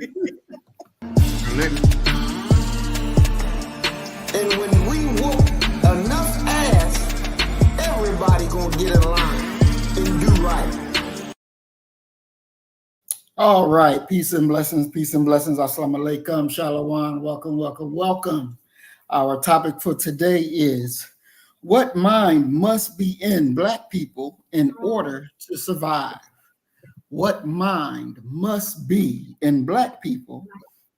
And when we whoop enough ass, everybody gonna get in line and do right. All right, peace and blessings, peace and blessings. Assalamu alaikum, shalom, welcome, welcome, welcome. Our topic for today is what mind must be in Black people in order to survive? What mind must be in Black people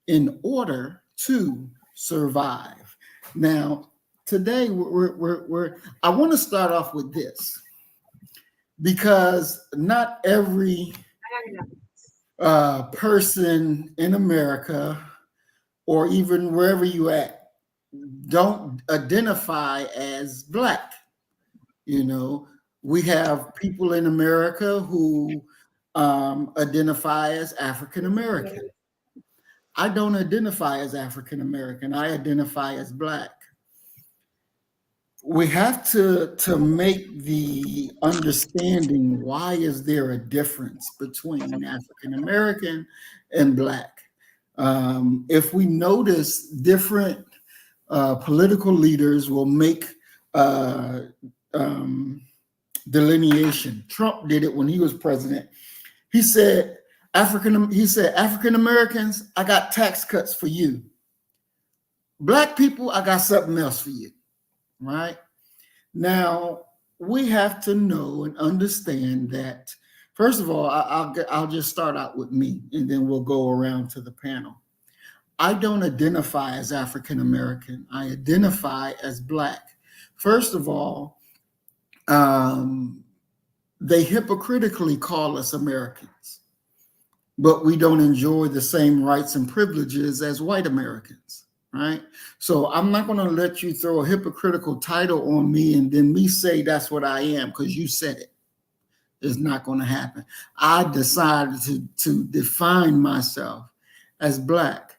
in order to survive? Now, today I want to start off with this because not every person in America or even wherever you at don't identify as Black. You know, we have people in America who identify as African American. I don't identify as African American. I identify as Black. We have to make the understanding, why is there a difference between African American and Black? If we notice, different political leaders will make delineation. Trump did it when he was president. He said, African Americans, I got tax cuts for you. Black people, I got something else for you. Right? Now, we have to know and understand that, first of all, I'll just start out with me, and then we'll go around to the panel. I don't identify as African American. I identify as Black. First of all, they hypocritically call us Americans, but we don't enjoy the same rights and privileges as white Americans, right? So I'm not going to let you throw a hypocritical title on me and then me say that's what I am because you said it. It's not going to happen. I decided to define myself as Black.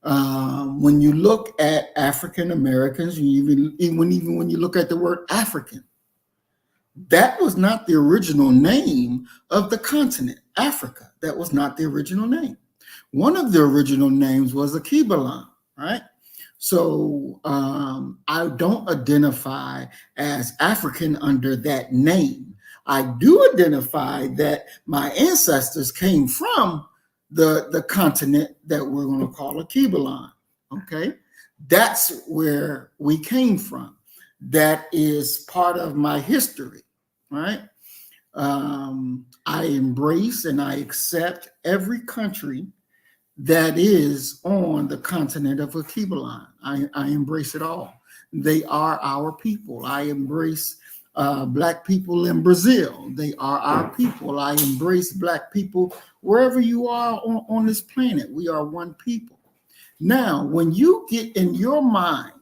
When you look at African Americans, even when you look at the word African, that was not the original name of the continent, Africa. That was not the original name. One of the original names was Akibalan, right? So I don't identify as African under that name. I do identify that my ancestors came from the continent that we're going to call Akibalan, okay? That's where we came from. That is part of my history, right? I embrace and I accept every country that is on the continent of Akibalan. I embrace it all. They are our people. I embrace Black people in Brazil. They are our people. I embrace Black people wherever you are on this planet. We are one people. Now, when you get in your mind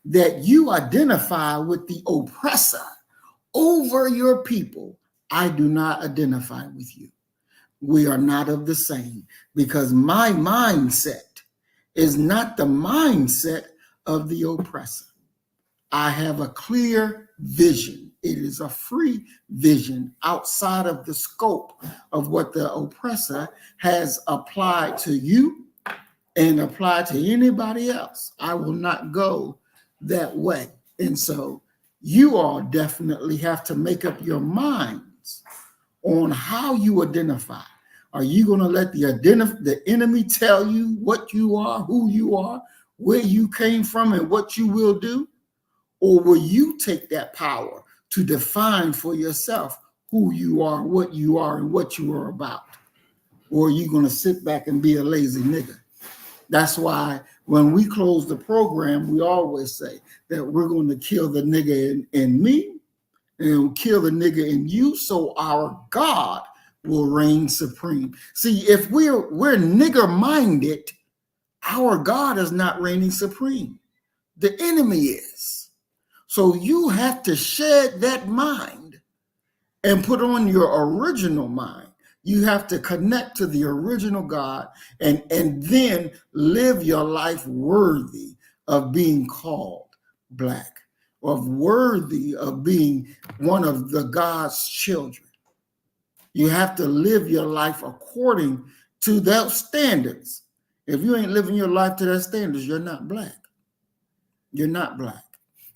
that you identify with the oppressor over your people, I do not identify with you. We are not of the same, because my mindset is not the mindset of the oppressor. I have a clear vision. It is a free vision outside of the scope of what the oppressor has applied to you and applied to anybody else. I will not go that way. And so you all definitely have to make up your minds on how you identify. Are you going to let the enemy tell you what you are, who you are, where you came from, and what you will do? Or will you take that power to define for yourself who you are, what you are, and what you are about? Or are you going to sit back and be a lazy nigga? That's why when we close the program, we always say that we're going to kill the nigga in me and kill the nigga in you, so our God will reign supreme. See, if we're nigger-minded, our God is not reigning supreme. The enemy is. So you have to shed that mind and put on your original mind. You have to connect to the original God and then live your life worthy of being called Black, of worthy of being one of the God's children. You have to live your life according to those standards. If you ain't living your life to that standards, you're not black. You're not black.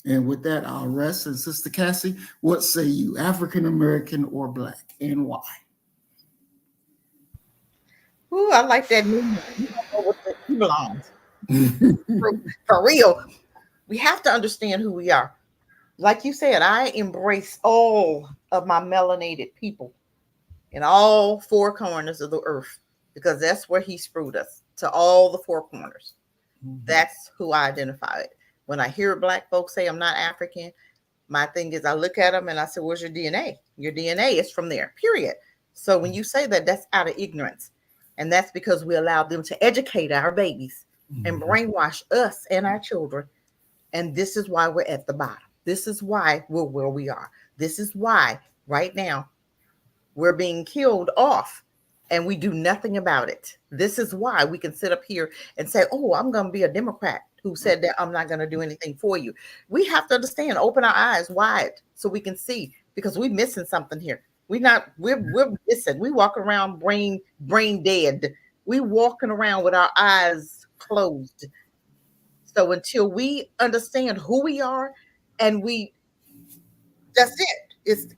And with that, I'll rest. And Sister Cassie, what say you, African American or black, and why? Ooh, I like that new. You don't know what the he belongs. For real, we have to understand who we are. Like you said, I embrace all of my melanated people in all four corners of the earth because that's where he screwed us to all the four corners. That's who I identify with. When I hear black folks say I'm not African, my thing is I look at them and I say, where's your DNA? Your DNA is from there, period. So when you say that, that's out of ignorance. And that's because we allowed them to educate our babies and brainwash us and our children. And this is why we're at the bottom. This is why we're where we are. This is why right now we're being killed off and we do nothing about it. This is why we can sit up here and say, oh, I'm going to be a Democrat who said that I'm not going to do anything for you. We have to understand, open our eyes wide so we can see because we're missing something here. We're missing. We walk around brain dead. We walking around with our eyes closed. So until we understand who we are and that's it. It's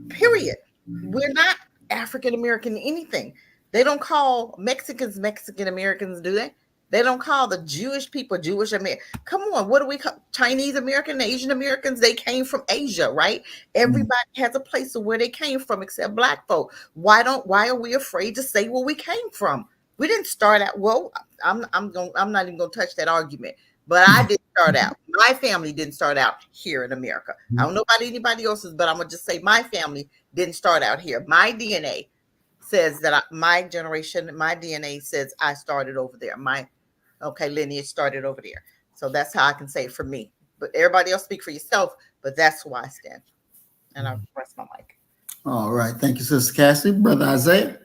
period. We're not African American anything. They don't call Mexicans Mexican Americans, do they? They don't call the Jewish people Jewish American. Come on, what do we call Chinese American, Asian Americans? They came from Asia, right? Everybody has a place of where they came from, except black folk. Why are we afraid to say where we came from? We didn't start out. Well, I'm not even gonna touch that argument. But I didn't start out. My family didn't start out here in America. I don't know about anybody else's, but I'm gonna just say my family didn't start out here. My DNA says that my generation, my DNA says I started over there. My lineage started over there. So that's how I can say it for me. But everybody else speak for yourself. But that's who I stand. And I rest my mic. All right. Thank you, Sister Cassie. Brother Isaiah,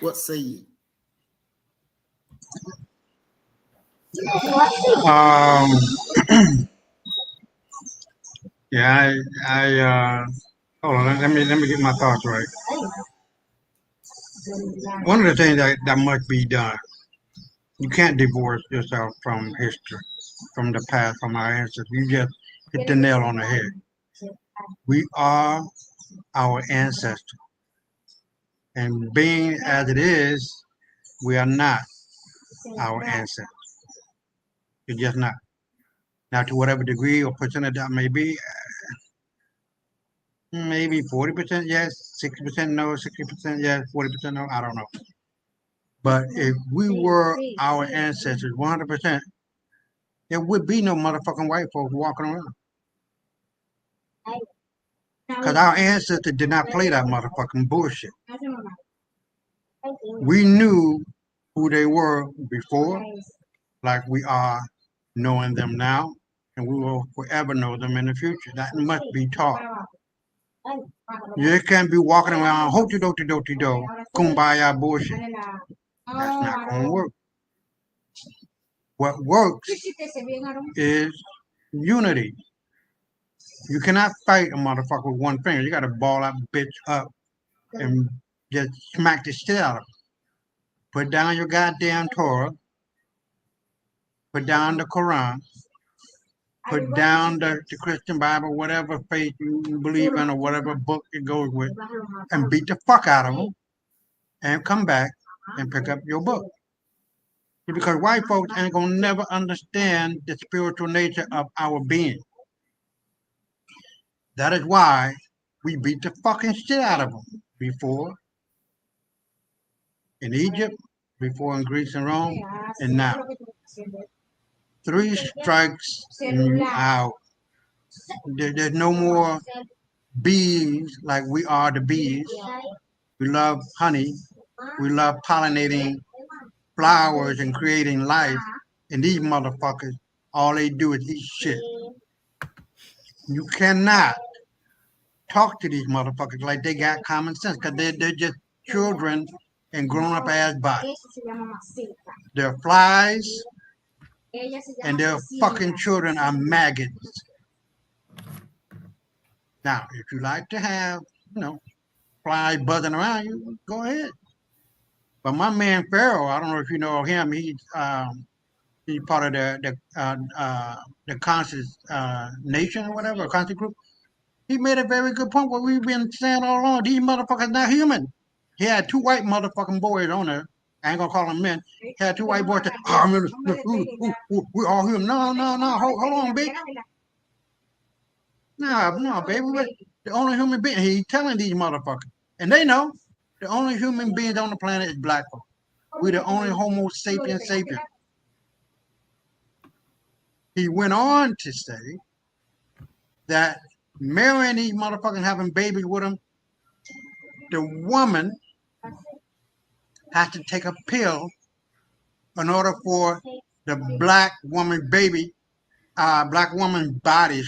what say you? Um, yeah, hold on. Let me get my thoughts right. One of the things that must be done, you can't divorce yourself from history, from the past, from our ancestors. You just hit the nail on the head. We are our ancestors, and being as it is, we are not our ancestors. You're just not. Now, to whatever degree or percentage that may be, maybe 40% yes, 60% no, 60% yes, 40% no, I don't know. But if we were our ancestors 100%, there would be no motherfucking white folks walking around. Because our ancestors did not play that motherfucking bullshit. We knew who they were before, like we are knowing them now, and we will forever know them in the future. That must be taught. You can't be walking around hoti doti doti do, kumbaya bullshit. That's not going to work. What works is unity. You cannot fight a motherfucker with one finger. You got to ball that bitch up and just smack the shit out of him. Put down your goddamn Torah. Put down the Quran. Put down the Christian Bible, whatever faith you believe in or whatever book it goes with, and beat the fuck out of them and come back and pick up your book. Because white folks ain't gonna never understand the spiritual nature of our being. That is why we beat the fucking shit out of them before in Egypt, before in Greece and Rome, and now. 3 strikes and you out. There's no more bees like we are the bees. We love honey. We love pollinating flowers and creating life. And these motherfuckers, all they do is eat shit. You cannot talk to these motherfuckers like they got common sense because they're just children and grown up ass bodies. They're flies and their fucking children are maggots. Now, if you like to have, flies buzzing around you, go ahead. But my man Pharaoh, I don't know if you know him. He's part of the conscious nation or whatever, conscious group. He made a very good point. What we've been saying all along: these motherfuckers not human. He had two white motherfucking boys on there. I ain't gonna call them men. He had two white boys. That, we all human. No. Hold on, bitch. No, baby. The only human being. He's telling these motherfuckers, and they know the only human beings on the planet is black folk. We're the only Homo sapiens sapiens. He went on to say that marrying these motherfuckers, having babies with them, the woman has to take a pill in order for the black woman body,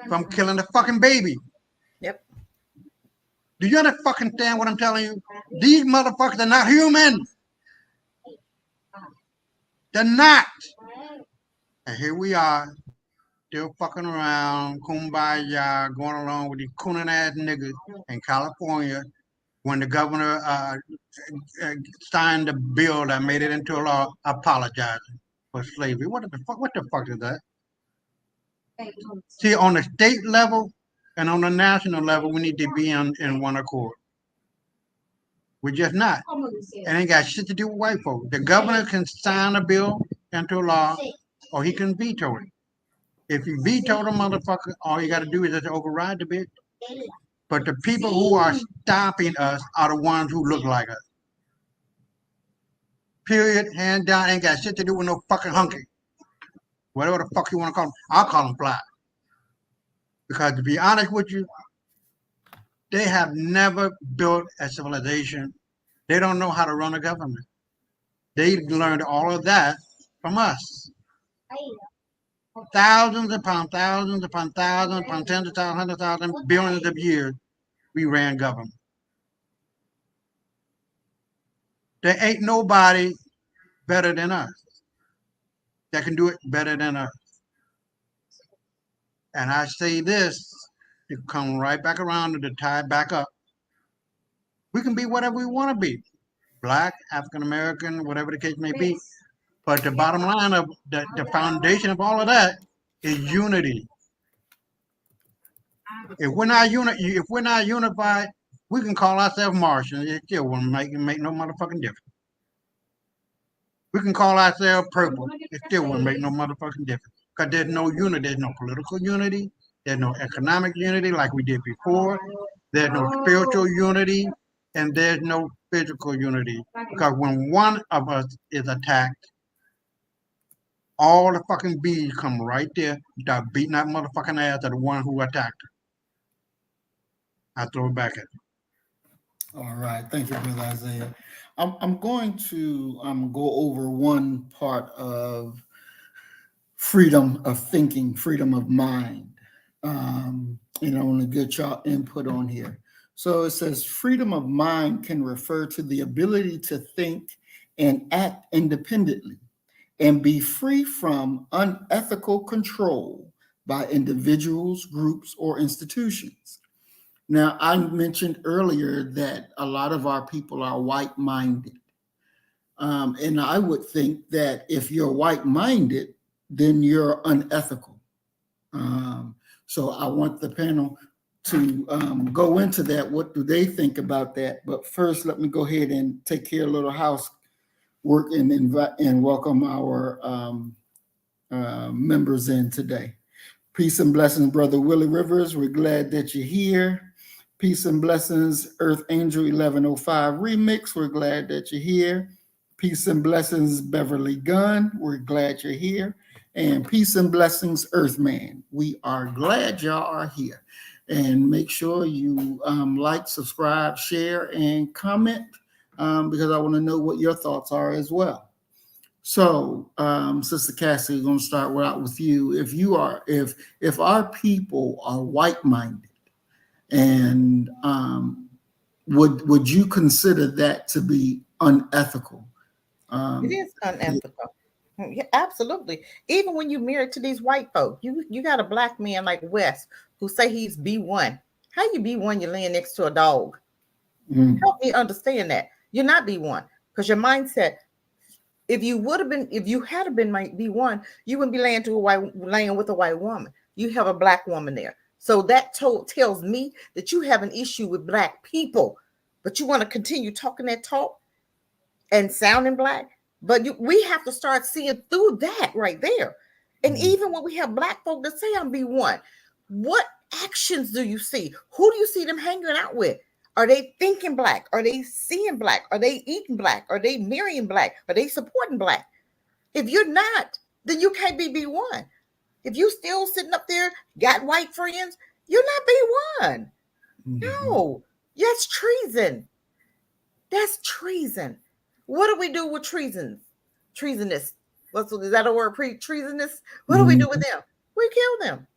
from killing the fucking baby. Yep. Do you understand what I'm telling you? These motherfuckers are not human. They're not. And here we are, still fucking around, kumbaya, going along with these cooning ass niggas in California when the governor signed the bill that made it into a law apologizing for slavery. What the fuck is that? See, on the state level and on the national level, we need to be in one accord. We're just not. It ain't got shit to do with white folks. The governor can sign a bill into law, or he can veto it. If you veto the motherfucker, all you got to do is just override the bitch. But the people who are stopping us are the ones who look like us. Period, hand down, ain't got shit to do with no fucking hunky. Whatever the fuck you want to call them, I'll call them fly. Because to be honest with you, they have never built a civilization. They don't know how to run a government. They learned all of that from us. Thousands upon thousands upon thousands upon tens of thousands, hundreds of thousands, billions of years, we ran government. There ain't nobody better than us that can do it better than us. And I say this to come right back around to tie it back up. We can be whatever we want to be. Black, African American, whatever the case may be. But the bottom line of the foundation of all of that is unity. If we're not unified, we can call ourselves Martians. It still won't make no motherfucking difference. We can call ourselves purple. It still wouldn't make no motherfucking difference. Because there's no unity. There's no political unity. There's no economic unity like we did before. There's no spiritual unity. And there's no physical unity. Because when one of us is attacked, all the fucking bees come right there, start beating that motherfucking ass of the one who attacked her. I throw it back at you. All right. Thank you, Brother Isaiah. I'm going to go over one part of freedom of thinking, freedom of mind. And I want to get y'all input on here. So it says freedom of mind can refer to the ability to think and act independently and be free from unethical control by individuals, groups, or institutions. Now, I mentioned earlier that a lot of our people are white-minded. And I would think that if you're white-minded, then you're unethical. So I want the panel to go into that. What do they think about that? But first, let me go ahead and take care of a little housework and invite and welcome our members in today. Peace and blessings, Brother Willie Rivers. We're glad that you're here. Peace and blessings, Earth Angel 1105 Remix. We're glad that you're here. Peace and blessings, Beverly Gunn. We're glad you're here. And peace and blessings, Earthman. We are glad y'all are here. And make sure you like, subscribe, share, and comment because I want to know what your thoughts are as well. So, Sister Cassie, going to start out with you. If our people are white-minded, and would you consider that to be unethical? It is unethical. Yeah, absolutely. Even when you married to these white folk, you got a black man like Wes who say he's B1. How you B1? You're laying next to a dog. Help me understand that. You're not B1 Because your mindset, if you had been might be one, you wouldn't be laying with a white woman. You have a black woman there. So that tells me that you have an issue with black people, but you want to continue talking that talk and sounding black. But we have to start seeing through that right there. And even when we have black folk that say I'm B1, what actions do you see? Who do you see them hanging out with? Are they thinking black? Are they seeing black? Are they eating black? Are they marrying black? Are they supporting black? If you're not, then you can't be B1. If you still sitting up there, got white friends, you're not B1. No, that's treason. That's treason. What do we do with treason? Treasonous. Is that a word? Treasonous? What do we do with them? We kill them.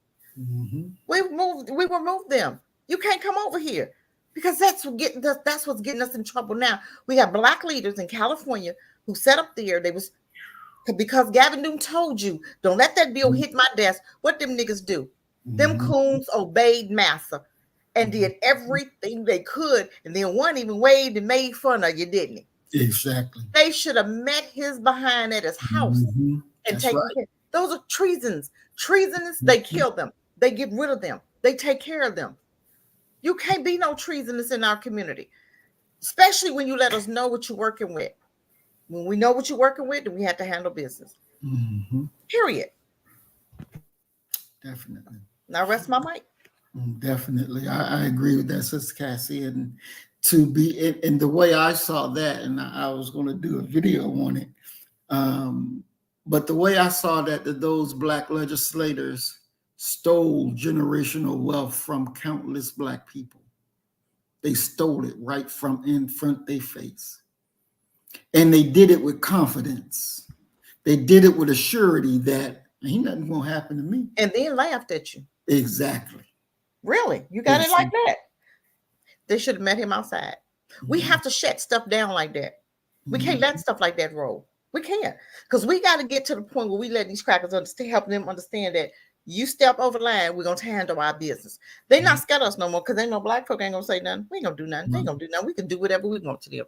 We remove them. You can't come over here. Because that's what's getting us in trouble now. We got black leaders in California who sat up there. Because Gavin Newsom told you, don't let that bill hit my desk. What them niggas do? Them coons obeyed massa and did everything they could. And then one even waved and made fun of you, didn't he? Exactly. They should have met his behind at his house and taken care. Those are treasons. Treasonous, they kill them. They get rid of them. They take care of them. You can't be no treasonous in our community, especially when you let us know what you're working with. When we know what you're working with, then we have to handle business. Period. Definitely. Now rest my mic. Definitely. I agree with that, Sister Cassie. And to be in the way I saw that, and I was going to do a video on it. But the way I saw that those black legislators stole generational wealth from countless black people. They stole it right from in front of their face. And they did it with confidence. They did it with a surety that ain't nothing going to happen to me. And then laughed at you. Exactly. Really? You got it like that? They should have met him outside. We have to shut stuff down like that. We can't let stuff like that roll. We can't. Because we got to get to the point where we let these crackers understand, help them understand that you step over the line, we're going to handle our business. They not scared us no more because they know black folk ain't going to say nothing. We ain't going to do nothing. They ain't going to do nothing. We can do whatever we want to do.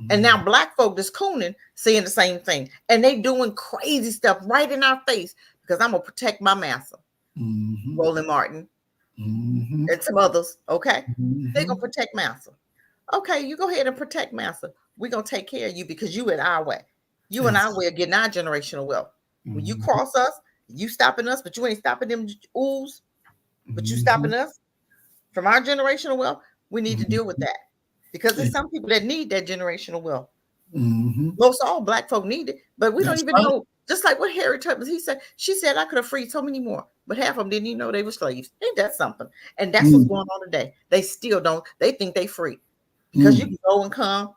And now black folk that's cooning saying the same thing. And they doing crazy stuff right in our face because I'm going to protect my master. Roland Martin and some others. Okay. They're going to protect master. Okay. You go ahead and protect master. We're going to take care of you because you in our way. You and our way of getting our generational wealth. When you cross us, you stopping us, but you ain't stopping them oohs. But you stopping us from our generational wealth. We need to deal with that. Because there's some people that need that generational wealth. Most all black folk need it, but we don't even know. Just like what Harry Tubman, she said, I could have freed so many more, but half of them didn't even know they were slaves. Ain't that something? And that's what's going on today. They still don't. They think they free because you can go and come,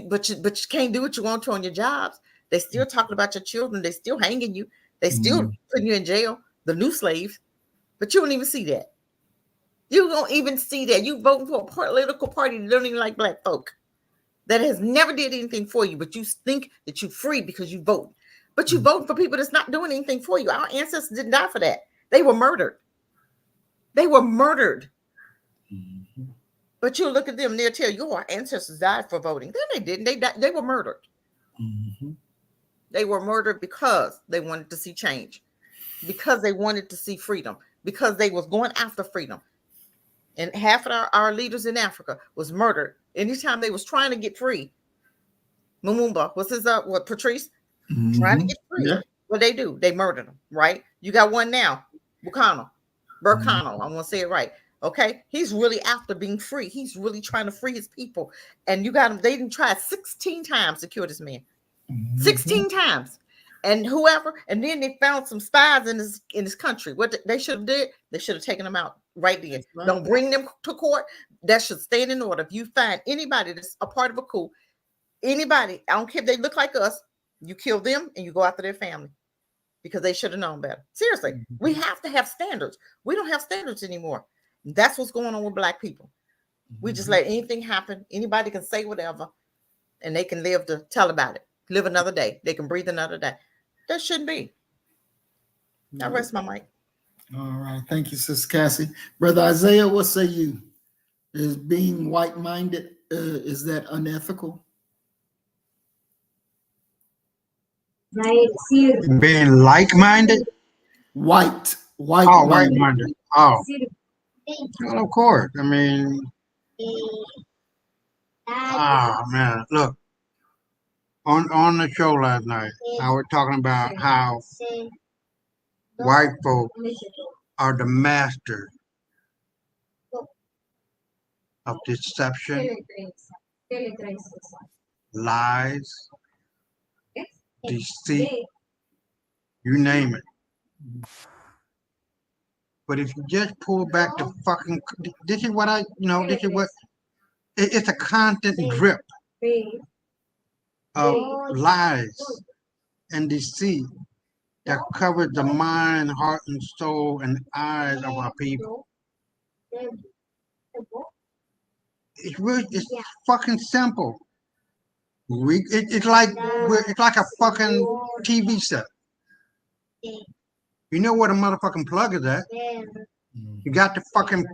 but you can't do what you want to on your jobs. They still talking about your children. They still hanging you. They still putting you in jail. The new slaves, but you don't even see that. You don't even see that. You voting for a political party that don't even like black folk, that has never did anything for you, but you think that you're free because you vote. But you vote for people that's not doing anything for you. Our ancestors didn't die for that. They were murdered. They were murdered. But you look at them, they'll tell you, our ancestors died for voting. Then they didn't. They died. They were murdered. They were murdered because they wanted to see change, because they wanted to see freedom, because they was going after freedom. And half of our leaders in Africa was murdered anytime they was trying to get free. Lumumba, what's his Patrice? Trying to get free. Yeah. What they do? They murdered him, right? You got one now, Burkano. I want to say it right. Okay, he's really after being free. He's really trying to free his people. And you got him. They didn't try 16 times to kill this man. 16 times. And then they found some spies in his country. What they should have did, they should have taken them out right then. Right. Don't bring them to court. That should stand in order. If you find anybody that's a part of a coup, anybody, I don't care if they look like us, you kill them and you go after their family because they should have known better. Seriously, we have to have standards. We don't have standards anymore. That's what's going on with black people. We just let anything happen. Anybody can say whatever and they can live to tell about it. Live another day. They can breathe another day. That shouldn't be. I rest my mic. All right. Thank you, Sister Cassie. Brother Isaiah, what say you? Is being white-minded, is that unethical? Being like-minded? White Oh, minded. white-minded. Oh, well, of course. I mean, man, look, on the show last night, I was talking about how white folk are the masters of deception, lies, deceit, you name it. But if you just pull back the fucking, this is what this is what, it's a constant drip of lies and deceit that covers the mind, heart, and soul and eyes of our people. It's fucking simple. It's like a fucking TV set. You know where the motherfucking plug is at. You got the fucking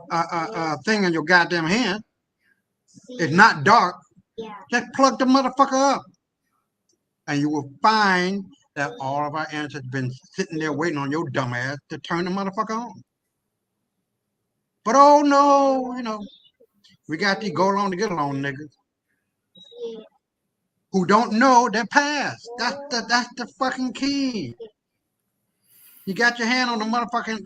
thing in your goddamn hand. It's not dark. Just plug the motherfucker up. And you will find that all of our answers been sitting there waiting on your dumb ass to turn the motherfucker on. But oh no, we got these go along to get along niggas who don't know their past. That's the fucking key. You got your hand on the motherfucking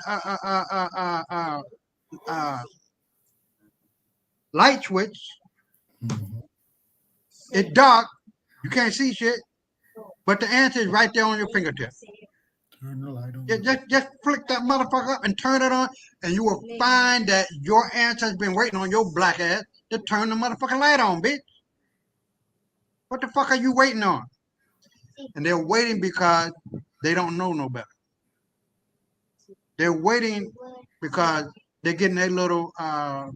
light switch. It's dark. You can't see shit. But the answer is right there on your fingertip. Turn the light on. Just flick that motherfucker up and turn it on, and you will find that your answer has been waiting on your black ass to turn the motherfucking light on, bitch. What the fuck are you waiting on? And they're waiting because they don't know no better. They're waiting because they're getting their little, how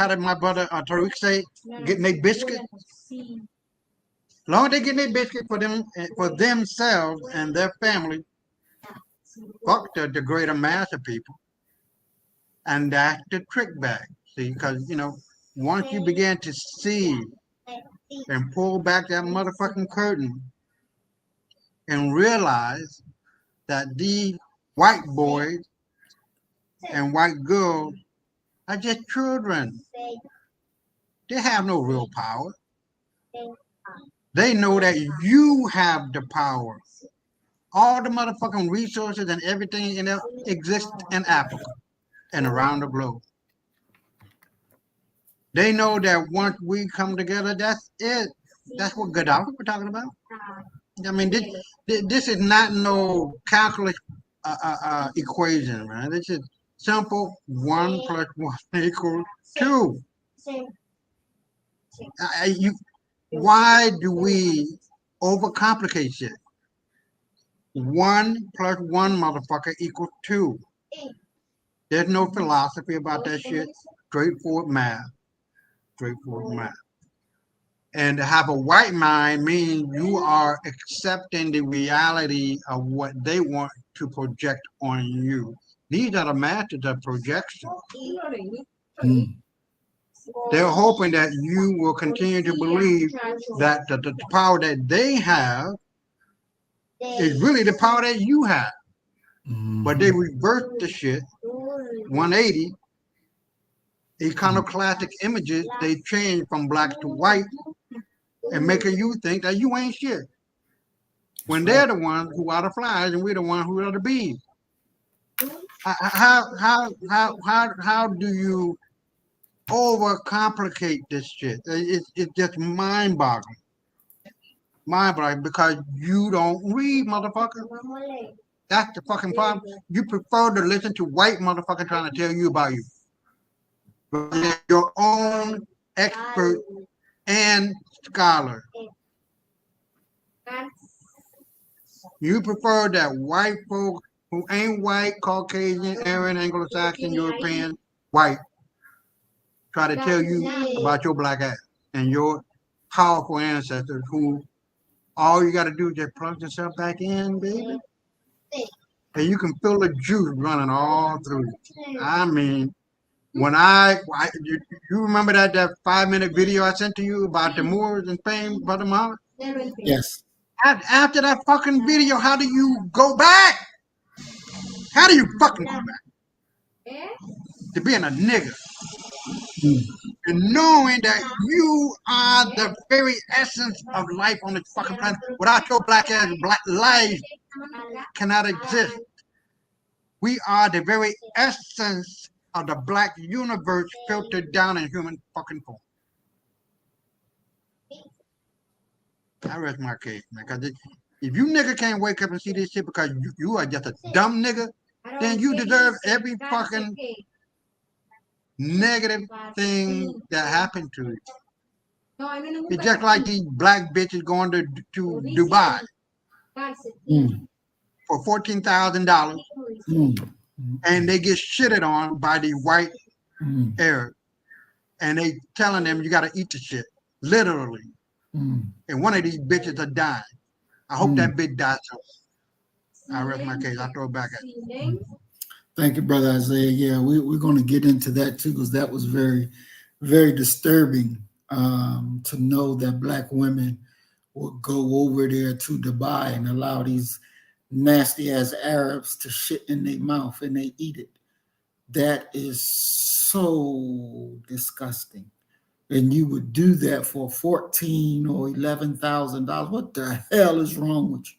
did my brother Tariq say, getting their biscuit? As long as they get their biscuit for themselves and their family, fuck the greater mass of people. And that's the trick bag. See, because, once you begin to see and pull back that motherfucking curtain and realize that these white boys and white girls are just children. They have no real power. They know that you have the power. All the motherfucking resources and everything in there exists in Africa and around the globe. They know that once we come together, that's it. That's what Gaddafi we're talking about. I mean, this is not no calculus equation, man. This is simple. 1 + 1 = 2. Why do we overcomplicate shit? 1 + 1 motherfucker = 2. There's no philosophy about that shit. Straightforward math. Straightforward math. And to have a white mind means you are accepting the reality of what they want to project on you. These are the masters of projection. They're hoping that you will continue to believe that the power that they have is really the power that you have. But they reverse the shit 180. Iconoclastic images, they change from black to white and making you think that you ain't shit. When they're the ones who are the flies and we're the ones who are the bees. How do you overcomplicate this shit? It's just mind-boggling. Mind-boggling because you don't read, motherfucker. That's the fucking problem. You prefer to listen to white motherfucker trying to tell you about you. Your own expert and scholar. You prefer that white folk who ain't white, Caucasian, Aryan, Anglo-Saxon, European, white, try to tell you about your black ass and your powerful ancestors who all you got to do is just plug yourself back in, baby. And you can feel the juice running all through you. I mean, when you remember that 5-minute video I sent to you about the Moors in Spain, Brother Muhammad? Yes. After that fucking video, how do you go back? How do you fucking go back to being a nigga and knowing that you are the very essence of life on this fucking planet? Without your black ass, black life cannot exist. We are the very essence of the black universe filtered down in human fucking form. I rest my case, man. Because if you nigga can't wake up and see this shit because you are just a dumb nigga, then you deserve every fucking negative thing that happened to you. It's just like these black bitches going to Dubai for $14,000 and they get shitted on by the white Arab. And they telling them you got to eat the shit, literally. And one of these bitches are dying. I hope that bitch dies soon. I rest my case. I'll throw it back at you. Thank you, Brother Isaiah. Yeah, we're going to get into that too, because that was very, very disturbing to know that black women would go over there to Dubai and allow these nasty ass Arabs to shit in their mouth and they eat it. That is so disgusting. And you would do that for $14,000 or $11,000. What the hell is wrong with you?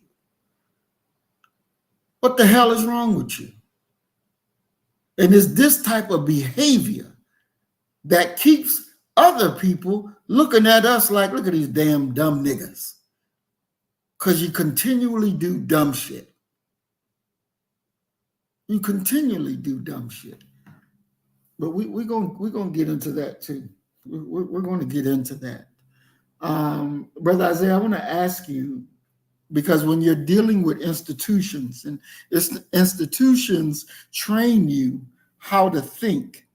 What the hell is wrong with you? And it's this type of behavior that keeps other people looking at us like, look at these damn dumb niggas. Because you continually do dumb shit. You continually do dumb shit. But we're gonna get into that too. We're going to get into that. Brother Isaiah, I want to ask you, because when you're dealing with institutions, and institutions train you how to think,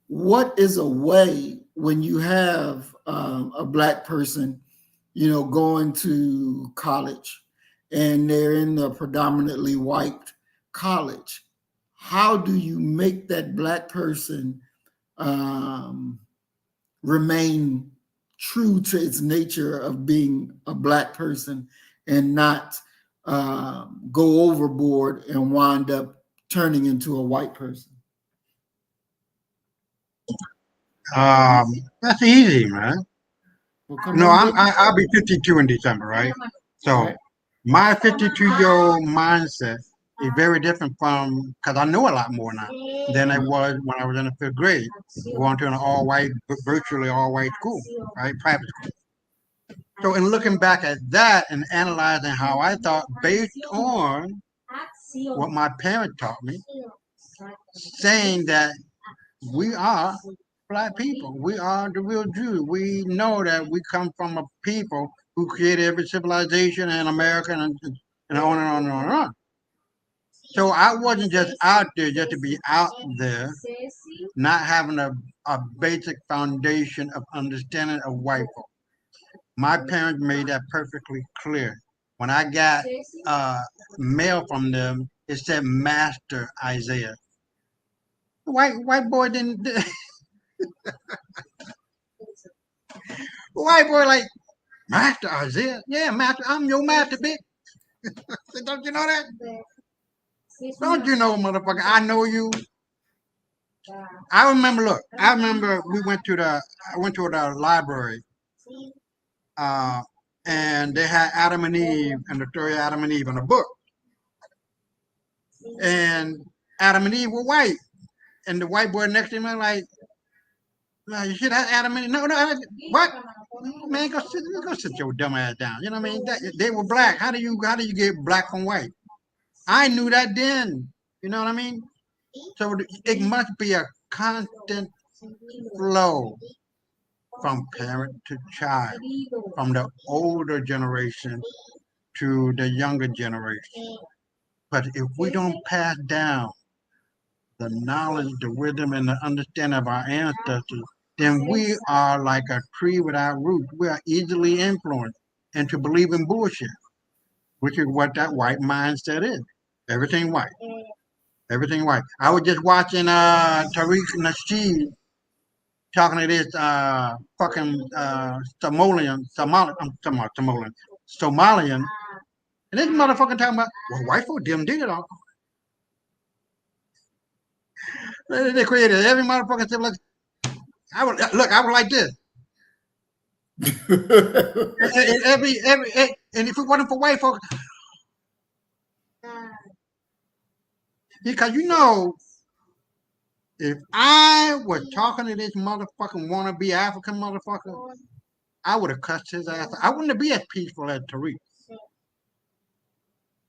what is a way when you have a black person, going to college and they're in a predominantly white college, how do you make that black person remain true to its nature of being a black person and not go overboard and wind up turning into a white person? That's easy, man. Well, I'll be 52 in December, right? So my 52-year-old mindset is very different from, because I know a lot more now than I was when I was in the 5th grade, going to an all-white, virtually all-white school, right? Private school. So in looking back at that and analyzing how I thought based on what my parents taught me, saying that we are black people. We are the real Jews. We know that we come from a people who created every civilization in America and on and on and on and on. So I wasn't just out there just to be out there, not having a basic foundation of understanding of white folk. My parents made that perfectly clear. When I got mail from them, it said Master Isaiah. White boy didn't. White boy like, Master Isaiah? Yeah, Master, I'm your master, bitch. Don't you know that? Don't you know, motherfucker? I know you. I remember we went to the library, and they had Adam and Eve and the story of Adam and Eve in a book. And Adam and Eve were white. And the white boy next to me like, you should have Adam and Eve. No, what? Man, go sit your dumb ass down. You know what I mean? They were black. How do you get black from white? I knew that then. You know what I mean? So it must be a constant flow from parent to child, from the older generation to the younger generation. But if we don't pass down the knowledge, the wisdom, and the understanding of our ancestors, then we are like a tree without roots. We are easily influenced into believing bullshit, which is what that white mindset is. Everything white. Everything white. I was just watching Tariq Nasheed talking to this fucking Somalian. I'm talking about Somalian. Somalian, and this motherfucker talking about, well, white folk did it all. They created every motherfucking civilization. I was like this. And if it wasn't for white folk, because if I was talking to this motherfucking wannabe African motherfucker, I would have cussed his ass. I wouldn't be as peaceful as Tariq.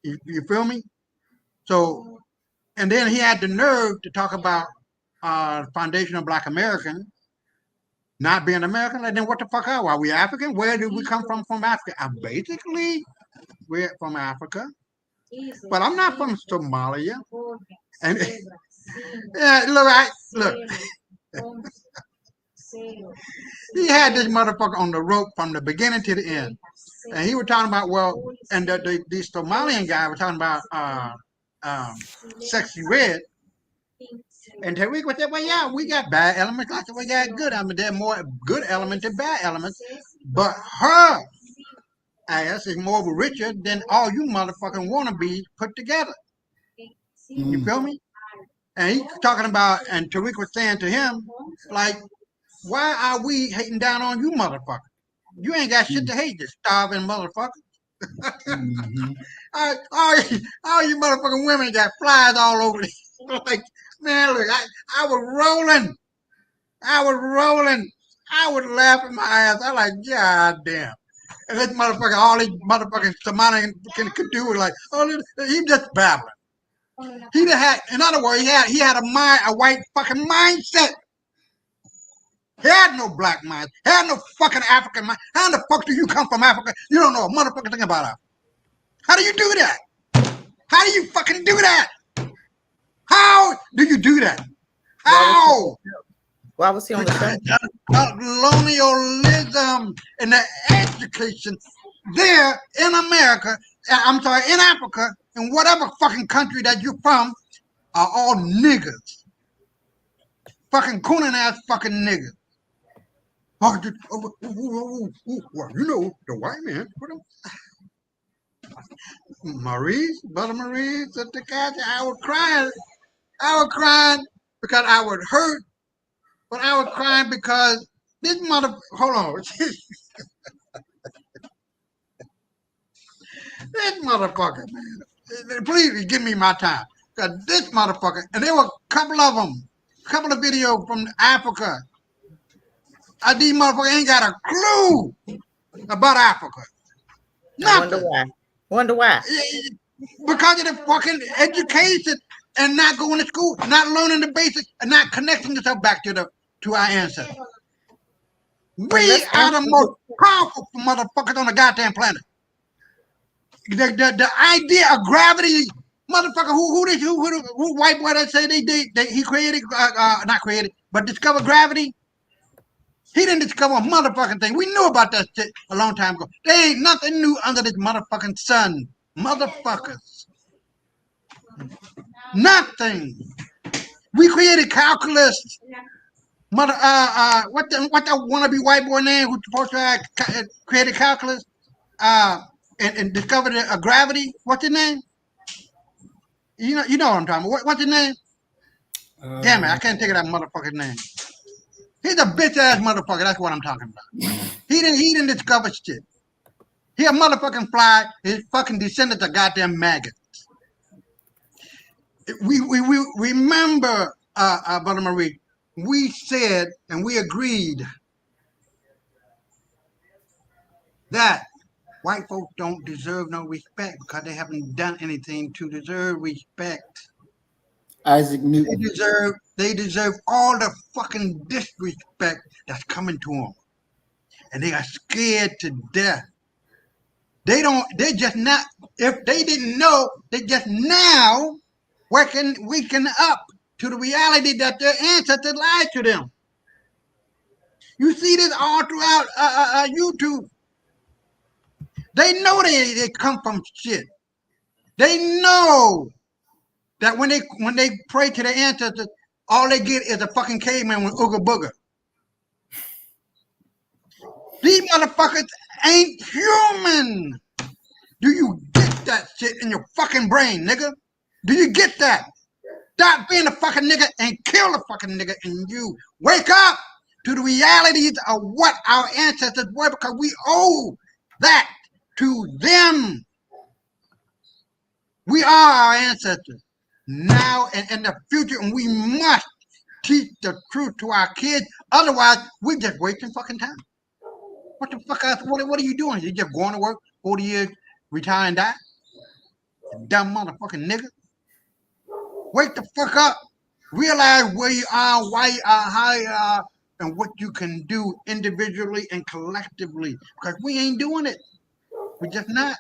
You feel me? So, and then he had the nerve to talk about foundation of Black American not being American. Like, then what the fuck are we African? Where did we come from Africa? Basically, we're from Africa, but I'm not from Somalia. And yeah, look. He had this motherfucker on the rope from the beginning to the end. And he was talking about, well, and the Somalian guy was talking about Sexy Red. And Tariq was saying, well, yeah, we got bad elements. I said, we got good elements. There are more good elements than bad elements. But her ass is more richer than all you motherfucking wannabes put together. You feel me? And he's talking about, and Tariq was saying to him, like, why are we hating down on you motherfuckers? You ain't got shit to hate, you starving motherfucker. All you motherfucking women got flies all over me. Like, man, look, I was rolling. I was laughing my ass. I like, God damn. And this motherfucker, all these motherfucking Somalian could do was like, oh, he just babbling. He had, in other words, he had a white fucking mindset. He had no black mind. He had no fucking African mind. How the fuck do you come from Africa? You don't know a motherfucking thing about Africa. How do you do that? How do you fucking do that? How do you do that? How? Why was he on the show? Colonialism and the education there in America, I'm sorry, in Africa, in whatever fucking country that you're from, are all niggas. Fucking cooning ass fucking niggas. Well, you know, the white man. Maurice, Brother Maurice, the cat, I was crying because I was hurt, but I was crying because this hold on. This motherfucker, man. Please give me my time. Because this motherfucker, and there were a couple of them, a couple of videos from Africa. These motherfuckers ain't got a clue about Africa. Nothing. Wonder why. Because of the fucking education and not going to school, not learning the basics, and not connecting yourself back to our ancestors. We are the most powerful motherfuckers on the goddamn planet. The idea of gravity, motherfucker, who white boy that say he created, not created, but discovered gravity? He didn't discover a motherfucking thing. We knew about that shit a long time ago. There ain't nothing new under this motherfucking sun. Motherfuckers. Nothing. We created calculus. What the wannabe white boy name who's supposed to have created calculus and discovered gravity? What's his name? You know what I'm talking about. What's his name? Damn it, I can't think of that motherfucker's name. He's a bitch ass motherfucker. That's what I'm talking about. He didn't discover shit. He a motherfucking fly. His fucking descendants are goddamn maggots. We remember, Brother Marie. We said and we agreed that white folks don't deserve no respect because they haven't done anything to deserve respect. Isaac Newton. They deserve all the fucking disrespect that's coming to them. And they are scared to death. They're just not, if they didn't know, they just now waking up to the reality that their ancestors lied to them. You see this all throughout YouTube. They know they come from shit. They know that when they pray to their ancestors, all they get is a fucking caveman with ooga booga. These motherfuckers ain't human. Do you get that shit in your fucking brain, nigga? Do you get that? Stop being a fucking nigga and kill the fucking nigga in you. Wake up to the realities of what our ancestors were, because we owe that to them. We are our ancestors now and in the future, and we must teach the truth to our kids. Otherwise, we're just wasting fucking time. What the fuck else? What are you doing? You just going to work 40 years, retire and die? You dumb motherfucking nigga. Wake the fuck up. Realize where you are, why you are, how you are, and what you can do individually and collectively. Because we ain't doing it. We're just not.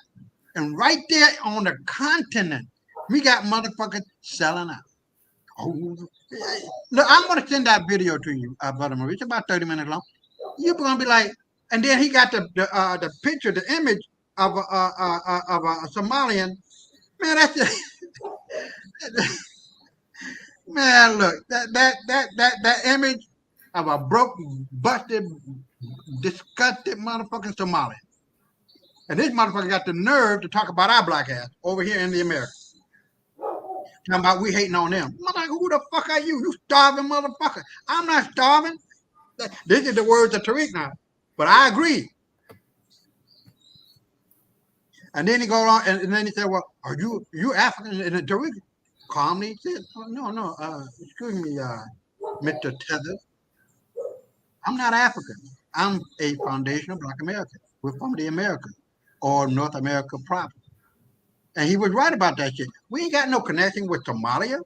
And right there on the continent, we got motherfuckers selling out. Oh, look, I'm gonna send that video to you, Brother Marie. It's about 30 minutes long. You're gonna be like, and then he got the picture, the image of a Somalian. Man, that's just, man. Look, that image of a broke, busted, disgusted motherfucking Somalian. And this motherfucker got the nerve to talk about our black ass over here in the America. Talking about we hating on them. I'm like, who the fuck are you? You starving motherfucker. I'm not starving. This is the words of Tariq now. But I agree. And then he go on, and then he said, well, are you African? And Tariq calmly said, oh, no, excuse me, Mr. Tether. I'm not African. I'm a foundational Black American. We're from the Americas, or North America proper. And he was right about that shit. We ain't got no connection with Somalia.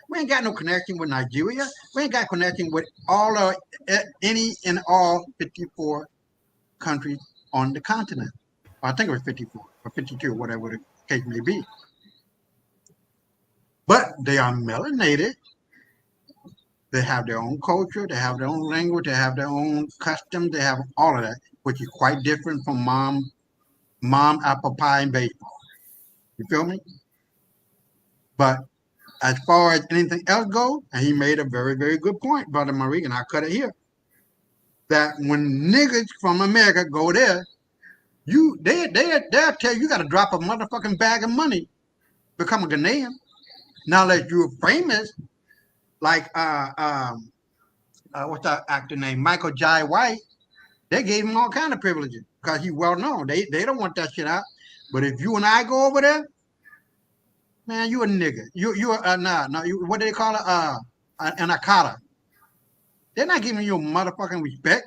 We ain't got no connection with Nigeria. We ain't got connection with all of any and all 54 countries on the continent. I think it was 54 or 52, whatever the case may be. But they are melanated. They have their own culture. They have their own language. They have their own customs. They have all of that, which is quite different from mom, apple pie, and baseball. You feel me? But as far as anything else goes, and he made a very, very good point, Brother Marie, and I cut it here, that when niggas from America go there, they'll tell you got to drop a motherfucking bag of money, become a Ghanaian. Now that you're famous, like what's that actor name, Michael Jai White, they gave him all kind of privileges because he's well known. They don't want that shit out. But if you and I go over there, man, you a nigga. What do they call it? An akata. They're not giving you motherfucking respect.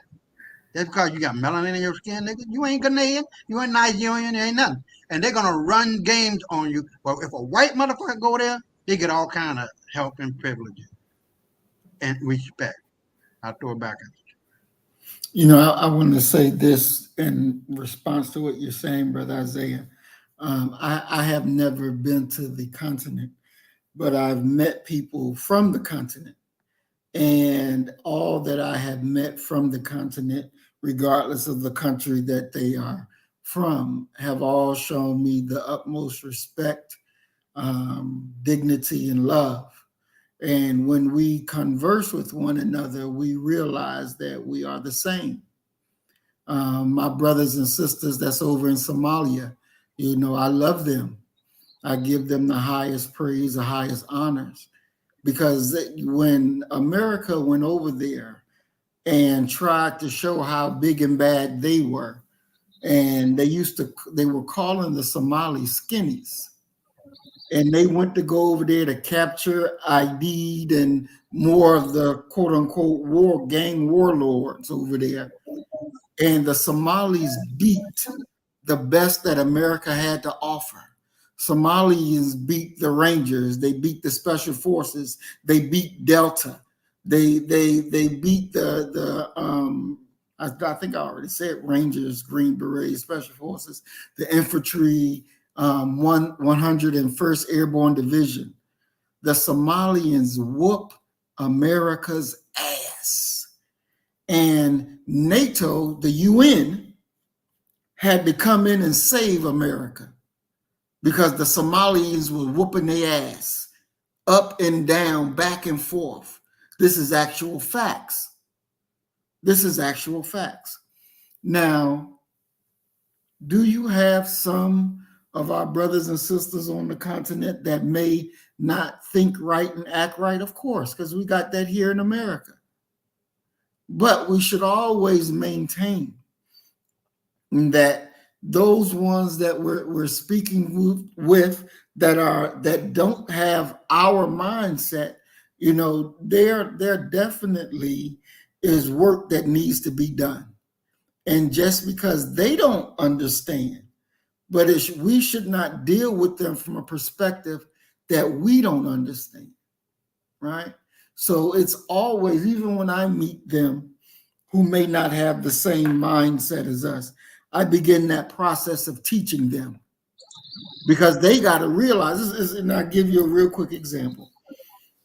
That's because you got melanin in your skin, nigga. You ain't Ghanaian, you ain't Nigerian, you ain't nothing. And they're gonna run games on you. But if a white motherfucker go there, they get all kind of help and privileges and respect. I'll throw it back at you. You know, I want to say this in response to what you're saying, Brother Isaiah. I have never been to the continent, but I've met people from the continent. And all that I have met from the continent, regardless of the country that they are from, have all shown me the utmost respect, dignity, and love. And when we converse with one another, we realize that we are the same. My brothers and sisters that's over in Somalia, you know, I love them. I give them the highest praise, the highest honors. Because when America went over there and tried to show how big and bad they were, and they were calling the Somalis skinnies, and they went to go over there to capture, ID'd, and more of the quote unquote gang warlords over there. And the Somalis beat the best that America had to offer. Somalis beat the Rangers. They beat the Special Forces. They beat Delta. They beat I think I already said Rangers, Green Berets, Special Forces, the infantry, 101st Airborne Division. The Somalians whoop America's ass. And NATO, the UN, had to come in and save America because the Somalians were whooping their ass up and down, back and forth. This is actual facts. This is actual facts. Now, do you have some of our brothers and sisters on the continent that may not think right and act right, of course, because we got that here in America. But we should always maintain that those ones that we're speaking with that don't have our mindset, there definitely is work that needs to be done. And just because they don't understand, but we should not deal with them from a perspective that we don't understand, right? So it's always, even when I meet them who may not have the same mindset as us, I begin that process of teaching them, because they got to realize this. And I'll give you a real quick example.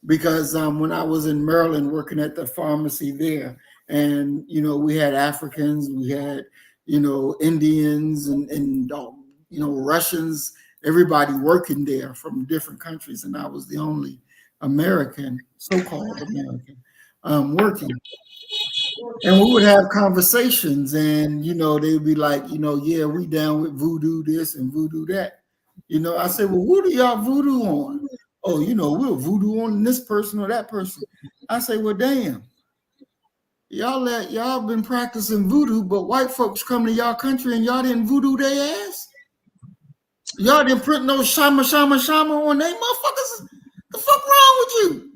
Because when I was in Maryland working at the pharmacy there, and we had Africans, we had Indians and Russians, everybody working there from different countries, and I was the only American, so-called American, working. And we would have conversations, and they'd be like, yeah, we down with voodoo this and voodoo that. I said, well, who do y'all voodoo on? Oh, we'll voodoo on this person or that person. I say, well, damn, y'all been practicing voodoo, but white folks come to y'all country and y'all didn't voodoo their ass. Y'all didn't print no shama on they motherfuckers. The fuck wrong with you?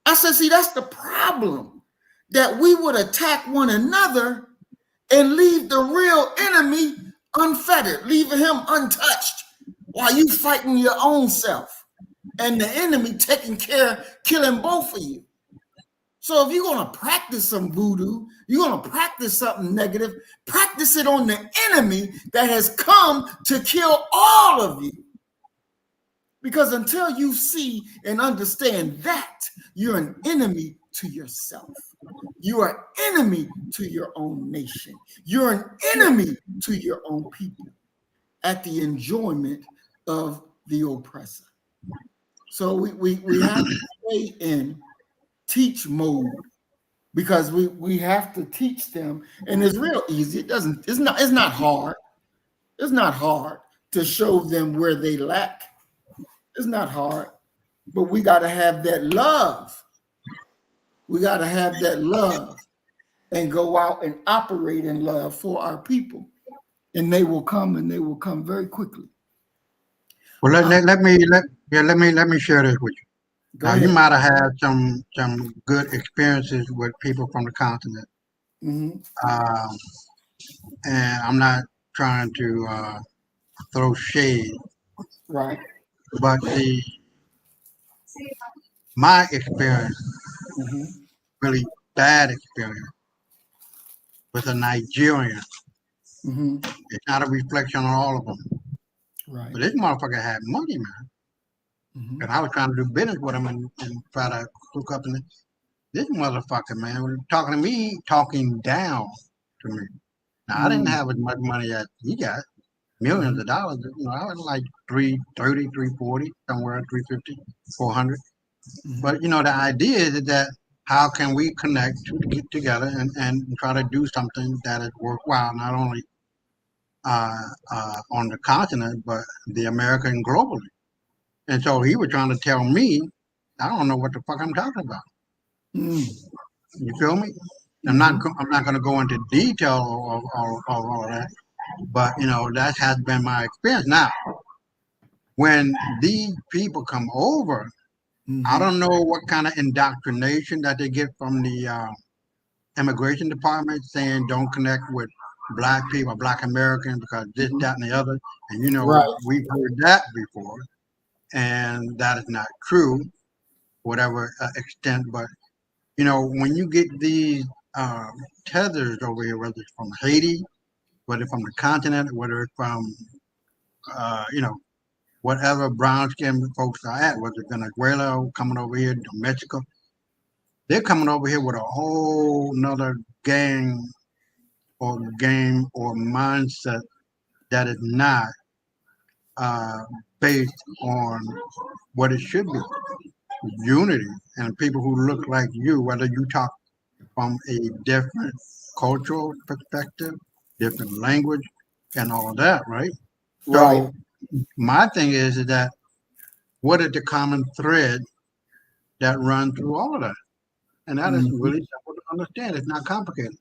I said, see, that's the problem, that we would attack one another and leave the real enemy unfettered, leaving him untouched while you fighting your own self and the enemy taking care, killing both of you. So if you're going to practice some voodoo, you're going to practice something negative, practice it on the enemy that has come to kill all of you. Because until you see and understand that, you're an enemy to yourself. You are enemy to your own nation. You're an enemy to your own people at the enjoyment of the oppressor. So we have to stay in teach mode, because we have to teach them, and it's real easy. It's not hard. It's not hard to show them where they lack. It's not hard, but we got to have that love. We got to have that love and go out and operate in love for our people, and they will come, and they will come very quickly. Well, let me share this with you. Now, you might have had some good experiences with people from the continent, and I'm not trying to throw shade, right? But my experience, really bad experience, with a Nigerian. It's not a reflection on all of them. Right. But this motherfucker had money, man. And I was trying to do business with him and try to hook up. And this motherfucker, man, was talking to me, talking down to me. Now, I didn't have as much money as he got, millions of dollars. I was like 330, 340, somewhere 350, 400. But, the idea is that how can we connect to get together and try to do something that is worthwhile, not only on the continent, but the American globally. And so he was trying to tell me, I don't know what the fuck I'm talking about. You feel me? I'm not going to go into detail of all that, but that has been my experience. Now, when these people come over, I don't know what kind of indoctrination that they get from the immigration department saying don't connect with black people, black Americans, because this, that, and the other. And right. We've heard that before, and that is not true, whatever extent. But when you get these tethers over here, whether it's from Haiti, whether it's from the continent, whether it's from whatever brown skinned folks are at, whether it's Venezuela or coming over here to Mexico, they're coming over here with a whole nother gang or game or mindset that is not based on what it should be. Unity, and people who look like you, whether you talk from a different cultural perspective, different language, and all of that, right? Right. my thing is that what is the common thread that runs through all of that? And that is Mhm. really simple to understand. It's not complicated.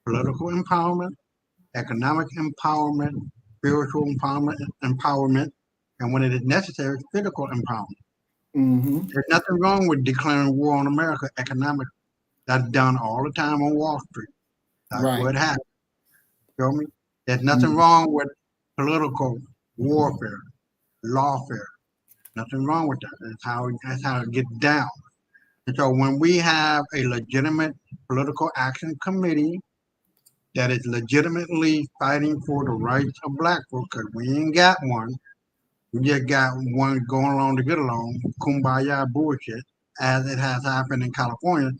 Political empowerment, economic empowerment, spiritual empowerment, and when it is necessary, physical empowerment. Mhm. There's nothing wrong with declaring war on America economically. That's done all the time on Wall Street. That's Right. what happens. Feel me? There's nothing Mhm. wrong with political warfare, lawfare. Nothing wrong with that. That's how it gets down. And so when we have a legitimate political action committee that is legitimately fighting for the rights of black folks, because we ain't got one. We just got one going along to get along, kumbaya bullshit, as it has happened in California,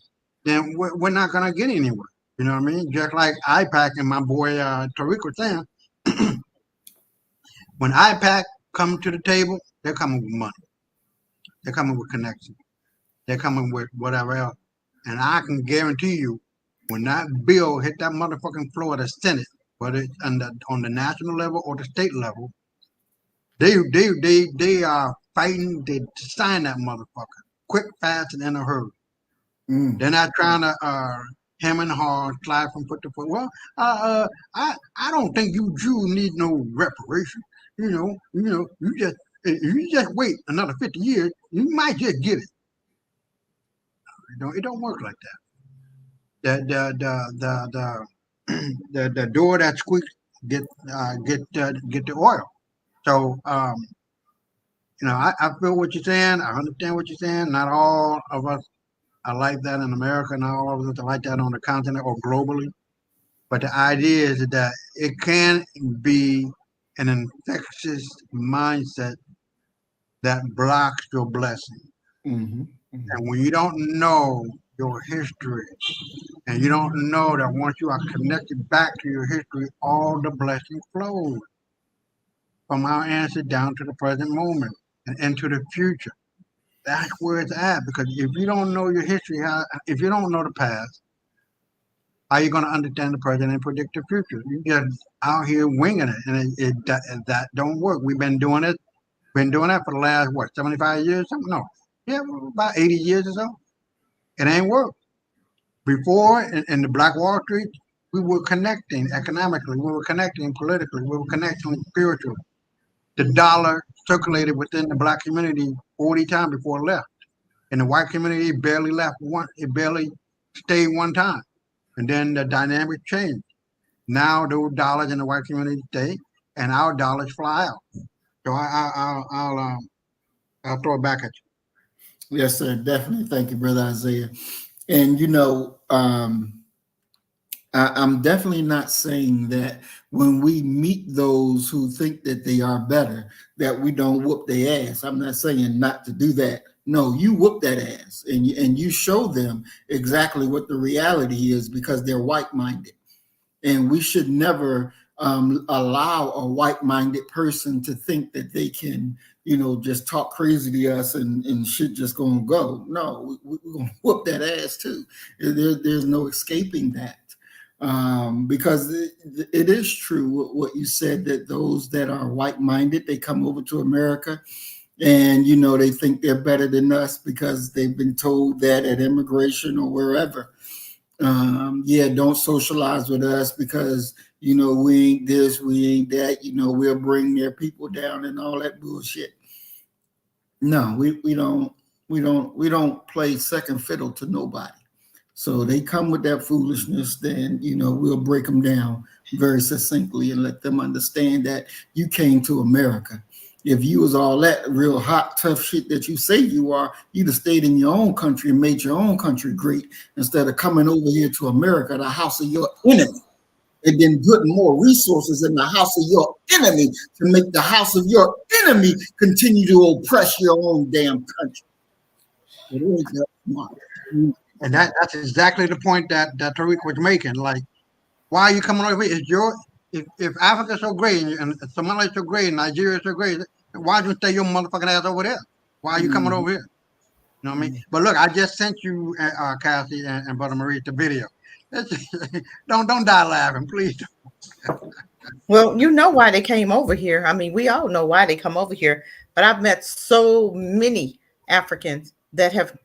then we're not going to get anywhere. You know what I mean? Just like IPAC and my boy Tariq was saying, when IPAC come to the table, they're coming with money. They're coming with connection. They're coming with whatever else. And I can guarantee you, when that bill hit that motherfucking floor of the Senate, whether it's on the national level or the state level, they are fighting to sign that motherfucker quick, fast, and in a hurry. Mm. They're not trying to hem and haw, slide from foot to foot. Well, I don't think you Jews need no reparation. You just wait another 50 years, you might just get it. It don't work like that. The door that squeaks get the oil. So I feel what you're saying. I understand what you're saying. Not all of us are like that in America. Not all of us are like that on the continent or globally. But the idea is that it can be an infectious mindset that blocks your blessing. Mhm. Mhm. And when you don't know your history, and you don't know that once you are connected back to your history, all the blessing flows from our ancestors down to the present moment and into the future. That's where it's at. Because if you don't know your history, if you don't know the past, how are you going to understand the present and predict the future? You just out here winging it, and that don't work. We've been doing that for the last 75 years? Something? No, yeah, about 80 years or so. It ain't worked. Before in the Black Wall Street, we were connecting economically, we were connecting politically, we were connecting spiritually. The dollar circulated within the black community 40 times before it left. In the white community, it barely left one, it barely stayed one time. And then the dynamic changed. Now those dollars in the white community stay, and our dollars fly out. So I'll throw it back at Yes, sir. Definitely. Thank you, brother Isaiah. And I'm definitely not saying that when we meet those who think that they are better, that we don't whoop their ass. I'm not saying not to do that. No, you whoop that ass and you show them exactly what the reality is because they're white-minded. And we should never allow a white-minded person to think that they can, just talk crazy to us and shit just gonna go. No, we're gonna whoop that ass too. There's no escaping that. Because it is true what you said, that those that are white-minded, they come over to America and they think they're better than us because they've been told that at immigration or wherever. Yeah, don't socialize with us because we ain't this, we ain't that. We'll bring their people down and all that bullshit. No, we don't play second fiddle to nobody. So they come with that foolishness, then we'll break them down very succinctly and let them understand that you came to America. If you was all that real hot, tough shit that you say you are, you'd have stayed in your own country and made your own country great instead of coming over here to America, the house of your enemy, and then putting more resources in the house of your enemy to make the house of your enemy continue to oppress your own damn country. It ain't that smart. you. And that's exactly the point that Tariq was making. Like, why are you coming over here? If Africa's so great and Somalia's so great and Nigeria's so great, why don't you stay your motherfucking ass over there? Why are you coming Mhm. over here? You know what I mean? But look, I just sent you, Cassie and Brother Marie, the video. Don't die laughing, please. Well, you know why they came over here. I mean, we all know why they come over here, but I've met so many Africans that have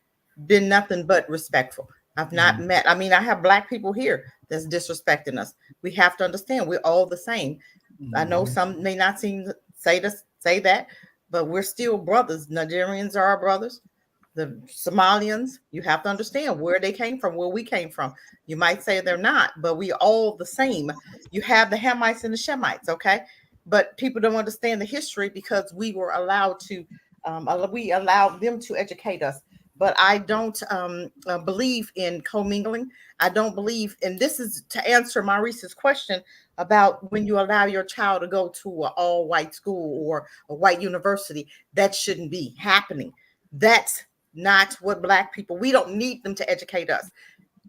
been nothing but respectful. I've not met, I mean, I have black people here that's disrespecting us. We have to understand we're all the same. I know some may not seem to say that, but we're still brothers. Nigerians are our brothers. The Somalians, you have to understand where they came from, where we came from. You might say they're not, but we all the same. You have the Hamites and the Shemites, okay? But people don't understand the history because we were allowed to, we allowed them to educate us. But I don't believe in commingling. I don't believe, and this is to answer Maurice's question about when you allow your child to go to an all-white school or a white university. That shouldn't be happening. That's not what black people, we don't need them to educate us.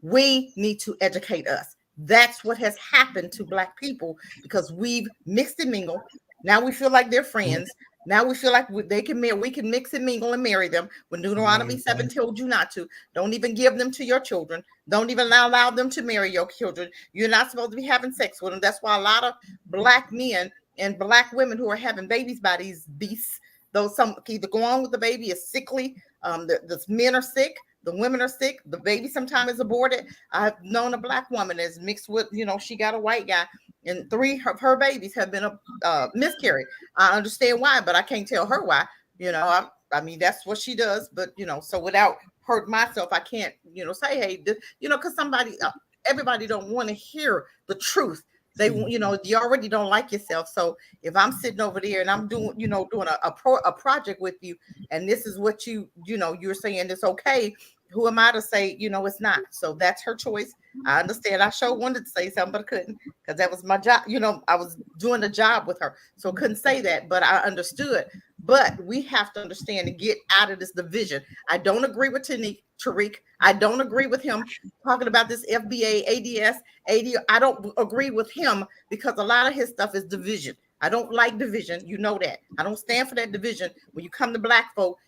We need to educate us. That's what has happened to black people because we've mixed and mingled. Now we feel like they're friends. Now we feel like they can marry, we can mix and mingle and marry them when Deuteronomy 7 told you not to. Don't even give them to your children. Don't even allow them to marry your children. You're not supposed to be having sex with them. That's why a lot of black men and black women who are having babies by these beasts, those some either go on with the baby is sickly. The men are sick, the women are sick, the baby sometimes is aborted. I've known a black woman that's mixed with, she got a white guy, and 3 of her babies have been miscarried. I understand why, but I can't tell her why. I mean, that's what she does. But so without hurt myself, I can't say, hey, because everybody don't want to hear the truth. They, you already don't like yourself. So if I'm sitting over there and I'm doing a project with you, and this is what you're saying it's okay, who am I to say, it's not? So that's her choice. I understand. I sure wanted to say something, but I couldn't because that was my job. I was doing a job with her. So I couldn't say that, but I understood. But we have to understand and get out of this division. I don't agree with Tariq. I don't agree with him talking about this FBA, ADS, AD. I don't agree with him because a lot of his stuff is division. I don't like division. You know that. I don't stand for that division. When you come to black folk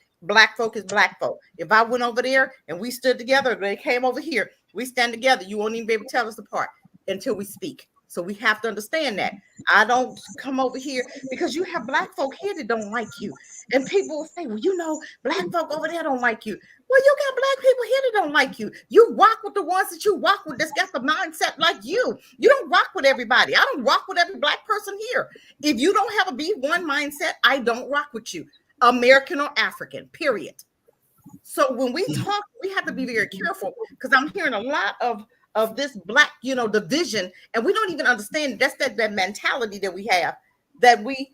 is black folk. If I went over there and we stood together, they came over here, we stand together, you won't even be able to tell us apart until we speak. So we have to understand that. I don't come over here because you have black folk here that don't like you. And people will say, well, black folk over there don't like you. Well, you got black people here that don't like you. You rock with the ones that you rock with that's got the mindset like you. You don't rock with everybody. I don't rock with every black person here. If you don't have a B1 mindset, I don't rock with you. American or African, period. So when we talk, we have to be very careful because I'm hearing a lot of this black, division, and we don't even understand that's that mentality that we have, that we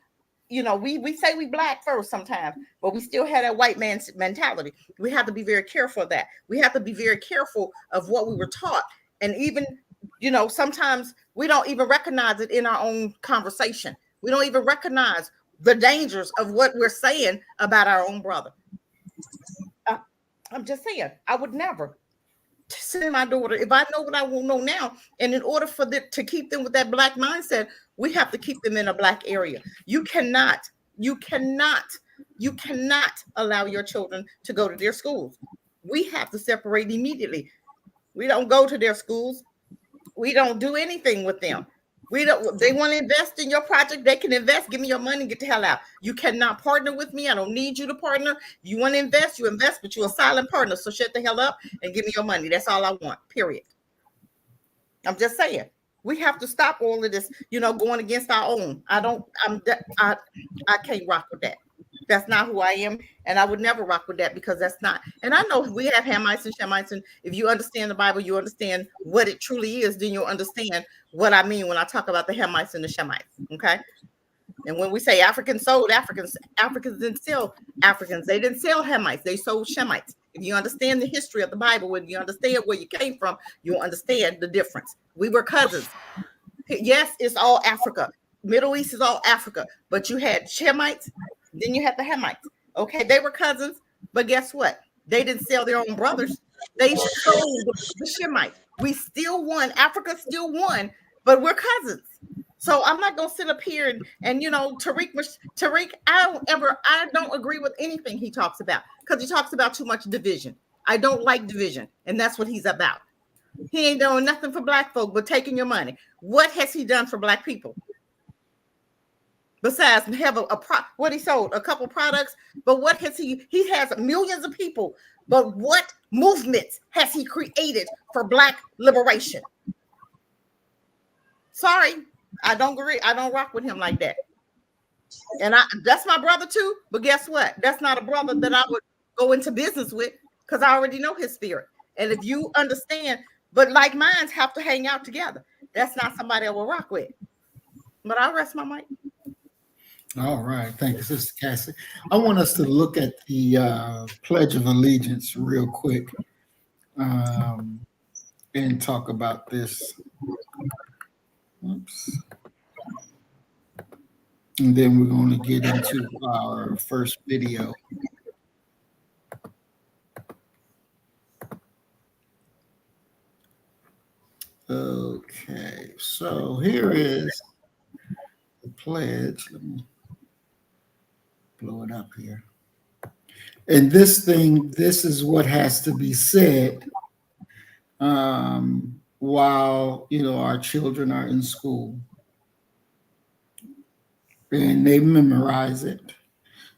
say we black first sometimes, but we still have that white man's mentality. We have to be very careful of that. We have to be very careful of what we were taught. And even, sometimes we don't even recognize it in our own conversation. We don't even recognize the dangers of what we're saying about our own brother. I'm just saying, I would never send my daughter if I know what I will know now. And in order for to keep them with that black mindset, we have to keep them in a black area. You cannot allow your children to go to their schools. We have to separate immediately. We don't go to their schools. We don't do anything with them. They want to invest in your project, they can invest. Give me your money and get the hell out. You cannot partner with me. I don't need you to partner. If you want to invest, you invest, but you're a silent partner. So shut the hell up and give me your money. That's all I want, period. I'm just saying. We have to stop all of this, going against our own. I can't rock with that. That's not who I am. And I would never rock with that because that's not. And I know we have Hamites and Shemites. And if you understand the Bible, you understand what it truly is, then you'll understand what I mean when I talk about the Hamites and the Shemites. Okay. And when we say Africans sold Africans didn't sell Africans. They didn't sell Hamites. They sold Shemites. If you understand the history of the Bible, when you understand where you came from, you'll understand the difference. We were cousins. Yes, it's all Africa. Middle East is all Africa. But you had Shemites, then you had the Hamites. Okay, they were cousins, but guess what? They didn't sell their own brothers. They sold the Shemites. We still won. Africa still won, but we're cousins. So I'm not gonna sit up here and Tariq, I don't agree with anything he talks about because he talks about too much division. I don't like division, and that's what he's about. He ain't doing nothing for black folk but taking your money. What has he done for black people? besides have what he sold, a couple products. But what has he has millions of people, but what movements has he created for Black liberation? Sorry, I don't agree. I don't rock with him like that. And that's my brother too. But guess what? That's not a brother that I would go into business with, because I already know his spirit. And if you understand, but like minds have to hang out together. That's not somebody I will rock with. But I'll rest my mic. All right. Thank you, Sister Cassie. I want us to look at the Pledge of Allegiance real quick and talk about this. Oops. And then we're going to get into our first video. Okay, so here is the pledge. Let me blow it up here. And this is what has to be said while, our children are in school. And they memorize it.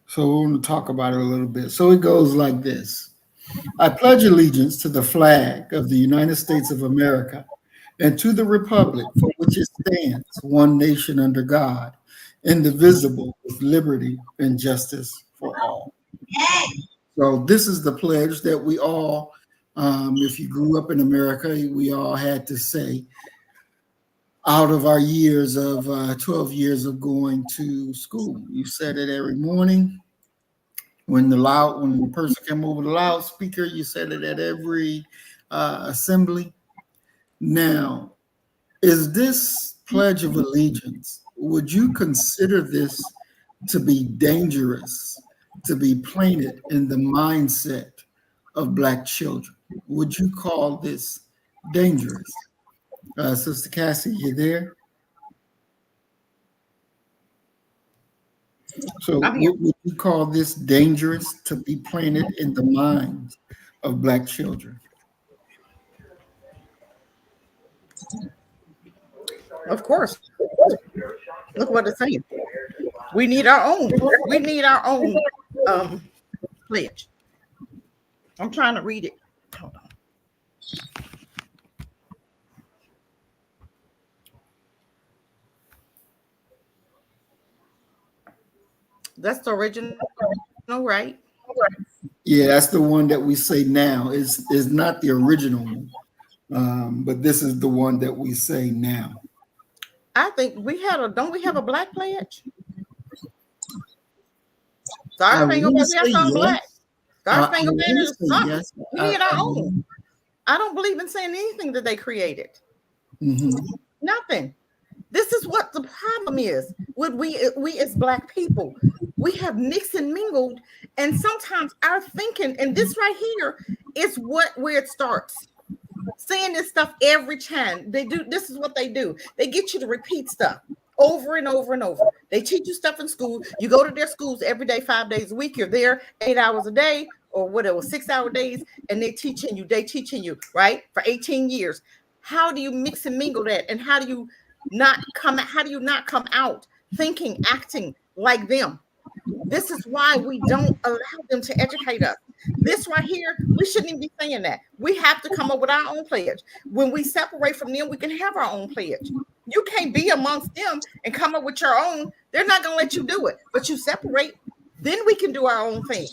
So we're going to talk about it a little bit. So it goes like this. I pledge allegiance to the flag of the United States of America and to the republic for which it stands, one nation under God, indivisible, with liberty and justice for all. So this is the pledge that we all, if you grew up in America, we all had to say out of our years of 12 years of going to school. You said it every morning. When the person came over the loudspeaker, you said it at every assembly. Now, is this Pledge of Allegiance, would you consider this to be dangerous, to be planted in the mindset of Black children? Would you call this dangerous? Sister Cassie, you there? So would you call this dangerous to be planted in the minds of Black children? Of course. Look what it's saying. We need our own. We need our own pledge. I'm trying to read it. Hold on. That's the original, right? Yeah, that's the one that we say now. Is not the original one, but this is the one that we say now. I think don't we have a Black pledge? Star Spangled Banner, we have something Black. Star Spangled Banner is something. Yes. We need our own. I don't believe in saying anything that they created. Mm-hmm. Nothing. This is what the problem is with we as Black people. We have mixed and mingled, and sometimes our thinking, and this right here is where it starts. Saying this stuff every time they do. This is what they do. They get you to repeat stuff over and over and over. They teach you stuff in school. You go to their schools every day, 5 days a week. You're there 8 hours a day, or whatever, 6-hour days, and they teaching you, right? For 18 years. How do you mix and mingle that? And how do you not come out thinking, acting like them? This is why we don't allow them to educate us. This right here, we shouldn't even be saying that. We have to come up with our own pledge. When we separate from them, we can have our own pledge. You can't be amongst them and come up with your own. They're not going to let you do it. But you separate, then we can do our own thing.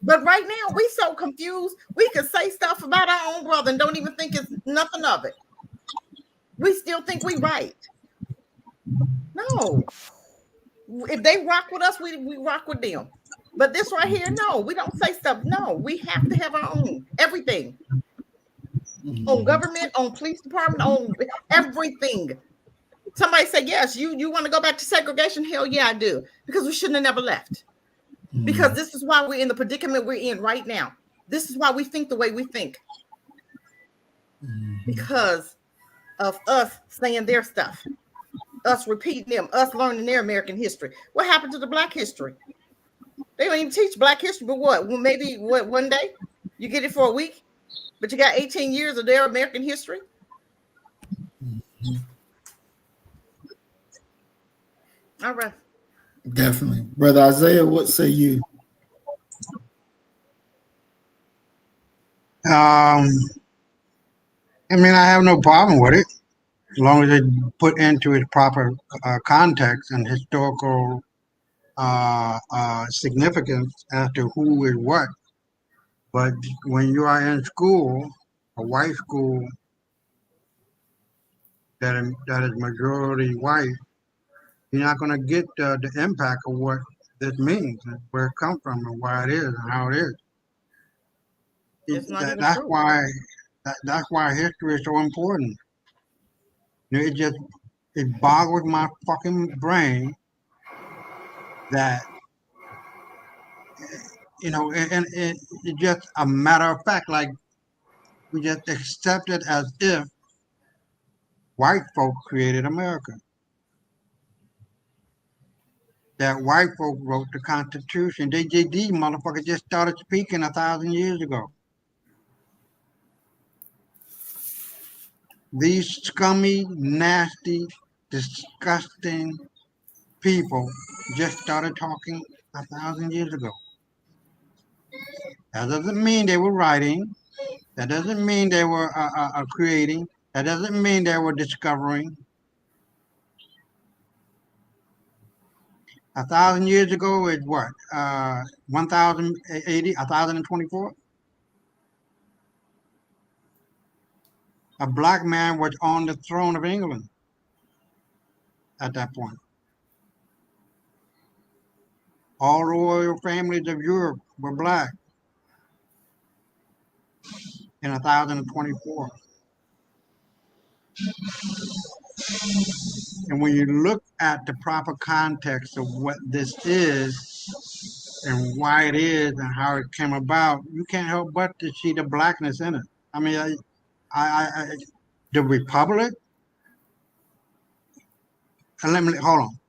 But right now, we so confused. We can say stuff about our own brother and don't even think it's nothing of it. We still think we right. No. If they rock with us, we rock with them. But this right here, no, we don't say stuff. No, we have to have our own everything. Mm-hmm. On government, on police department, on everything. Somebody say, yes, you want to go back to segregation? Hell yeah, I do. Because we shouldn't have never left. Mm-hmm. Because this is why we're in the predicament we're in right now. This is why we think the way we think. Mm-hmm. Because of us saying their stuff. Us repeating them, us learning their American history. What happened to the Black history? They don't even teach Black history, but what? Well, maybe one day you get it for a week, but you got 18 years of their American history. Mm-hmm. All right. Definitely. Brother Isaiah, what say you? Um, I mean, I have no problem with it as long as it's put into its proper context and historical significance as to who is what. But when you are in school, a white school that is majority white, you're not going to get the impact of what this means, and where it comes from, and why it is, and how it is. It's not even That's true. why that's why history is so important. You know, it boggles my fucking brain that and it's just a matter of fact, like we just accept it as if white folk created America. That white folk wrote the Constitution. These motherfuckers just started speaking 1,000 years ago. These scummy, nasty, disgusting people just started talking 1,000 years ago. That doesn't mean they were writing. That doesn't mean they were creating. That doesn't mean they were discovering. 1,000 years ago is what? 1,080, 1,024? A black man was on the throne of England at that point. All the royal families of Europe were black in 1,024. And when you look at the proper context of what this is and why it is and how it came about, you can't help but to see the blackness in it. I mean, the Republic, and let me hold on.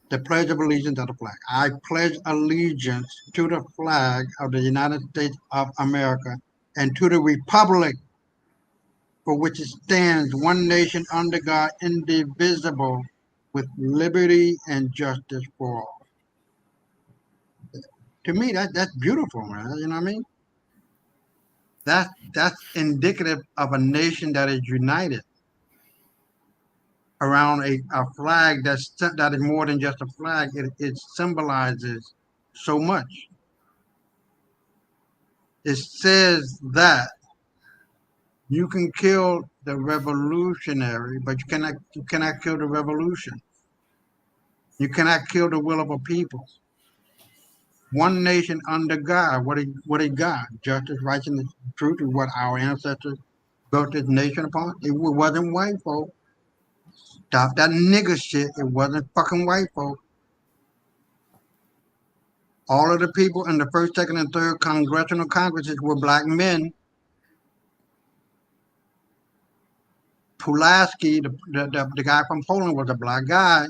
The Pledge of Allegiance of the flag. I pledge allegiance to the flag of the United States of America and to the Republic for which it stands, one nation under God, indivisible, with liberty and justice for all. To me, that's beautiful, man. You know what I mean? That's indicative of a nation that is united around a flag that is more than just a flag. It symbolizes so much. It says that you can kill the revolutionary, but you cannot kill the revolution. You cannot kill the will of a people. One nation under God. What is God? Justice, righteousness, truth is what our ancestors built this nation upon. It wasn't white folk. Stop that nigger shit. It wasn't fucking white folk. All of the people in the first, second, and third congressional congresses were black men. Pulaski, the guy from Poland, was a black guy.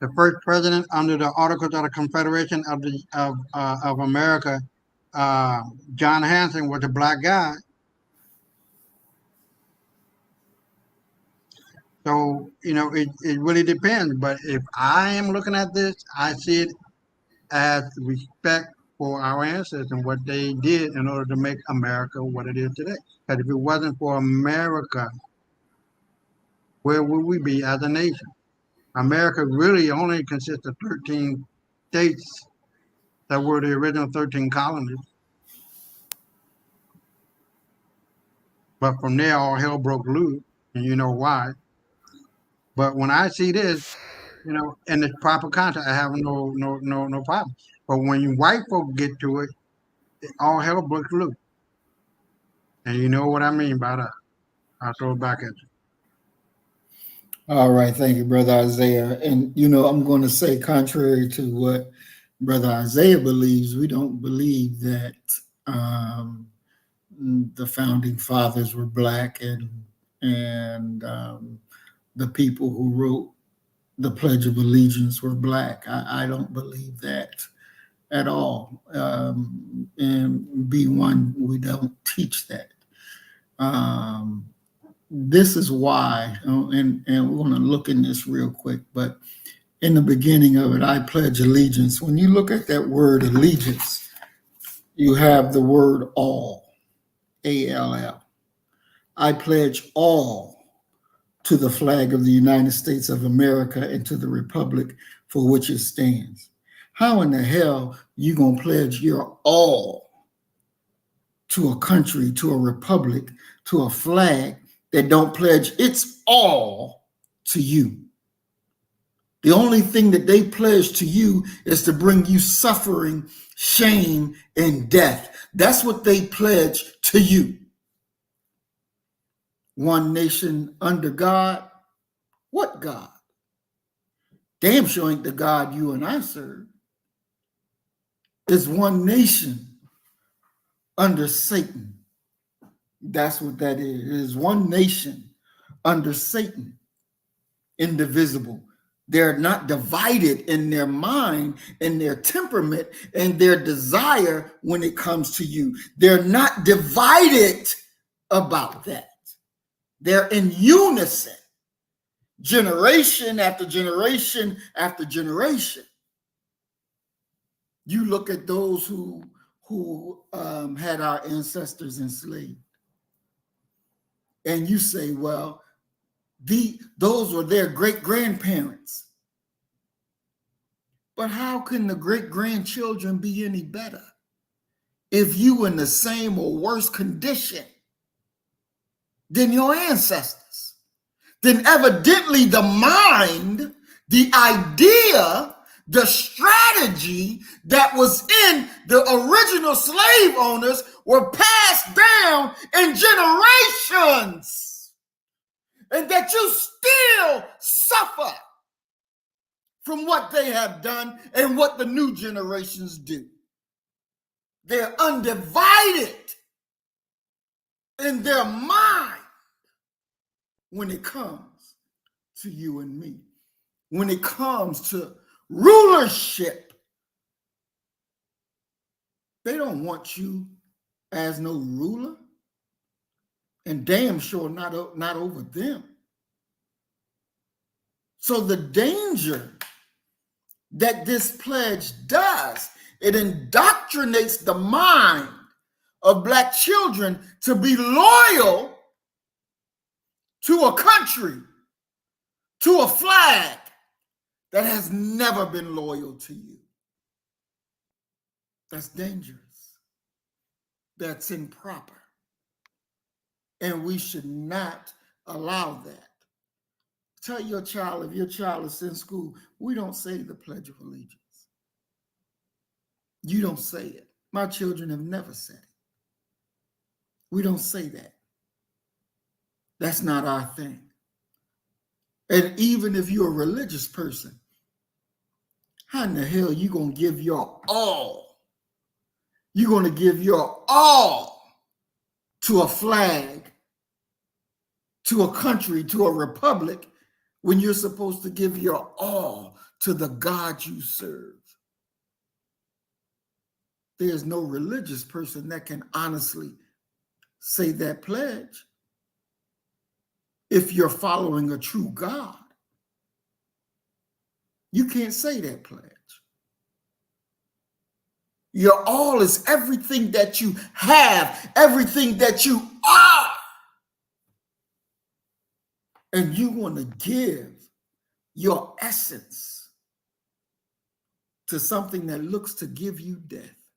The first president under the Articles of the Confederation of America, John Hanson, was a black guy. So, it really depends. But if I am looking at this, I see it as respect for our ancestors and what they did in order to make America what it is today. Because if it wasn't for America, where would we be as a nation? America really only consists of 13 states that were the original 13 colonies. But from there, all hell broke loose, and you know why. But when I see this, in the proper context, I have no problem. But when white folk get to it, all hell breaks loose. And you know what I mean by that. I'll throw it back at you. All right, thank you, Brother Isaiah. And I'm going to say, contrary to what Brother Isaiah believes, we don't believe that the founding fathers were black and the people who wrote the Pledge of Allegiance were black. I don't believe that at all. And B1, we don't teach that. This is why, and we're going to look in this real quick, but in the beginning of it, I pledge allegiance. When you look at that word allegiance, you have the word all, A-L-L. I pledge all to the flag of the United States of America and to the republic for which it stands. How in the hell you gonna pledge your all to a country, to a republic, to a flag that don't pledge its all to you? The only thing that they pledge to you is to bring you suffering, shame, and death. That's what they pledge to you. One nation under God. What God? Damn sure ain't the God you and I serve. It's one nation under Satan. That's what that is. It is one nation under Satan, indivisible. They're not divided in their mind and their temperament and their desire when it comes to you. They're not divided about that. They're in unison, generation after generation after generation. You look at those who had our ancestors enslaved, and you say, well, those were their great-grandparents. But how can the great-grandchildren be any better if you in the same or worse condition than your ancestors? Then evidently the mind, the idea, the strategy that was in the original slave owners were passed down in generations, and that you still suffer from what they have done and what the new generations do. They're undivided in their mind when it comes to you and me. When it comes to rulership, they don't want you as no ruler, and damn sure not over them. So the danger that this pledge does, it indoctrinates the mind of Black children to be loyal to a country, to a flag that has never been loyal to you. That's dangerous. That's improper. And we should not allow that. Tell your child, if your child is in school, we don't say the Pledge of Allegiance. You don't say it. My children have never said it. We don't say that. That's not our thing. And even if you're a religious person, how in the hell are you going to give your all? You're going to give your all to a flag, to a country, to a republic, when you're supposed to give your all to the God you serve. There's no religious person that can honestly say that pledge. If you're following a true God, you can't say that pledge. Your all is everything that you have, everything that you are. And you want to give your essence to something that looks to give you death.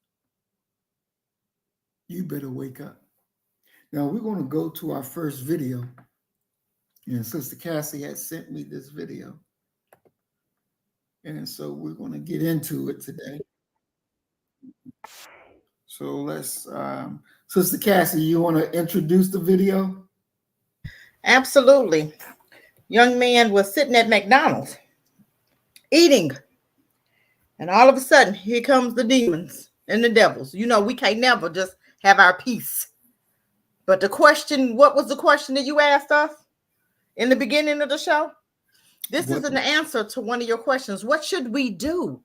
You better wake up. Now we're going to go to our first video. And Sister Cassie has sent me this video. And so we're going to get into it today. So let's, Sister Cassie, you want to introduce the video? Absolutely. Young man was sitting at McDonald's eating. And all of a sudden, here comes the demons and the devils. You know, we can't never just have our peace. But the question, what was the question that you asked us in the beginning of the show? This is an answer to one of your questions. What should we do?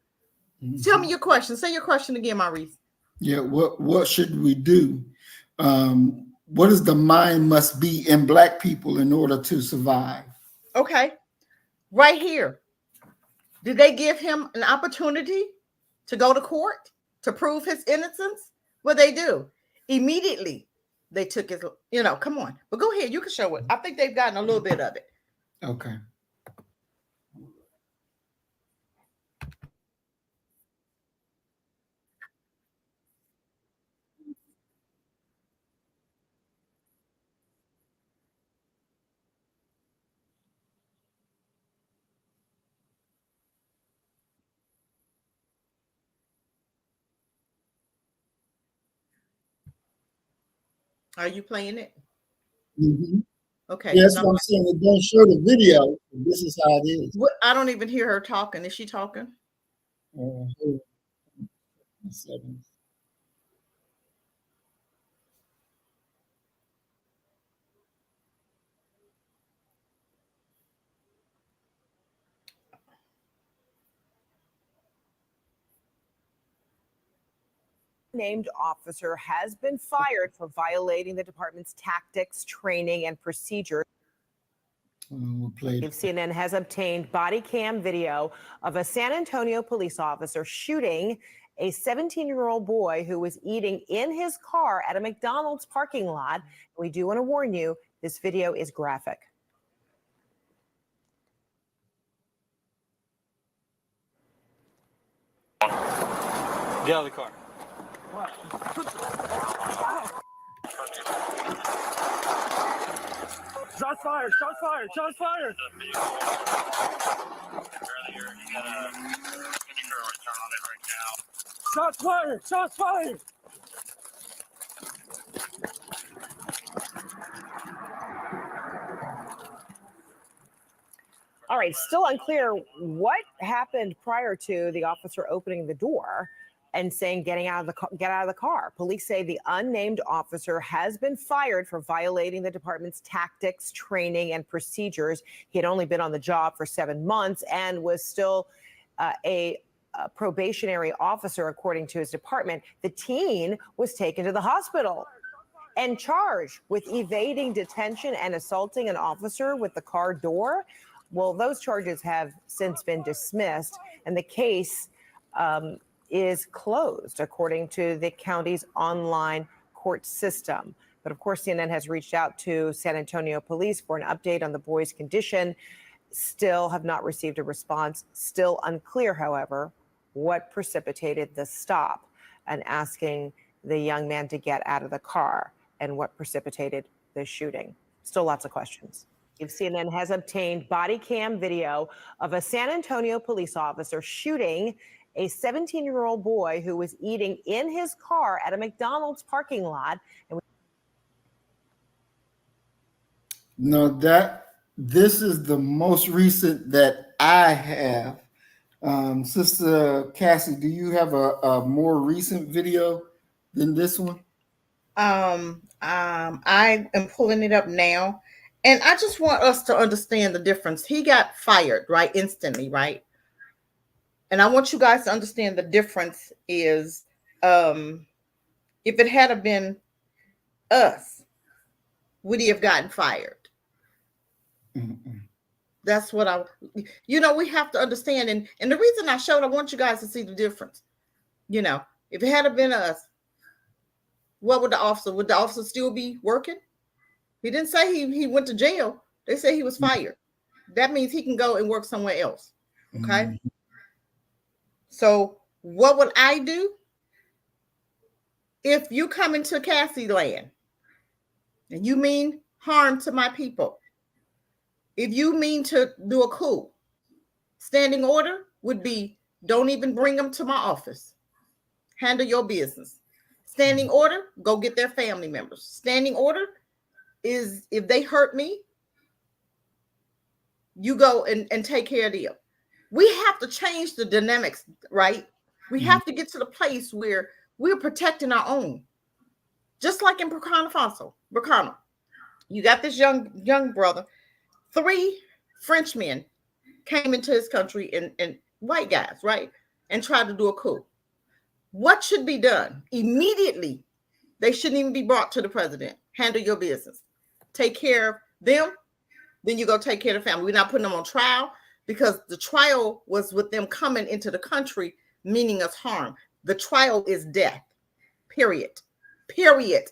Mm-hmm. Tell me your question. Say your question again, Maurice. Yeah, what should we do? What is the mind must be in Black people in order to survive? Okay, right here. Did they give him an opportunity to go to court to prove his innocence? What they do? Immediately they took his, come on. But go ahead, you can show it. I think they've gotten a little bit of it. Okay. Are you playing it? Mm-hmm. Okay. Yes, what I'm saying. It don't show the video. This is how it is. I don't even hear her talking. Is she talking? Named officer has been fired for violating the department's tactics, training, and procedures. CNN has obtained body cam video of a San Antonio police officer shooting a 17-year-old boy who was eating in his car at a McDonald's parking lot. We do want to warn you, this video is graphic. Get out of the car. Shots fired! Shots fired! Shots fired! Shots fired! Shots fired! All right, still unclear what happened prior to the officer opening the door and saying get out of the car. Police say the unnamed officer has been fired for violating the department's tactics, training, and procedures. He had only been on the job for 7 months and was still a probationary officer, according to his department. The teen was taken to the hospital and charged with evading detention and assaulting an officer with the car door. Well, those charges have since been dismissed, and the case is closed, according to the county's online court system. But of course, CNN has reached out to San Antonio police for an update on the boy's condition. Still have not received a response. Still unclear, however, what precipitated the stop and asking the young man to get out of the car and what precipitated the shooting. Still lots of questions. CNN has obtained body cam video of a San Antonio police officer shooting a 17-year-old boy who was eating in his car at a McDonald's parking lot. No, this is the most recent that I have. Sister Cassie, do you have a more recent video than this one? I am pulling it up now, and I just want us to understand the difference. He got fired, right, instantly, right? And I want you guys to understand the difference is if it had been us, would he have gotten fired? Mm-mm. That's what we have to understand. And the reason I want you guys to see the difference. If it had been us, would the officer still be working? He didn't say he went to jail. They say he was fired. That means he can go and work somewhere else. Okay. Mm-hmm. So what would I do if you come into Cassie land and you mean harm to my people? If you mean to do a coup, standing order would be don't even bring them to my office. Handle your business. Standing order, go get their family members. Standing order is if they hurt me, you go and take care of them. We have to change the dynamics, right? We have to get to the place where we're protecting our own. Just like in Burkina Faso, you got this young brother. 3 Frenchmen came into his country and white guys, right? And tried to do a coup. What should be done? Immediately, they shouldn't even be brought to the president. Handle your business. Take care of them. Then you go take care of the family. We're not putting them on trial. because the trial was with them coming into the country, meaning us harm. The trial is death. Period. Period.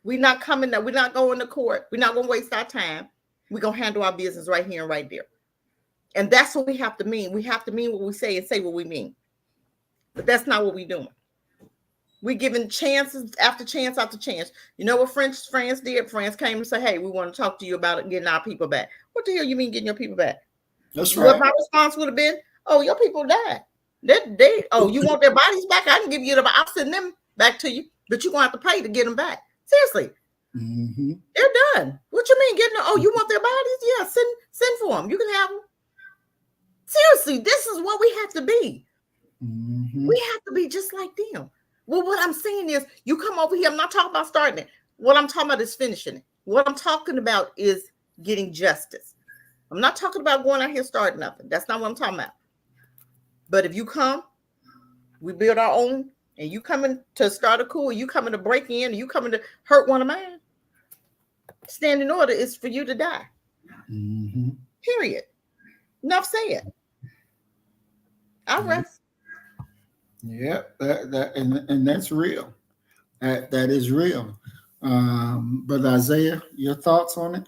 We're not coming. We're not going to court. We're not going to waste our time. We're going to handle our business right here and right there. And that's what we have to mean. We have to mean what we say and say what we mean. But that's not what we're doing. We're giving chances after chance after chance. You know what France did? France came and said, hey, we want to talk to you about getting our people back. What the hell you mean getting your people back? That's What right. my response would have been, oh, your people died. You want their bodies back? I can give you I'll send them back to you, but you're going to have to pay to get them back. Seriously. Mm-hmm. They're done. What you mean getting them? Oh, you want their bodies? Yeah, send for them. You can have them. Seriously, this is what we have to be. Mm-hmm. We have to be just like them. Well, what I'm saying is, you come over here. I'm not talking about starting it. What I'm talking about is finishing it. What I'm talking about is getting justice. I'm not talking about going out here starting nothing. That's not what I'm talking about. But if you come, we build our own, and you coming to start a coup, you coming to break in, you coming to hurt one of mine, standing order is for you to die. Mm-hmm. Period. Enough said. I'll rest. Yeah, and that's real. That is real. But Isaiah, your thoughts on it?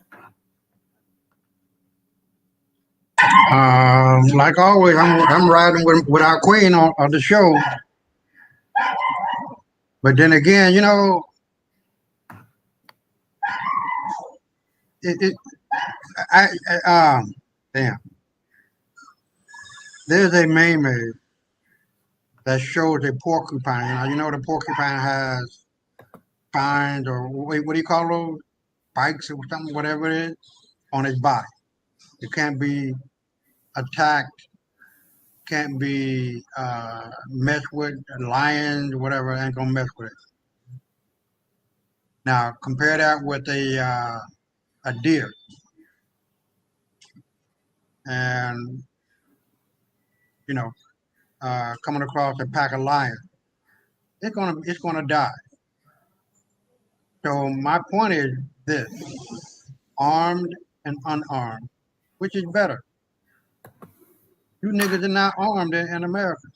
Like always, I'm riding with our queen on the show. But then again, damn. There's a meme that shows a porcupine. You know the porcupine has spines, or what do you call those? Spikes or something, whatever it is, on its body. It can't be attacked, can't be messed with. Lions, whatever, ain't gonna mess with it. Now compare that with a deer, and coming across a pack of lions, it's gonna die. So my point is this: armed and unarmed, which is better? You niggas are not armed in America.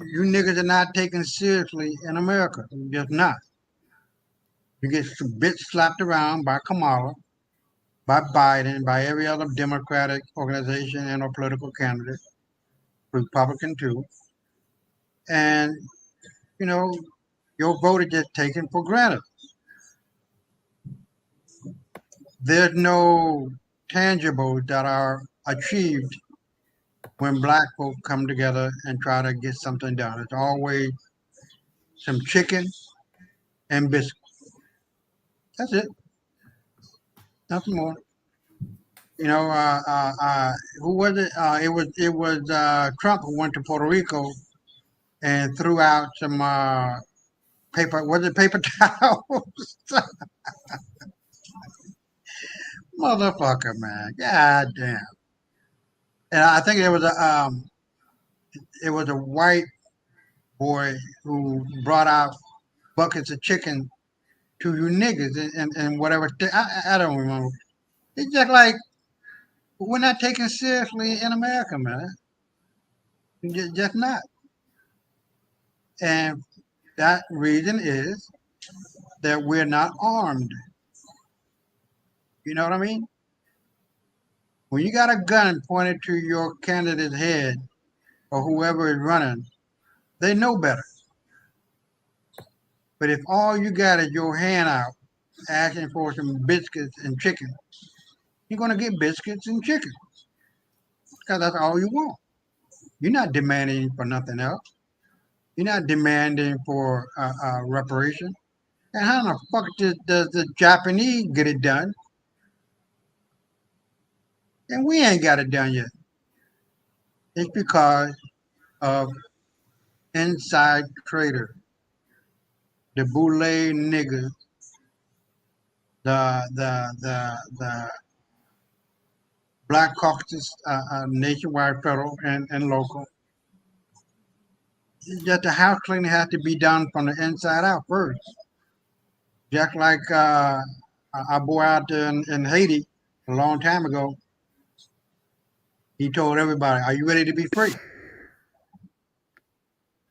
You niggas are not taken seriously in America. You're just not. You get bitch slapped around by Kamala, by Biden, by every other Democratic organization and or political candidate, Republican too. And, your vote is just taken for granted. There's no tangibles that are achieved when black folk come together and try to get something done. It's always some chicken and biscuits. That's it. Nothing more. Who was it? It was Trump who went to Puerto Rico and threw out some paper. Was it paper towels? Motherfucker, man. God damn. And I think it was a white boy who brought out buckets of chicken to you niggas and whatever. I don't remember. It's just like we're not taken seriously in America, man. Just not. And that reason is that we're not armed. You know what I mean? When you got a gun pointed to your candidate's head or whoever is running, they know better. But if all you got is your hand out asking for some biscuits and chicken, you're going to get biscuits and chicken because that's all you want. You're not demanding for nothing else. You're not demanding for reparation. And how the fuck does the Japanese get it done? And we ain't got it done yet. It's because of inside trader, the boule niggas, the Black Caucus, nationwide, federal, and local. Just the house cleaning has to be done from the inside out first. Just like our boy out there in Haiti a long time ago, He told everybody, "Are you ready to be free?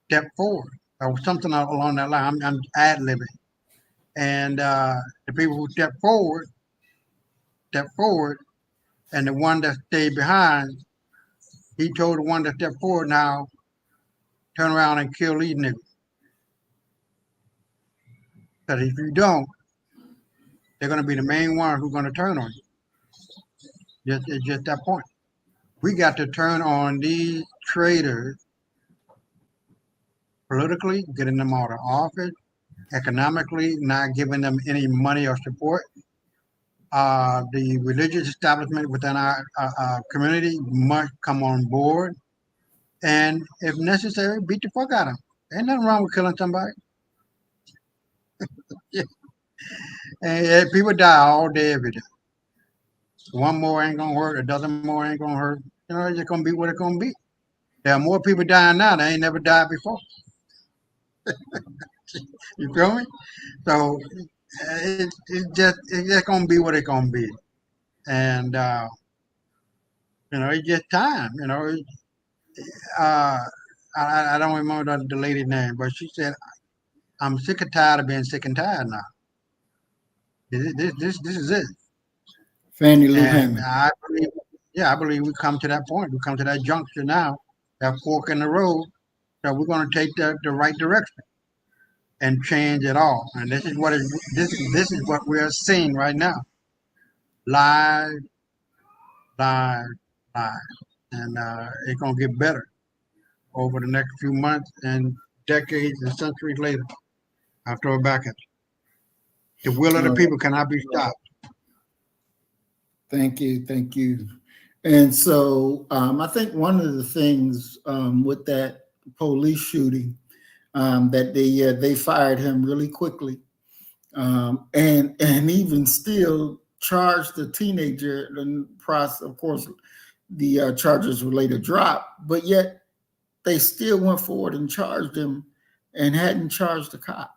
Step forward," or something along that line. I'm ad-libbing. And the people who stepped forward, and the one that stayed behind, he told the one that stepped forward, "Now turn around and kill these niggas. Because if you don't, they're going to be the main one who's going to turn on you." It's just that point. We got to turn on these traitors politically, getting them out of office, economically, not giving them any money or support. The religious establishment within our community must come on board, and if necessary, beat the fuck out of them. Ain't nothing wrong with killing somebody. Yeah. And people die all day, every day. One more ain't gonna hurt, a dozen more ain't gonna hurt. You know, it's just gonna be what it's gonna be. There are more people dying now than ain't never died before. You feel me? So it's just gonna be what it's gonna be. And it's just time. I don't remember the lady's name, but she said, "I'm sick and tired of being sick and tired now. This is it." Fannie Lou And Hamer. I believe we come to that point. We come to that juncture now, that fork in the road. So we're going to take the right direction and change it all. And this is what we are seeing right now. Live, live, live, and it's going to get better over the next few months and decades and centuries later. I'll throw it back at you. The will of the people cannot be stopped. Thank you. And so I think one of the things with that police shooting that they fired him really quickly, and even still charged the teenager. And process, of course, the charges were later dropped, but yet they still went forward and charged him and hadn't charged the cop.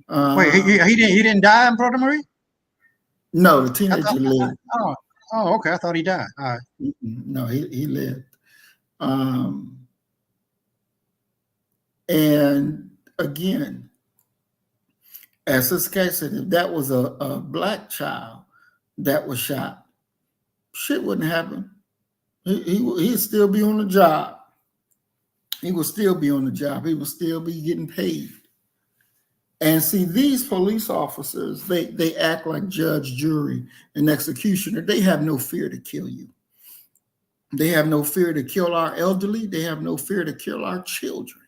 Wait, he didn't die in Puerto Marie? No, the teenager lived. Oh, okay. I thought he died. All right. No, he lived. And again, as this case said, if that was a black child that was shot, shit wouldn't happen. He'd still be on the job. He would still be on the job. He would still be getting paid. And see, these police officers, they act like judge, jury, and executioner. They have no fear to kill you. They have no fear to kill our elderly. They have no fear to kill our children.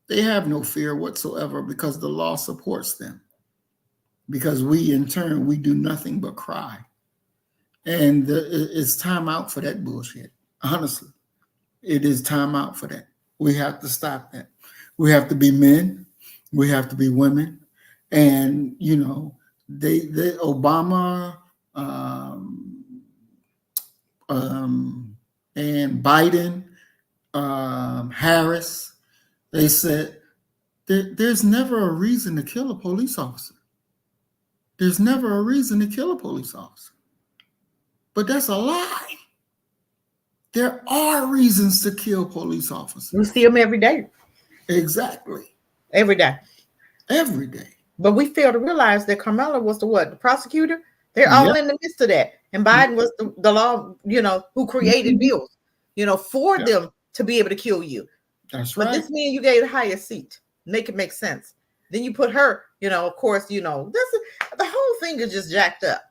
They have no fear whatsoever because the law supports them. Because we, in turn, we do nothing but cry. And it's time out for that bullshit. Honestly, it is time out for that. We have to stop that. We have to be men. We have to be women. And, they Obama and Biden, Harris, they said there's never a reason to kill a police officer. There's never a reason to kill a police officer. But that's a lie. There are reasons to kill police officers. We see them every day. Exactly. Every day. Every day. But we fail to realize that Carmela was the prosecutor. They're all in the midst of that. And Biden was the law, who created bills, for them to be able to kill you. That's right. But this man you gave the highest seat. Make it make sense. Then you put her, of course, the whole thing is just jacked up.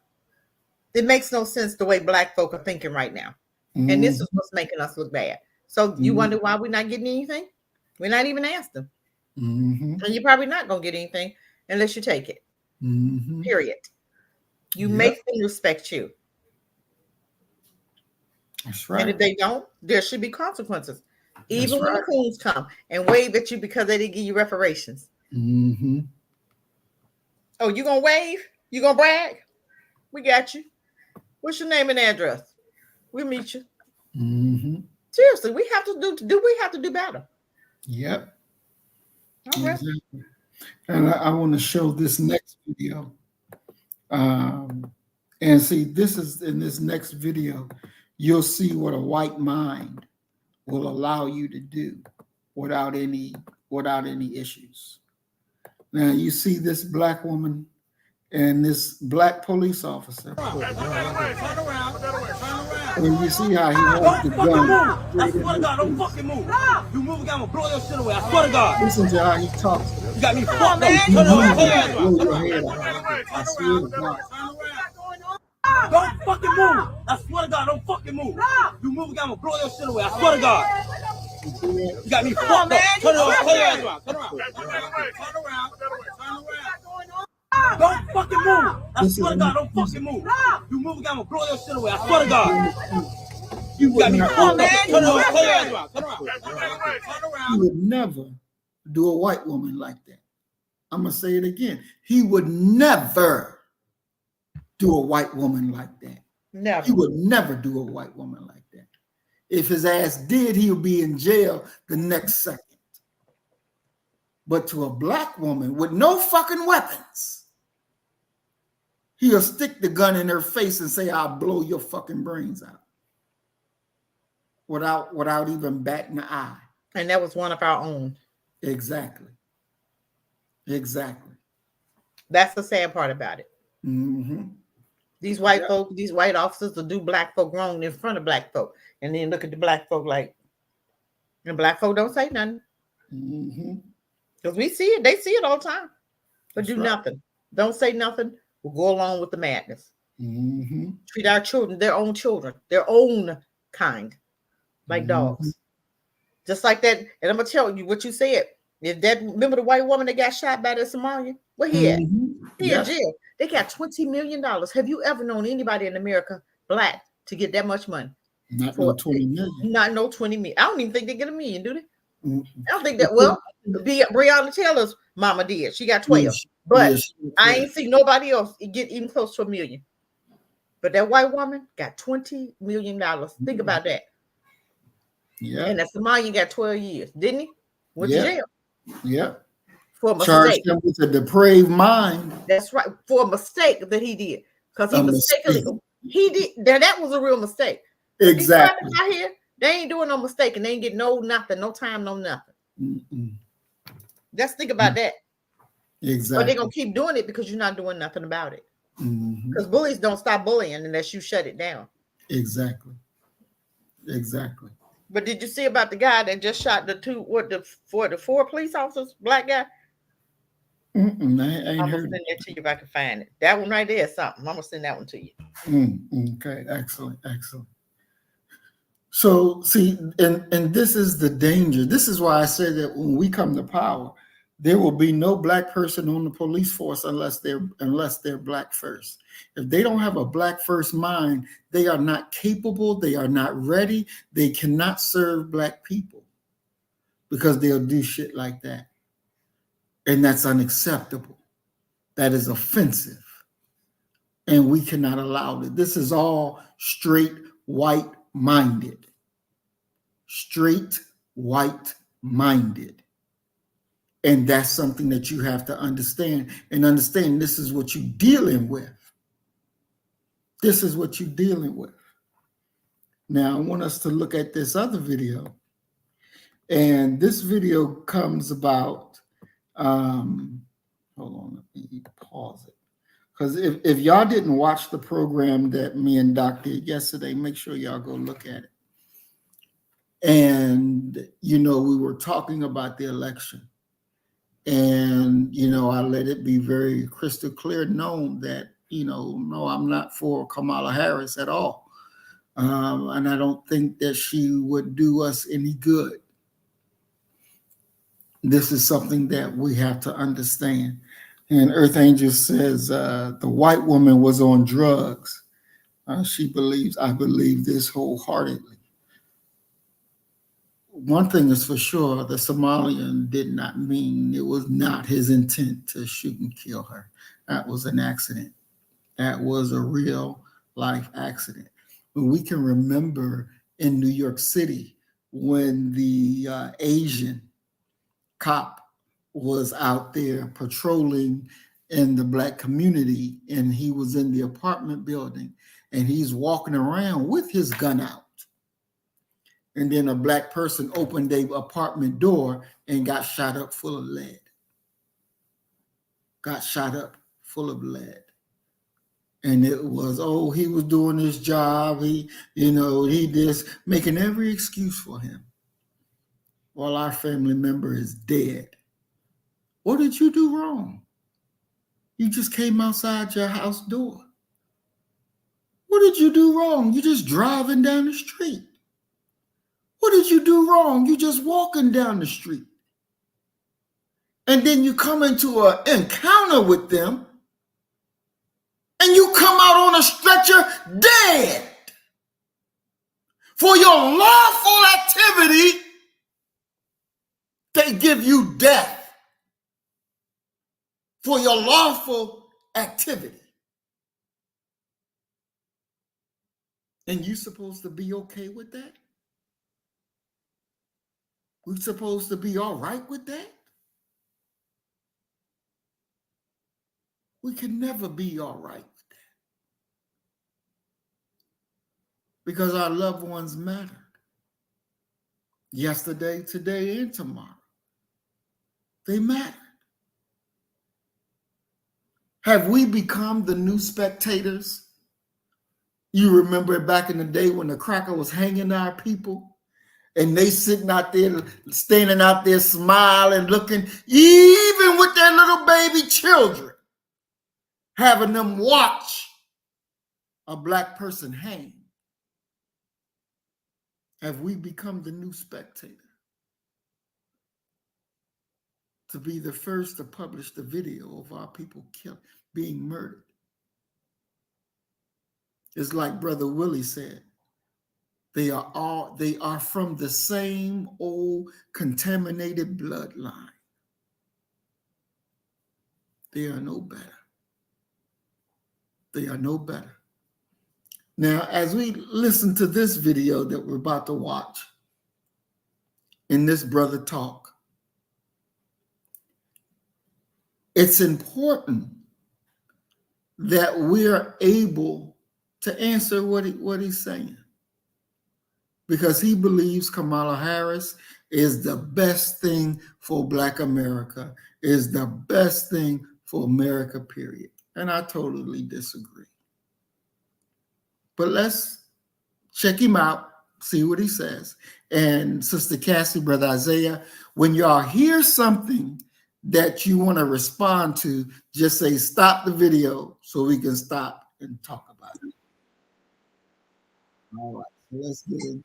It makes no sense the way black folk are thinking right now. Mm-hmm. And this is what's making us look bad. So you wonder why we're not getting anything? We're not even asked them. Mm-hmm. And you're probably not going to get anything unless you take it. Mm-hmm. Period. You make them respect you. That's right. And if they don't, there should be consequences. Even when the coons come and wave at you because they didn't give you reparations. Mm-hmm. Oh, you going to wave? You going to brag? We got you. What's your name and address? We'll meet you. Mm-hmm. Seriously, we have to do better. Yep. All right. Exactly. And I want to show this next video. And see, this is in this next video, you'll see what a white mind will allow you to do without any issues. Now you see this black woman and this black police officer, and you see how he holds the gun. I swear to God, don't fucking move. You move again, I'm gonna blow your shit away. I swear to God. Listen to how he talks to them. You got me fucked up. You Turn around. blow your head off. I swear to God. Don't fucking move. I swear to God, don't fucking move. You move again, I'm gonna blow your shit away. I swear to God. You got me fucked up. Turn around. Turn around. Don't fucking move. I swear to God, don't fucking move. You move again, I'm gonna blow your shit away. I swear to God. You got me fucked up. Turn around. He would never do a white woman like that. I'm gonna say it again. He would never do a white woman like that. Never. He would never do a white woman like that. If his ass did, he would be in jail the next second. But to a black woman with no fucking weapons, he'll stick the gun in her face and say, "I'll blow your fucking brains out," without even batting an eye. And that was one of our own. Exactly. That's the sad part about it. Mm-hmm. These white folk, these white officers will do black folk wrong in front of black folk, and then look at the black folk like, and black folk don't say nothing. Because we see it, they see it all the time, but do nothing. Don't say nothing. We'll go along with the madness. Treat our children, their own kind, like dogs. Just like that. And I'm gonna tell you what you said. If that, remember the white woman that got shot by the Somalian? Where he at? He in jail. They got $20 million. Have you ever known anybody in America, black, to get that much money? Not no 20 million. Not no 20 million. I don't even think they get $1 million, do they? I don't think that. Well, Breonna Taylor's mama did. She got 12. But I ain't seen nobody else get even close to $1 million. But that white woman got $20 million. Think about that. Yeah. And that Somalian got 12 years, didn't he? Went to jail. Yeah. For a mistake. Charged him with a depraved mind. That's right. For a mistake that he did. Because he mistakenly, he did. That was a real mistake. Exactly. These out here, they ain't doing no mistake and they ain't getting nothing, no time, no nothing. Just think about that. Exactly. But they're going to keep doing it because you're not doing nothing about it. Because bullies don't stop bullying unless you shut it down. Exactly. But did you see about the guy that just shot the four police officers, black guy? I ain't I'm going to heard send that to you if I can find it. That one right there is something. I'm going to send that one to you. Okay, excellent. So see, and this is the danger. This is why I say that when we come to power, there will be no black person on the police force unless they're black first. If they don't have a black first mind, they are not capable, they are not ready, they cannot serve black people because they'll do shit like that. And that's unacceptable. That is offensive. And we cannot allow it. This is all straight white-minded. Straight white-minded. And that's something that you have to understand. And understand this is what you're dealing with. This is what you're dealing with. Now, I want us to look at this other video. And this video comes about, hold on, let me pause it. Because if y'all didn't watch the program that me and Doc did yesterday, make sure y'all go look at it. And, we were talking about the election. And, I let it be very crystal clear known that, no, I'm not for Kamala Harris at all. And I don't think that she would do us any good. This is something that we have to understand. And Earth Angel says the white woman was on drugs. I believe this wholeheartedly. One thing is for sure, the Somalian did not mean, it was not his intent to shoot and kill her. That was an accident. That was a real life accident. But we can remember in New York City when the Asian cop was out there patrolling in the black community, and he was in the apartment building, and he's walking around with his gun out. And then a black person opened their apartment door and got shot up full of lead. Got shot up full of lead. And it was, oh, he was doing his job. He just making every excuse for him. While our family member is dead. What did you do wrong? You just came outside your house door. What did you do wrong? You just driving down the street. What did you do wrong? You just walking down the street. And then you come into an encounter with them and you come out on a stretcher dead. For your lawful activity, they give you death. For your lawful activity. And you supposed to be okay with that? We supposed to be all right with that? We can never be all right with that. Because our loved ones matter. Yesterday, today, and tomorrow. They matter. Have we become the new spectators? You remember back in the day when the cracker was hanging our people? And they sitting out there, standing out there, smiling, looking, even with their little baby children, having them watch a black person hang. Have we become the new spectator? To be the first to publish the video of our people being murdered. It's like Brother Willie said. They are from the same old contaminated bloodline. They are no better. They are no better. Now, as we listen to this video that we're about to watch, in this brother talk, it's important that we're able to answer what he's saying. Because he believes Kamala Harris is the best thing for Black America, is the best thing for America, period. And I totally disagree. But let's check him out, see what he says. And Sister Cassie, Brother Isaiah, when y'all hear something that you want to respond to, just say stop the video so we can stop and talk about it. All right, so let's get in.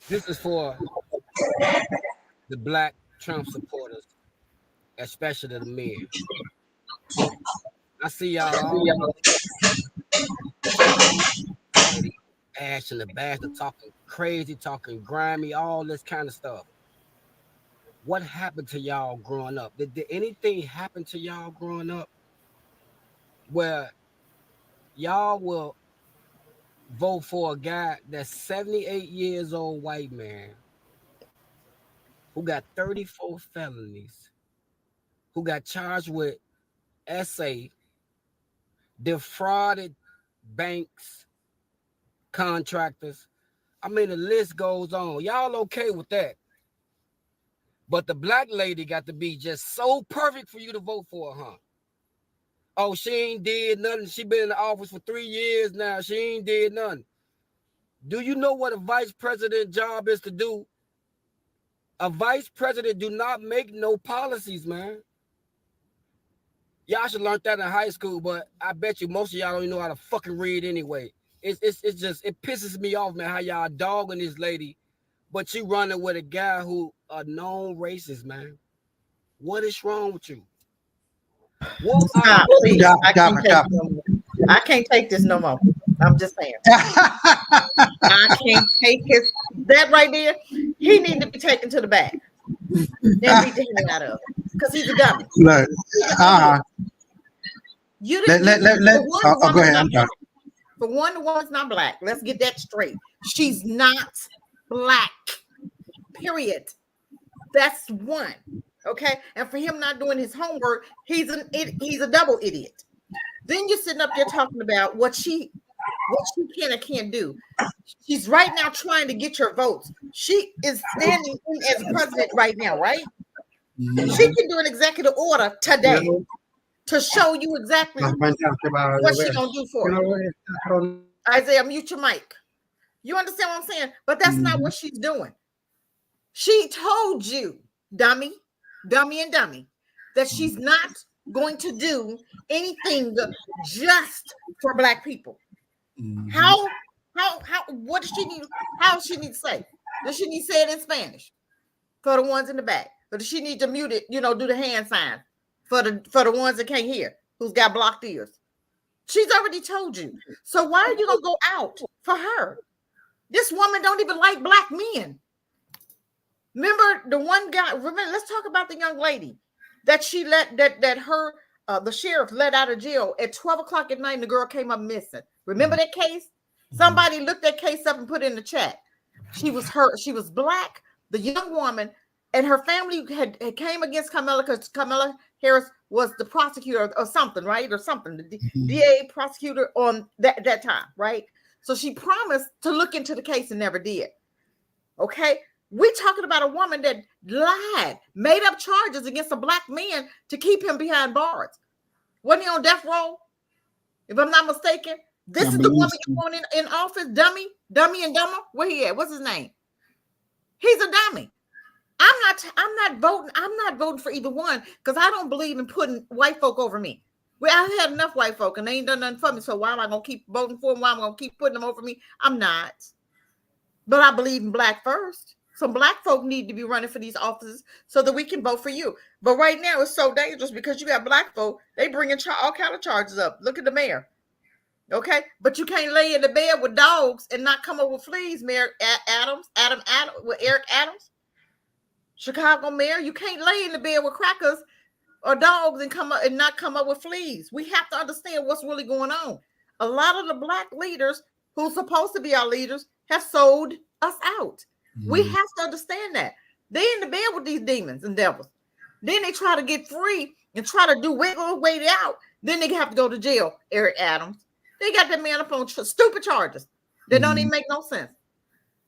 This is for the Black Trump supporters, especially the men. I see y'all all Ash and the bastard talking crazy, talking grimy, all this kind of stuff. What happened to y'all growing up? Did anything happen to y'all growing up where y'all will vote for a guy that's 78 years old white man who got 34 felonies, who got charged with SA, defrauded banks, contractors? I mean, the list goes on. Y'all okay with that? But the black lady got to be just so perfect for you to vote for, huh? Oh, she ain't did nothing. She been in the office for 3 years now. She ain't did nothing. Do you know what a vice president job is to do? A vice president do not make no policies, man. Y'all should learn that in high school, but I bet you most of y'all don't even know how to fucking read anyway. It's just, it pisses me off, man, how y'all dogging this lady, but you running with a guy who a known racist, man. What is wrong with you? Stop, please. I can't take this no more. I'm just saying. I can't take that right there. He needs to be taken to the back and beat the hell out of it because he's a dummy. Look, go ahead. I'm done. For one, the woman's not black. Let's get that straight. She's not black. Period. That's one. Okay. And for him not doing his homework, he's a double idiot. Then you're sitting up there talking about what she can and can't do. She's right now trying to get your votes. She is standing in as president right now, right? She can do an executive order today to show you exactly what she's gonna do for you. Isaiah, mute your mic. You understand what I'm saying? But that's not what she's doing. She told you, dummy, that she's not going to do anything just for black people. How what does she need? How does she need to say? Does she need to say it in Spanish for the ones in the back? Or does she need to mute it, do the hand sign for the ones that can't hear, who's got blocked ears? She's already told you. So why are you gonna go out for her? This woman don't even like black men. Remember the one guy, let's talk about the young lady that she the sheriff let out of jail at 12 o'clock at night and the girl came up missing. Remember that case? Somebody looked that case up and put it in the chat. She was black, the young woman, and her family had came against Kamala because Kamala Harris was the prosecutor or something, right? Or something, the DA prosecutor on that time, right? So she promised to look into the case and never did. Okay? We're talking about a woman that lied, made up charges against a black man to keep him behind bars. Wasn't he on death row? If I'm not mistaken, this is the woman you want in office, dummy and dumber. Where he at? What's his name? He's a dummy. I'm not voting for either one because I don't believe in putting white folk over me. Well, I've had enough white folk and they ain't done nothing for me. So why am I gonna keep voting for them? Why am I gonna keep putting them over me? I'm not. But I believe in black first. Some black folk need to be running for these offices so that we can vote for you. But right now it's so dangerous because you got black folk. They bringing all kind of charges up. Look at the mayor. Okay, but you can't lay in the bed with dogs and not come up with fleas, Mayor Adams, with Eric Adams, Chicago mayor. You can't lay in the bed with crackers or dogs and not come up with fleas. We have to understand what's really going on. A lot of the black leaders who's supposed to be our leaders have sold us out. We have to understand that. They in the bed with these demons and devils. Then they try to get free and try to wiggle way out. Then they have to go to jail, Eric Adams. They got that man up on stupid charges that don't even make no sense.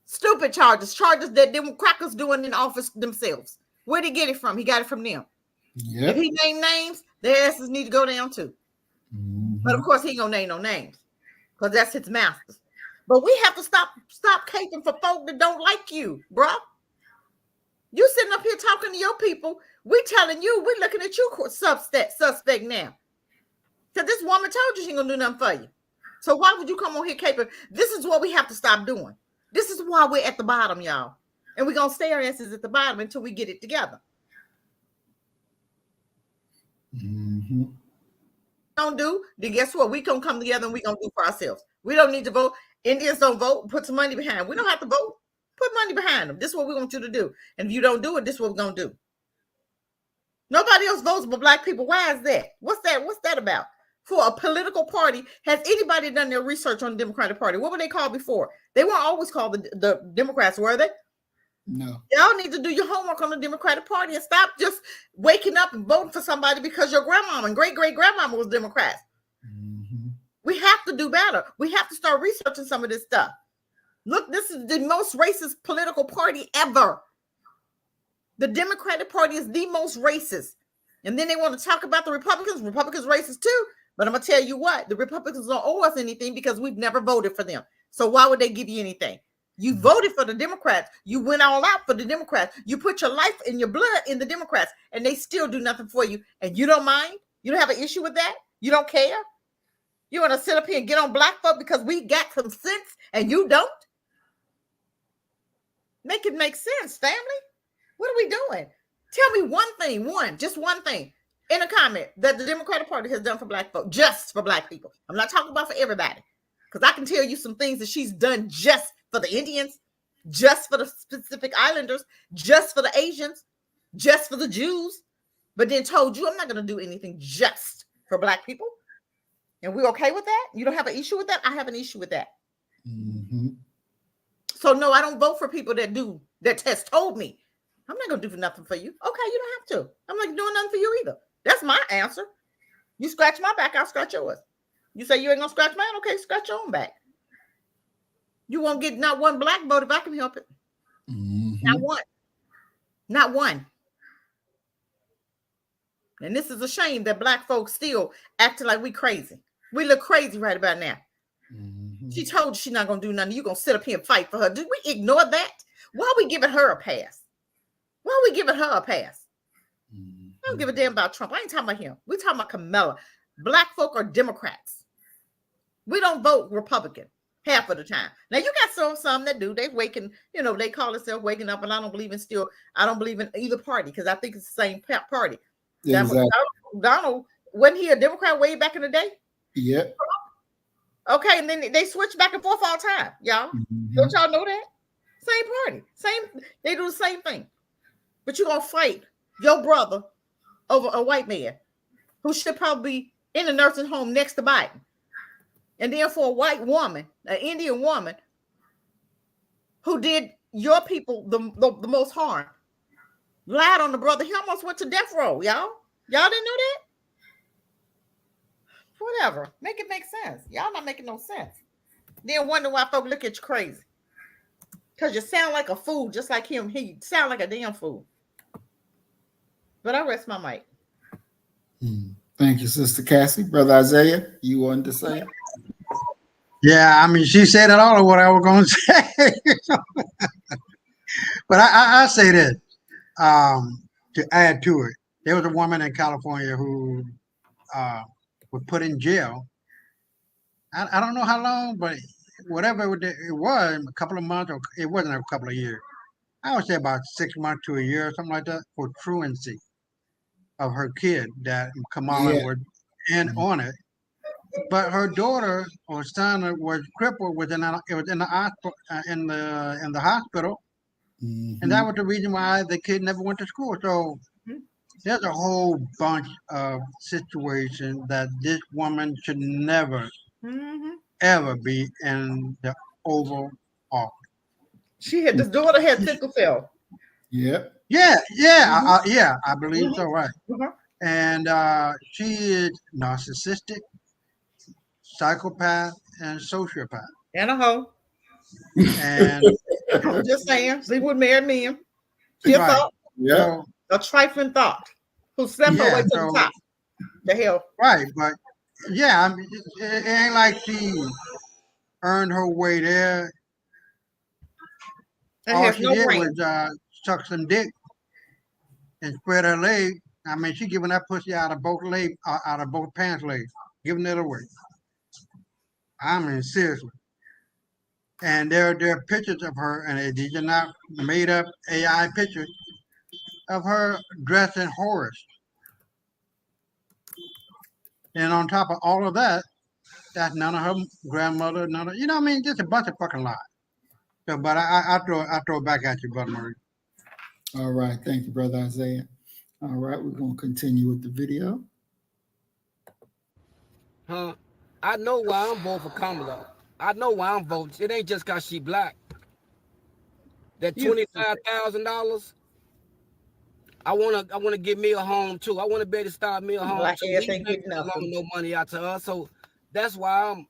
Stupid charges that them crackers doing in office themselves. Where'd he get it from? He got it from them. Yep. If he named names, their asses need to go down too. But of course, he ain't gonna name no names because that's his masters. But we have to stop caping for folk that don't like you, bruh. You sitting up here talking to your people. We telling you, we looking at you suspect now. Because this woman told you she ain't gonna do nothing for you. So why would you come on here caping? This is what we have to stop doing. This is why we're at the bottom, y'all. And we're gonna stay our asses at the bottom until we get it together. Don't do, then guess what? We gonna come together and we gonna do for ourselves. We don't need to vote. Indians don't vote. Put some money behind. We don't have to vote. Put money behind them. This is what we want you to do. And if you don't do it, this is what we're gonna do. Nobody else votes but black people. Why is that? What's that about? For a political party, has anybody done their research on the Democratic Party? What were they called before? They weren't always called the Democrats, were they? No. Y'all need to do your homework on the Democratic Party and stop just waking up and voting for somebody because your grandmama and great-great-grandmama was Democrats. We have to do better. We have to start researching some of this stuff. Look, this is the most racist political party ever. The Democratic Party is the most racist. And then they want to talk about the Republicans. Republicans racist too. But I'm going to tell you what, the Republicans don't owe us anything because we've never voted for them. So why would they give you anything? You voted for the Democrats. You went all out for the Democrats. You put your life and your blood in the Democrats, and they still do nothing for you. And you don't mind? You don't have an issue with that? You don't care? You want to sit up here and get on black folk because we got some sense and you don't? Make it make sense, family. What are we doing? Tell me one thing, just one thing in a comment that the Democratic Party has done for black folk, just for black people. I'm not talking about for everybody because I can tell you some things that she's done just for the Indians, just for the specific islanders, just for the Asians, just for the Jews, but then told you I'm not going to do anything just for black people. And we're okay with that? You don't have an issue with that? I have an issue with that. So no, I don't vote for people that has told me. I'm not gonna do nothing for you. Okay, you don't have to. I'm not doing nothing for you either. That's my answer. You scratch my back, I'll scratch yours. You say you ain't gonna scratch mine, okay, scratch your own back. You won't get not one black vote if I can help it. Not one. Not one. And this is a shame that black folks still acting like we crazy. We look crazy right about now. She told you she's not going to do nothing. You're going to sit up here and fight for her. Did we ignore that? Why are we giving her a pass? Why are we giving her a pass? I don't give a damn about Trump. I ain't talking about him. We're talking about Kamala. Black folk are Democrats. We don't vote Republican half of the time. Now, you got some that do. They waking, they call themselves waking up, and I don't believe in either party because I think it's the same party. Exactly. Donald, wasn't he a Democrat way back in the day? Yep. Okay, and then they switch back and forth all the time, y'all. Don't y'all know that? Same party, they do the same thing. But you're gonna fight your brother over a white man who should probably be in a nursing home next to Biden. And then for a white woman, an Indian woman, who did your people the most harm, lied on the brother. He almost went to death row, y'all. Y'all didn't know that? Whatever. Make it make sense. Y'all not making no sense. Then wonder why folks look at you crazy. Because you sound like a fool, just like him. He sound like a damn fool. But I rest my mic. Thank you, Sister Cassie. Brother Isaiah, you wanted to say? Yeah, I mean, she said it all of what I was going to say. But I say this to add to it. There was a woman in California who was put in jail. I don't know how long, but whatever it was, a couple of months, or it wasn't a couple of years. I would say about 6 months to a year or something like that for truancy of her kid that Kamala was in on it. But her daughter or son was crippled. It was in the hospital, in the hospital, and that was the reason why the kid never went to school. So there's a whole bunch of situations that this woman should never, ever be in the Oval Office. His daughter had sickle cell. Yep. Yeah, I believe so, right. And she is narcissistic, psychopath, and sociopath. And a hoe. And I'm just saying, she would marry me. She a thought. Yeah. A trifling thought. Who slept her way to the top. The hell. Right, but yeah, I mean, it ain't like she earned her way there. All she did was suck some dick and spread her leg. I mean, she giving that pussy out of both pants legs, giving it away. I mean, seriously. And there are pictures of her, and these are not made up AI pictures of her dressed in horrors. And on top of all of that, that's none of her grandmother, what I mean, just a bunch of fucking lies. So, but I throw it back at you, Brother Murray. All right, thank you, Brother Isaiah. All right, we're gonna continue with the video. I know why I'm voting for Kamala. I know why I'm voting. It ain't just cause she black. That $25,000. I wanna give me a home too. I want to be able to start me a home. Black too. ass ain't getting nothing. No money out to her, so that's why I'm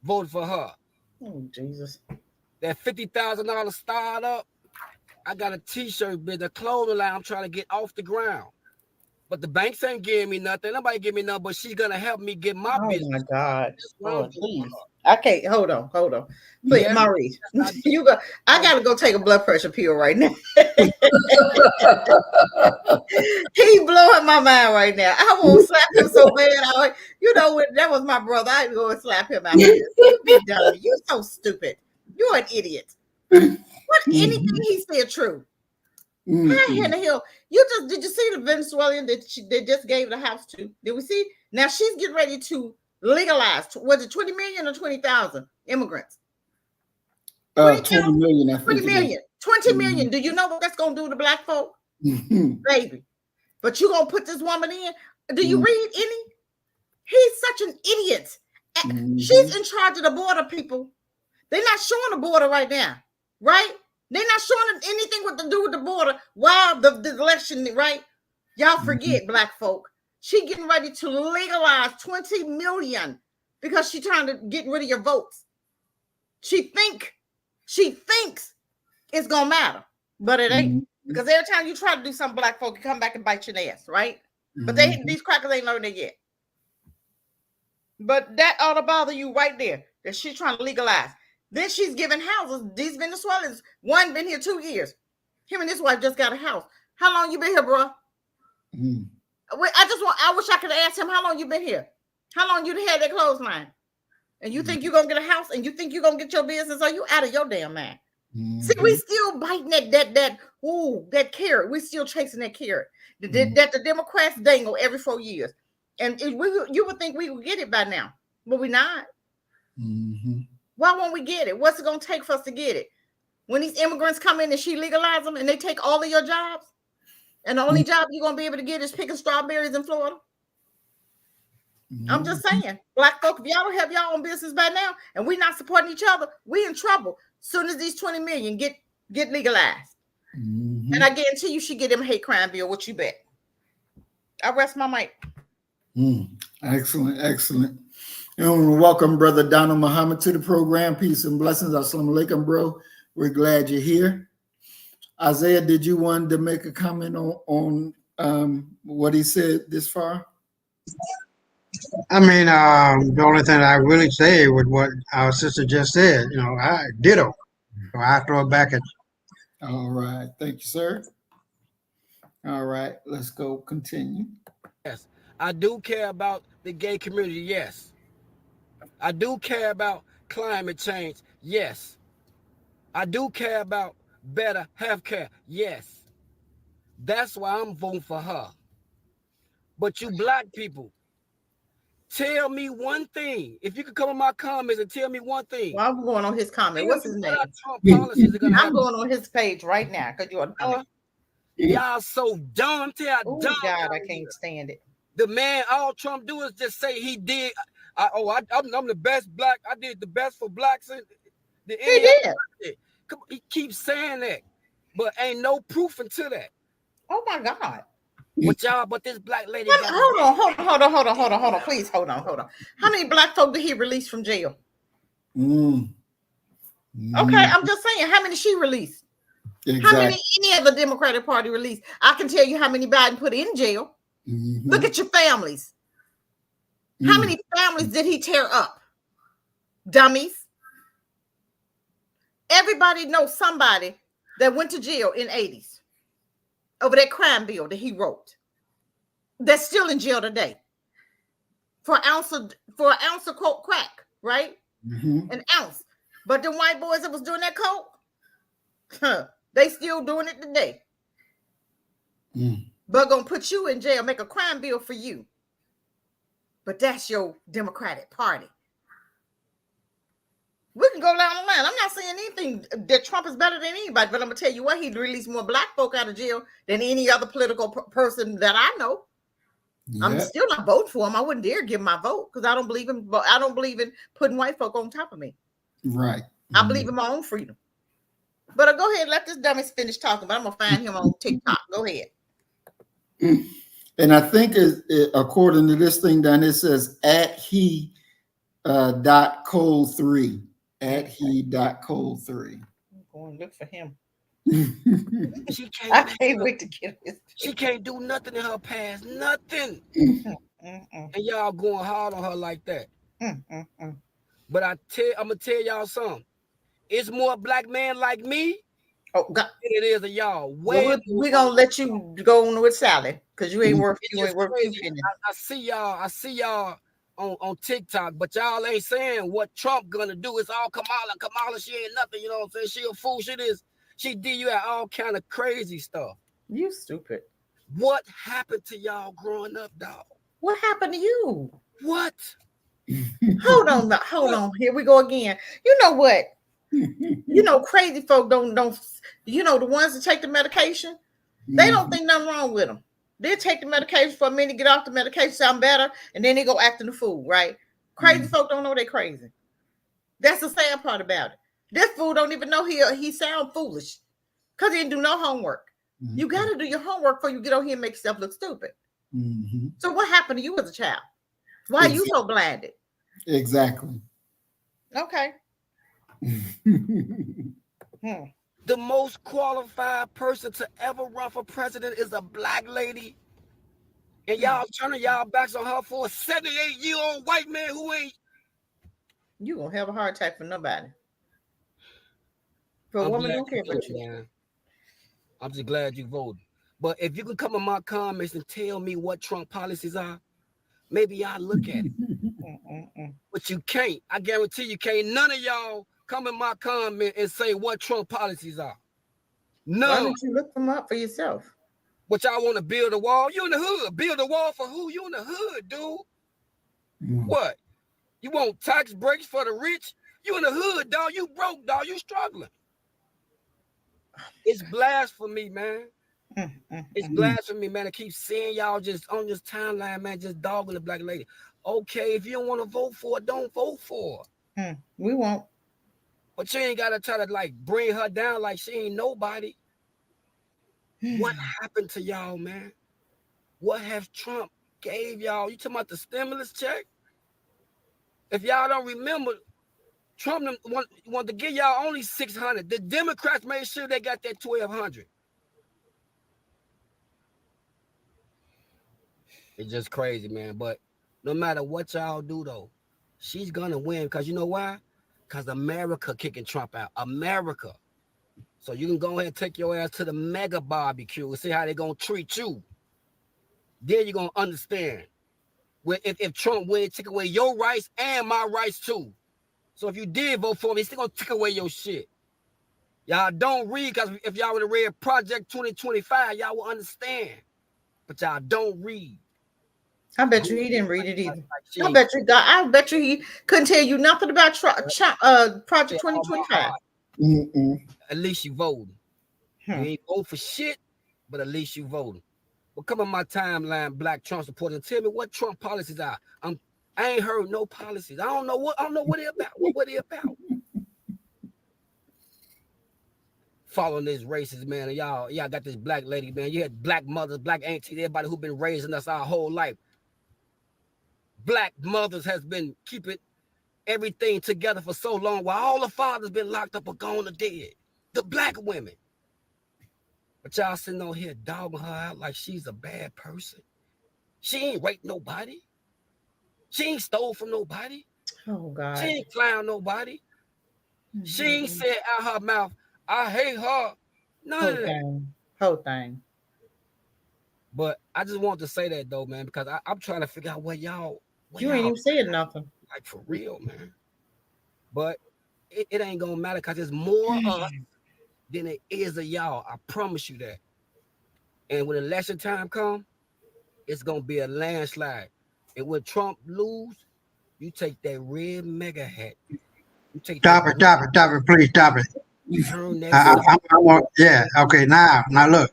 voting for her. Oh Jesus! That $50,000 startup. I got a T-shirt bid, a clothing line. I'm trying to get off the ground, but the banks ain't giving me nothing. Nobody give me nothing, but she's gonna help me get my business. Oh my God! Oh, please. Okay, hold on. Please, yeah. Maurice, I gotta go take a blood pressure pill right now. He blowing my mind right now. I won't slap him so bad. That was my brother. I'd go and slap him out. You're so stupid. You're an idiot. What anything he said true? How in the hell? Did you see the Venezuelan that they just gave the house to? Did we see? Now she's getting ready to legalize. Was it 20 million or 20,000 immigrants? 20 million. I think 20 million. 20 million. Do you know what that's gonna do to black folk? Baby. But you gonna put this woman in? Do you read any? He's such an idiot. She's in charge of the border people. They're not showing the border right now, right? They're not showing anything what to do with the border while the election, right? Y'all forget, black folk. She getting ready to legalize 20 million because she trying to get rid of your votes. She thinks it's gonna matter, but it ain't. Because every time you try to do something, black folk come back and bite your ass, right? But these crackers ain't learned it yet. But that ought to bother you right there, that she's trying to legalize. Then she's giving houses. These Venezuelans, one been here 2 years. Him and his wife just got a house. How long you been here, bro? I wish I could ask him, how long you been here? How long you had that clothesline? And you think you're going to get a house and you think you're going to get your business? Are you out of your damn mind? See, we still biting that carrot. We still chasing that carrot that the Democrats dangle every 4 years. And you would think we would get it by now, but we're not. Why won't we get it? What's it going to take for us to get it? When these immigrants come in and she legalize them and they take all of your jobs, and the only job you're going to be able to get is picking strawberries in Florida? I'm just saying, black folk, if y'all don't have y'all own business by now and we're not supporting each other, we in trouble. Soon as these 20 million get legalized. And I guarantee you she get them hate crime bill. What you bet? I rest my mic. Excellent. And welcome, Brother Donald Muhammad, to the program. Peace and blessings. Assalamu alaikum, bro. We're glad you're here. Isaiah, did you want to make a comment on what he said this far? I mean, the only thing I really say with what our sister just said, I ditto. So I throw it back at you. All right. Thank you, sir. All right. Let's go continue. Yes. I do care about the gay community. Yes. I do care about climate change. Yes. I do care about better health care. Yes. That's why I'm voting for her. But you black people, tell me one thing. If you could come in my comments and tell me one thing. Well, I'm going on his comment. What's his name? Policies are gonna I'm going on his page right now because you're y'all so dumb. Oh God, I can't stand it. The man, all Trump do is just say he did. I'm the best black. I did the best for blacks. He did. He keeps saying that, but ain't no proof into that. Oh my God. But this black lady. Hold on. Please hold on. How many black folk did he release from jail? Okay, I'm just saying, how many she released? Exactly. How many any of the Democratic Party released? I can tell you how many Biden put in jail. Look at your families. How many families did he tear up? Dummies. Everybody knows somebody that went to jail in the 80s over that crime bill that he wrote. That's still in jail today for an ounce of coke crack, right? An ounce. But the white boys that was doing that coke, they still doing it today. But gonna put you in jail, make a crime bill for you. But that's your Democratic Party. We can go down the line. I'm not saying anything that Trump is better than anybody, but I'm gonna tell you what, he'd release more black folk out of jail than any other political person that I know. Yeah. I'm still not voting for him. I wouldn't dare give my vote because I don't believe him. But I don't believe in putting white folk on top of me. Right. I believe in my own freedom. But go ahead, let this dummy finish talking. But I'm gonna find him on TikTok. Go ahead. And I think according to this thing down, it says @he .code3 @he.code3. I'm going to look for him. I can't wait to get this. She can't do nothing in her past, nothing. And y'all going hard on her like that. But I'm gonna tell y'all something. It's more black men like me. Oh God, it is a y'all. We're gonna let you go on with Sally because you ain't worth keeping. I see y'all on TikTok, but y'all ain't saying what Trump gonna do. It's all Kamala. She ain't nothing. You know what I'm saying? She a fool. She did you at all kind of crazy stuff. You stupid. What happened to y'all growing up, dog? What happened to you? What? Hold on. Here we go again. You know what? Crazy folk don't. The ones that take the medication, they don't think nothing wrong with them. They take the medication for a minute, get off the medication, sound better, and then they go acting a fool, right? Crazy folk don't know they're crazy. That's the sad part about it. This fool don't even know he sound foolish because he didn't do no homework. Mm-hmm. You got to do your homework before you get on here and make yourself look stupid. Mm-hmm. So what happened to you as a child? Why are you so blinded? Exactly. Okay. The most qualified person to ever run for president is a black lady. And y'all turning y'all backs on her for a 78-year-old white man who ain't. You gonna have a heart attack for nobody. For a woman don't care about you. Man. I'm just glad you voted. But if you can come in my comments and tell me what Trump policies are, maybe I'll look at it. But you can't. I guarantee you can't. None of y'all come in my comment and say what Trump policies are. No. Why don't you look them up for yourself? But y'all want to build a wall? You in the hood. Build a wall for who? You in the hood, dude. What? You want tax breaks for the rich? You in the hood, dog. You broke, dog. You struggling. It's blasphemy, man. It's blasphemy, man. I keep seeing y'all just on this timeline, man, just dogging the black lady. Okay, if you don't want to vote for it, don't vote for it. We won't. But you ain't got to try to like bring her down like she ain't nobody. What happened to y'all, man? What has Trump gave y'all? You talking about the stimulus check? If y'all don't remember, Trump wanted to give y'all only $600. The Democrats made sure they got that $1,200. It's just crazy, man. But no matter what y'all do, though, she's gonna win because you know why? Because America kicking Trump out. America. So you can go ahead and take your ass to the mega barbecue and see how they're gonna treat you. Then you're gonna understand. If Trump wins, take away your rights and my rights too. So if you did vote for me, he's still gonna take away your shit. Y'all don't read, because if y'all would have read Project 2025, y'all will understand. But y'all don't read. I bet you he didn't read it either. I bet you he couldn't tell you nothing about Project 2025. At least you voted. You ain't vote for shit, but at least you voted. But come on my timeline, Black Trump supporters, and tell me what Trump policies are. I ain't heard no policies. I don't know what they're about. What they about? Following this racist, man. And y'all got this black lady, man. You had black mothers, black aunties, everybody who been raising us our whole life. Black mothers has been keeping everything together for so long while all the fathers been locked up or gone or dead. The black women. But y'all sitting on here dogging her out like she's a bad person. She ain't raped nobody. She ain't stole from nobody. Oh, God. She ain't clown nobody. She ain't said out her mouth, I hate her. None of that. Whole thing. But I just want to say that, though, man, because I'm trying to figure out where y'all... You ain't even saying nothing. Like, for real, man. But it ain't going to matter because there's more of us than it is of y'all. I promise you that. And when election time comes, it's going to be a landslide. And when Trump lose, you take that red mega hat. You take stop it, please stop it. Turn that yeah, okay, now look.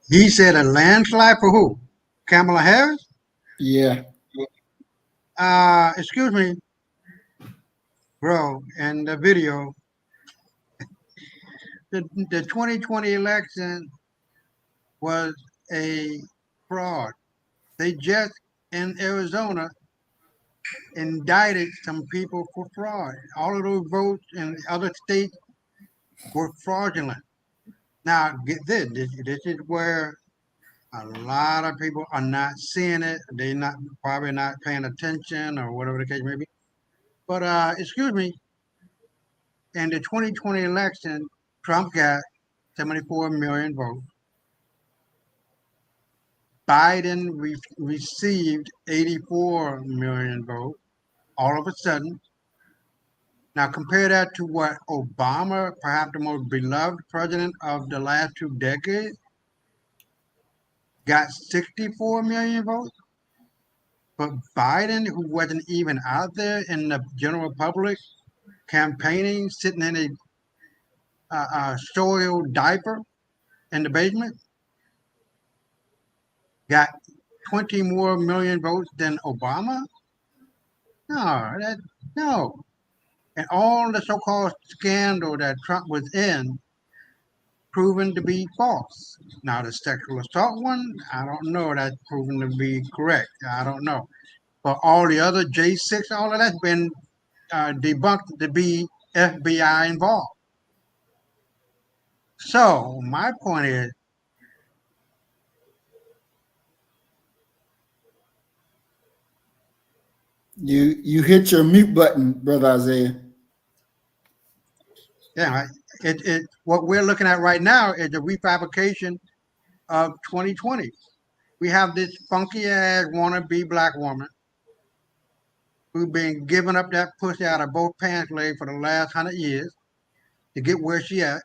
He said a landslide for who? Kamala Harris? Yeah. Excuse me, bro, in the video, the 2020 election was a fraud. They just in Arizona indicted some people for fraud. All of those votes in other states were fraudulent. Now, get this. This is where a lot of people are not seeing it. They're probably not paying attention or whatever the case may be. But excuse me, in the 2020 election, Trump got 74 million votes. Biden received 84 million votes all of a sudden. Now compare that to what Obama, perhaps the most beloved president of the last 2 decades, got 64 million votes. But Biden, who wasn't even out there in the general public campaigning, sitting in a soiled diaper in the basement, got 20 more million votes than Obama? No. and all the so-called scandal that Trump was in proven to be false. Now the sexual assault one, I don't know, that's proven to be correct. I don't know. But all the other J6, all of that's been debunked to be FBI involved. So my point is, You hit your mute button, Brother Isaiah. yeah, what we're looking at right now is the refabrication of 2020. We have this funky ass wannabe black woman who's been giving up that pussy out of both pants legs for the last 100 years to get where she at.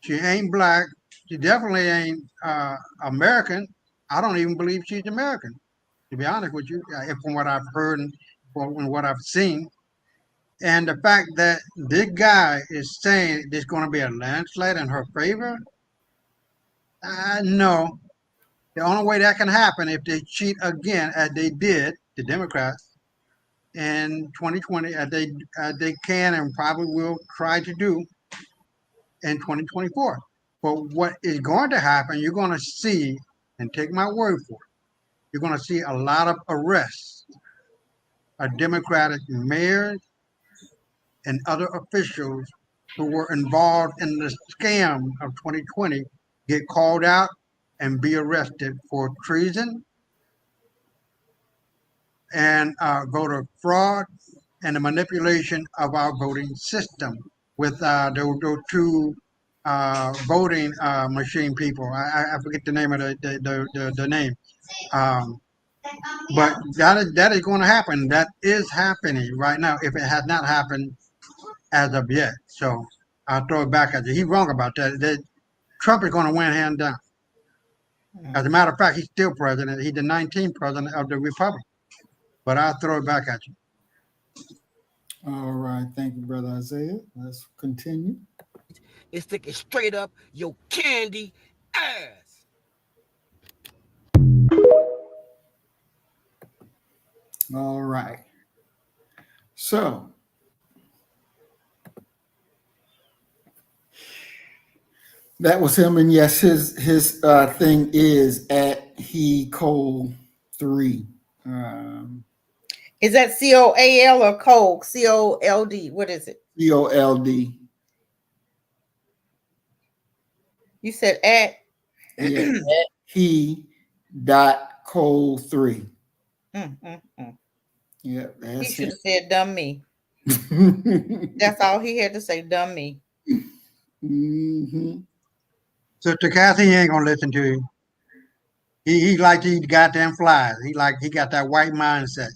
She ain't black. She definitely ain't American. I don't even believe she's American, to be honest with you, from what I've heard and from what I've seen. And the fact that this guy is saying there's going to be a landslide in her favor, no. The only way that can happen if they cheat again, as they did, the Democrats, in 2020, as they can and probably will try to do in 2024. But what is going to happen, you're going to see, and take my word for it, you're going to see a lot of arrests of Democratic mayors and other officials who were involved in the scam of 2020 get called out and be arrested for treason and voter fraud and the manipulation of our voting system with those two voting machine people. I forget the name of the name. But that is going to happen. That is happening right now if it has not happened as of yet. So I'll throw it back at you. He's wrong about that. Trump is going to win hands down. As a matter of fact, he's still president. He's the 19th president of the Republic. But I'll throw it back at you. All right. Thank you, Brother Isaiah. Let's continue. It's sticking straight up your candy ass. All right. So that was him, and yes, his thing is at he cold 3. Is that COAL or cold? COLD? What is it? COLD. You said at. Yeah, at he dot cold 3. Yeah, that's He should have said dumb me. That's all he had to say, dumb me. Mm-hmm. So Takashi ain't gonna listen to you. He like these goddamn flies. He got that white mindset.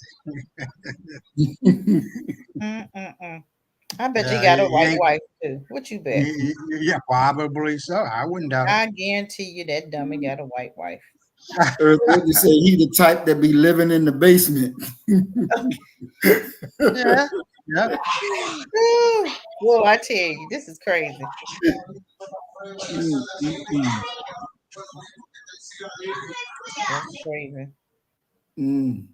I bet you got a white wife too. What you bet? Yeah, probably so. I wouldn't doubt it. I guarantee you that dummy got a white wife. Earlier you say he the type that be living in the basement. Yeah. Well, I tell you, this is crazy. That's crazy. I'm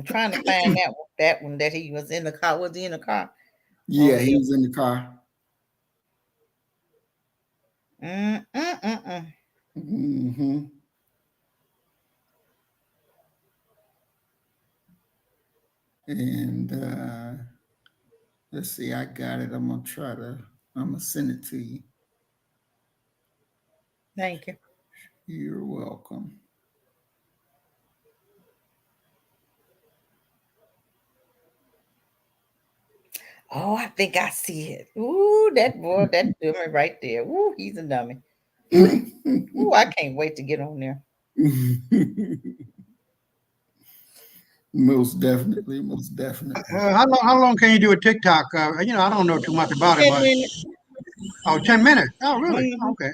trying to find that one that he was in the car. Was he in the car? Yeah, he was in the car. Mm-hmm. And let's see, I got it. I'm gonna send it to you. Thank you. You're welcome. Oh, I think I see it. Ooh, that boy, that dummy right there. Ooh, he's a dummy. Ooh, I can't wait to get on there. Most definitely. How long can you do a TikTok? I don't know too much about 10 it. minutes. Oh, 10 minutes. Oh, really? Okay.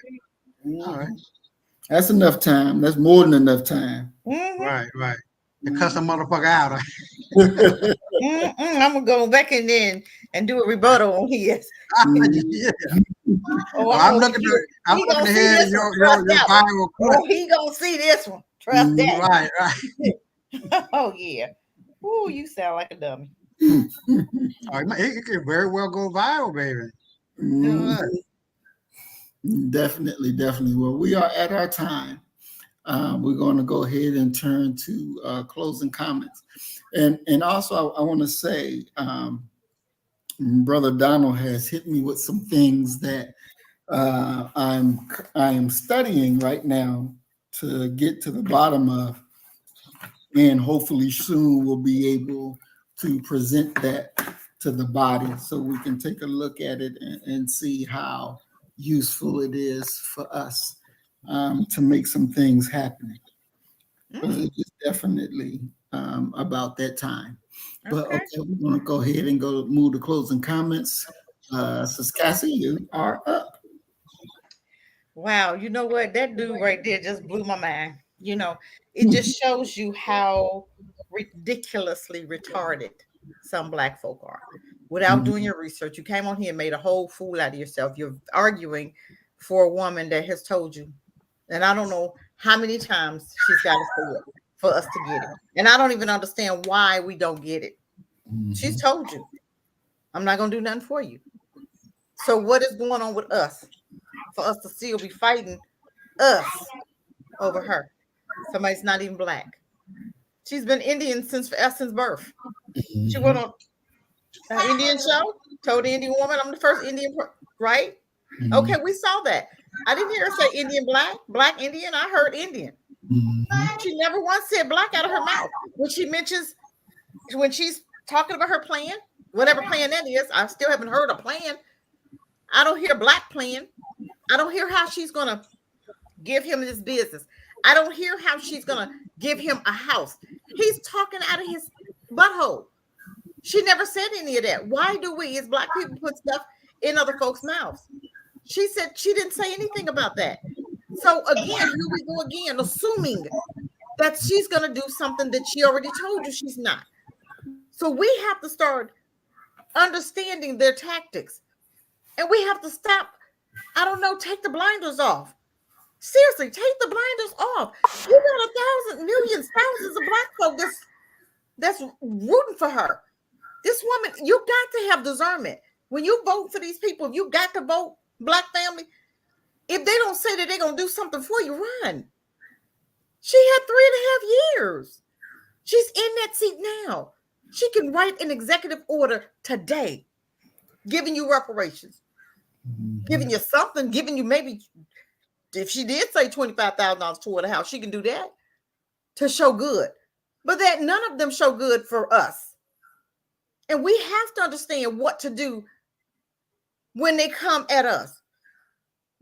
All right. That's enough time. That's more than enough time. Right. To cuss a motherfucker out. I'm gonna go back in there and do a rebuttal on his. Yeah. I'm looking to hear your viral clip. Oh, he gonna see this one. Trust that. Right. Oh yeah. Ooh, you sound like a dummy. It could very well go viral, baby. Mhm. Definitely, definitely. Well, we are at our time. We're going to go ahead and turn to closing comments. And also, I want to say, Brother Donald has hit me with some things that I am studying right now to get to the bottom of, and hopefully soon we'll be able to present that to the body so we can take a look at it and see how useful it is for us to make some things happen. Because it is definitely about that time. But Okay. okay, we're going to go ahead and move to closing comments. So Cassie, you are up. Wow, you know what? That dude right there just blew my mind. You know, it just shows you how ridiculously retarded some black folk are. Without doing your research, you came on here and made a whole fool out of yourself. You're arguing for a woman that has told you, and I don't know how many times she's got to say it for us to get it. And I don't even understand why we don't get it. She's told you, I'm not going to do nothing for you. So what is going on with us for us to still be fighting us over her? Somebody's not even black. She's been Indian since birth. She went on an Indian show, told the Indian woman, I'm the first Indian, right? Okay, we saw that. I didn't hear her say Indian black Indian. I heard Indian. She never once said black out of her mouth. When she's talking about her plan, whatever plan that is, I still haven't heard a plan. I don't hear black plan. I don't hear how she's going to give him this business. I don't hear how she's going to give him a house. He's talking out of his butthole. She never said any of that. Why do we as black people put stuff in other folks' mouths? She said she didn't say anything about that. So again, here we go again, assuming that she's going to do something that she already told you she's not. So we have to start understanding their tactics. And we have to stop, I don't know, take the blinders off. Seriously, take the blinders off. You got 1,000, millions, thousands of black folk that's rooting for her. This woman, you got to have discernment. When you vote for these people, you got to vote black family. If they don't say that they're going to do something for you, run. She had 3.5 years. She's in that seat now. She can write an executive order today, giving you reparations, giving you something, giving you maybe, if she did say $25,000 toward the house, she can do that to show good. But that none of them show good for us. And we have to understand what to do when they come at us.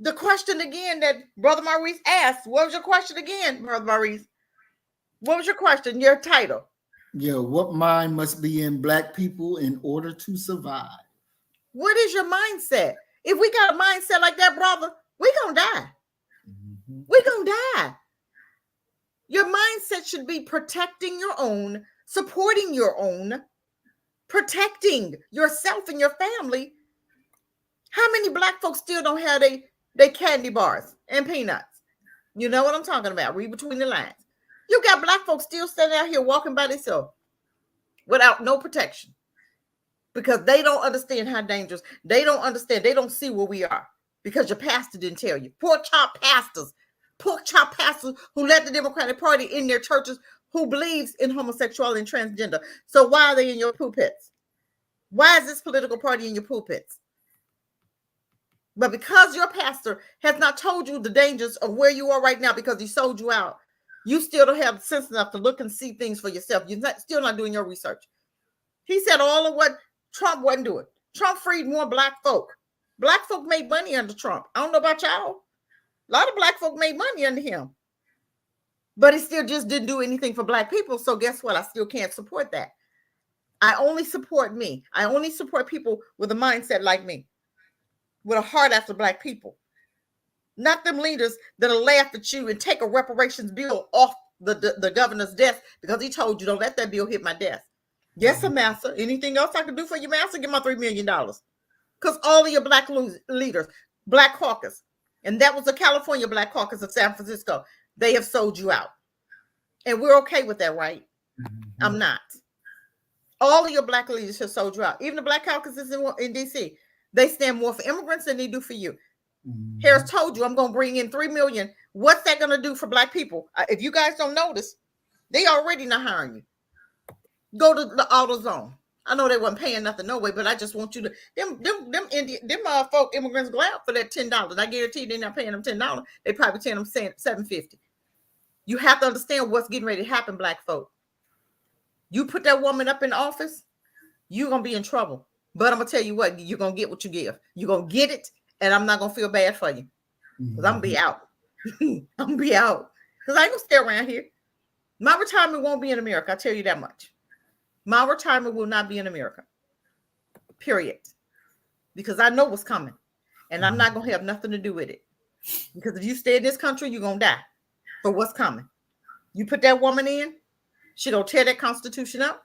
The question again that Brother Maurice asked, what was your question again, Brother Maurice? What was your question, your title? Yeah, what mind must be in black people in order to survive? What is your mindset? If we got a mindset like that, brother, we're going to die. We're going to die. Your mindset should be protecting your own, supporting your own, protecting yourself and your family. How many black folks still don't have they candy bars and peanuts? You know what I'm talking about. Read between the lines. You got black folks still standing out here walking by themselves without no protection because they don't understand how dangerous. They don't understand. They don't see where we are because your pastor didn't tell you. Pork chop pastors who led the Democratic Party in their churches, who believes in homosexuality and transgender. So why are they in your pulpits? Why is this political party in your pulpits? But because your pastor has not told you the dangers of where you are right now because he sold you out, you still don't have sense enough to look and see things for yourself. You're still not doing your research. He said all of what Trump wasn't doing. Trump freed more black folk. Black folk made money under Trump. I don't know about y'all. A lot of black folk made money under him. But he still just didn't do anything for black people. So guess what? I still can't support that. I only support me. I only support people with a mindset like me, with a heart after black people. Not them leaders that'll laugh at you and take a reparations bill off the governor's desk because he told you, don't let that bill hit my desk. Yes, sir, master. Anything else I can do for you, master? Give my $3 million. Because all of your black leaders, Black Caucus, and that was the California Black Caucus of San Francisco, they have sold you out. And we're okay with that, right? I'm not. All of your black leaders have sold you out. Even the Black Caucus is in D.C. They stand more for immigrants than they do for you. Harris told you, I'm going to bring in 3 million. What's that going to do for black people? If you guys don't notice, they already not hiring you. Go to the AutoZone. I know they wasn't paying nothing no way, but I just want you to them folk immigrants go out for that $10. I guarantee they're not paying them $10. They probably paying them $7.50. You have to understand what's getting ready to happen, black folk. You put that woman up in office, you're gonna be in trouble. But I'm gonna tell you what, you're gonna get what you give. You're gonna get it, and I'm not gonna feel bad for you. Because I'm gonna be out. I'm gonna be out. Because I ain't gonna stay around here. My retirement won't be in America, I'll tell you that much. My retirement will not be in America. Period. Because I know what's coming. And I'm not going to have nothing to do with it. Because if you stay in this country, you're going to die for what's coming. You put that woman in, she going to tear that Constitution up,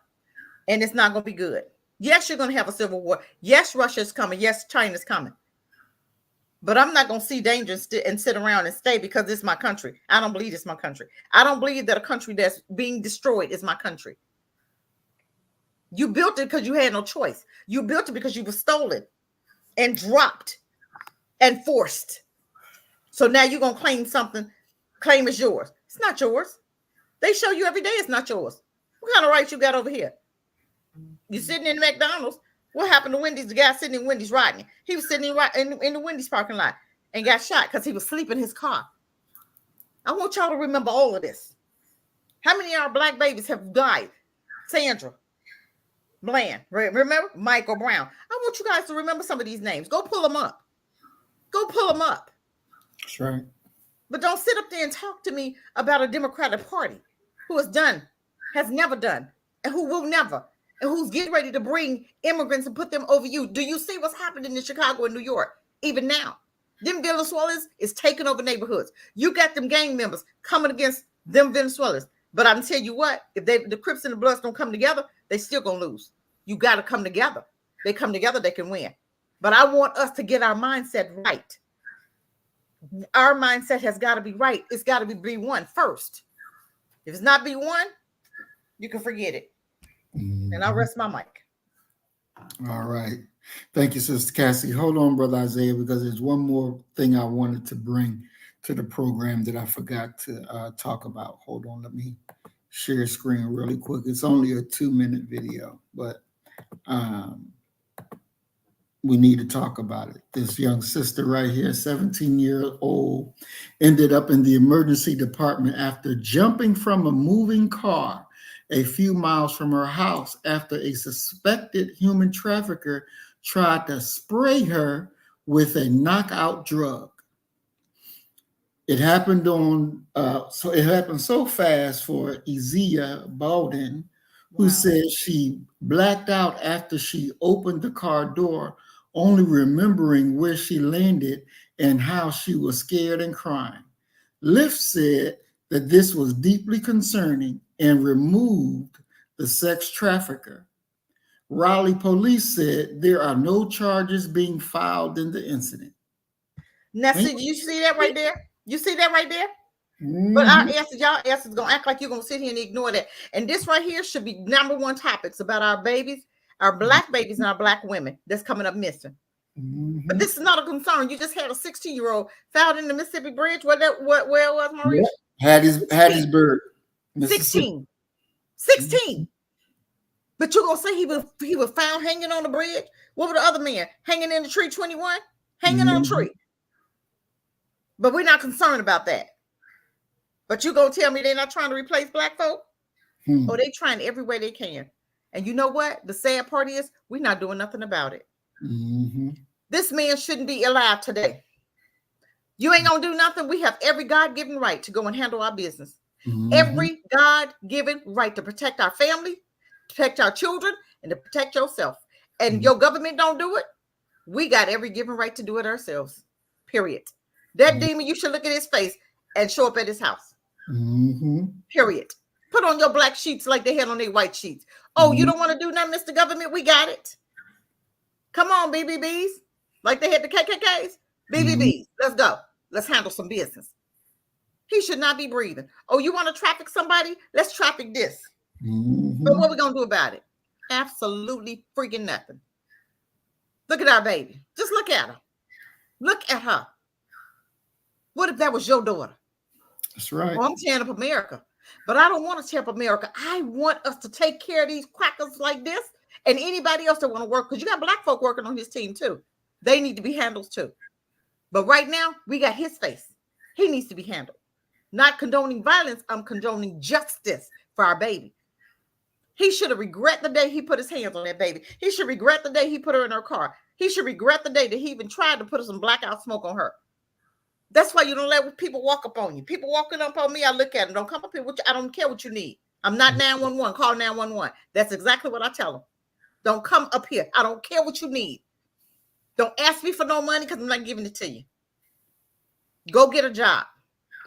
and it's not going to be good. Yes, you're going to have a civil war. Yes, Russia's coming. Yes, China's coming. But I'm not going to see danger and sit around and stay because it's my country. I don't believe it's my country. I don't believe that a country that's being destroyed is my country. You built it because you had no choice. You built it because you were stolen and dropped and forced. So now you're going to claim something, claim it's yours. It's not yours. They show you every day it's not yours. What kind of rights you got over here? You're sitting in McDonald's. What happened to Wendy's? The guy sitting in Wendy's riding. He was sitting in the Wendy's parking lot and got shot because he was sleeping in his car. I want y'all to remember all of this. How many of our black babies have died? Sandra Bland, remember? Michael Brown. I want you guys to remember some of these names. Go pull them up. Go pull them up. That's right. But don't sit up there and talk to me about a Democratic Party who has never done, and who will never, and who's getting ready to bring immigrants and put them over you. Do you see what's happening in Chicago and New York? Even now, them Venezuelans is taking over neighborhoods. You got them gang members coming against them Venezuelans. But I'm telling you what, if the Crips and the Bloods don't come together, they still gonna lose. You got to come together. They come together, they can win. But I want us to get our mindset right. Our mindset has got to be right. It's got to be B1 first. If it's not B1, you can forget it. And I'll rest my mic. All right. Thank you, Sister Cassie. Hold on, Brother Isaiah, because there's one more thing I wanted to bring to the program that I forgot to talk about. Hold on, let me share screen really quick. It's only a 2-minute video, but we need to talk about it. This young sister right here, 17-year-old, ended up in the emergency department after jumping from a moving car a few miles from her house after a suspected human trafficker tried to spray her with a knockout drug. It happened so fast for Izia Baldwin, who said she blacked out after she opened the car door, only remembering where she landed and how she was scared and crying. Lyft said that this was deeply concerning and removed the sex trafficker. Raleigh police said there are no charges being filed in the incident. Now, see, you see that right there? You see that right there? Mm-hmm. But our answers, y'all answers gonna act like you're gonna sit here and ignore that. And this right here should be #1 topics about our babies, our black babies, and our black women that's coming up missing. Mm-hmm. But this is not a concern. You just had a 16-year-old found in the Mississippi Bridge. Where it was, Maurice? Yep. Hattiesburg. 16. But you're gonna say he was found hanging on the bridge? What were the other men hanging in the tree? 21 hanging on a tree. But we're not concerned about that. But you gonna tell me they're not trying to replace black folk? Oh, they trying every way they can. And you know what? The sad part is we're not doing nothing about it. Mm-hmm. This man shouldn't be alive today. You ain't gonna do nothing. We have every God-given right to go and handle our business. Mm-hmm. Every God-given right to protect our family, protect our children, and to protect yourself. And your government don't do it. We got every given right to do it ourselves. Period. That demon, you should look at his face and show up at his house. Mm-hmm. Period. Put on your black sheets like they had on their white sheets. Oh, you don't want to do nothing, Mr. Government? We got it. Come on, BBBs. Like they had the KKKs. BBBs. Let's go. Let's handle some business. He should not be breathing. Oh, you want to traffic somebody? Let's traffic this. But what are we going to do about it? Absolutely freaking nothing. Look at our baby. Just look at her. Look at her. What if that was your daughter? That's right. Well, I'm tearing up America, but I don't want to tear up America. I want us to take care of these crackers like this and anybody else that want to work, because you got black folk working on his team too. They need to be handled too. But right now, we got his face. He needs to be handled. Not condoning violence, I'm condoning justice for our baby. He should have regret the day he put his hands on that baby. He should regret the day he put her in her car. He should regret the day that he even tried to put some blackout smoke on her. That's why you don't let people walk up on you. People walking up on me, I look at them. Don't come up here with you. I don't care what you need. I'm not 911. Call 911. That's exactly what I tell them. Don't come up here. I don't care what you need. Don't ask me for no money because I'm not giving it to you. Go get a job.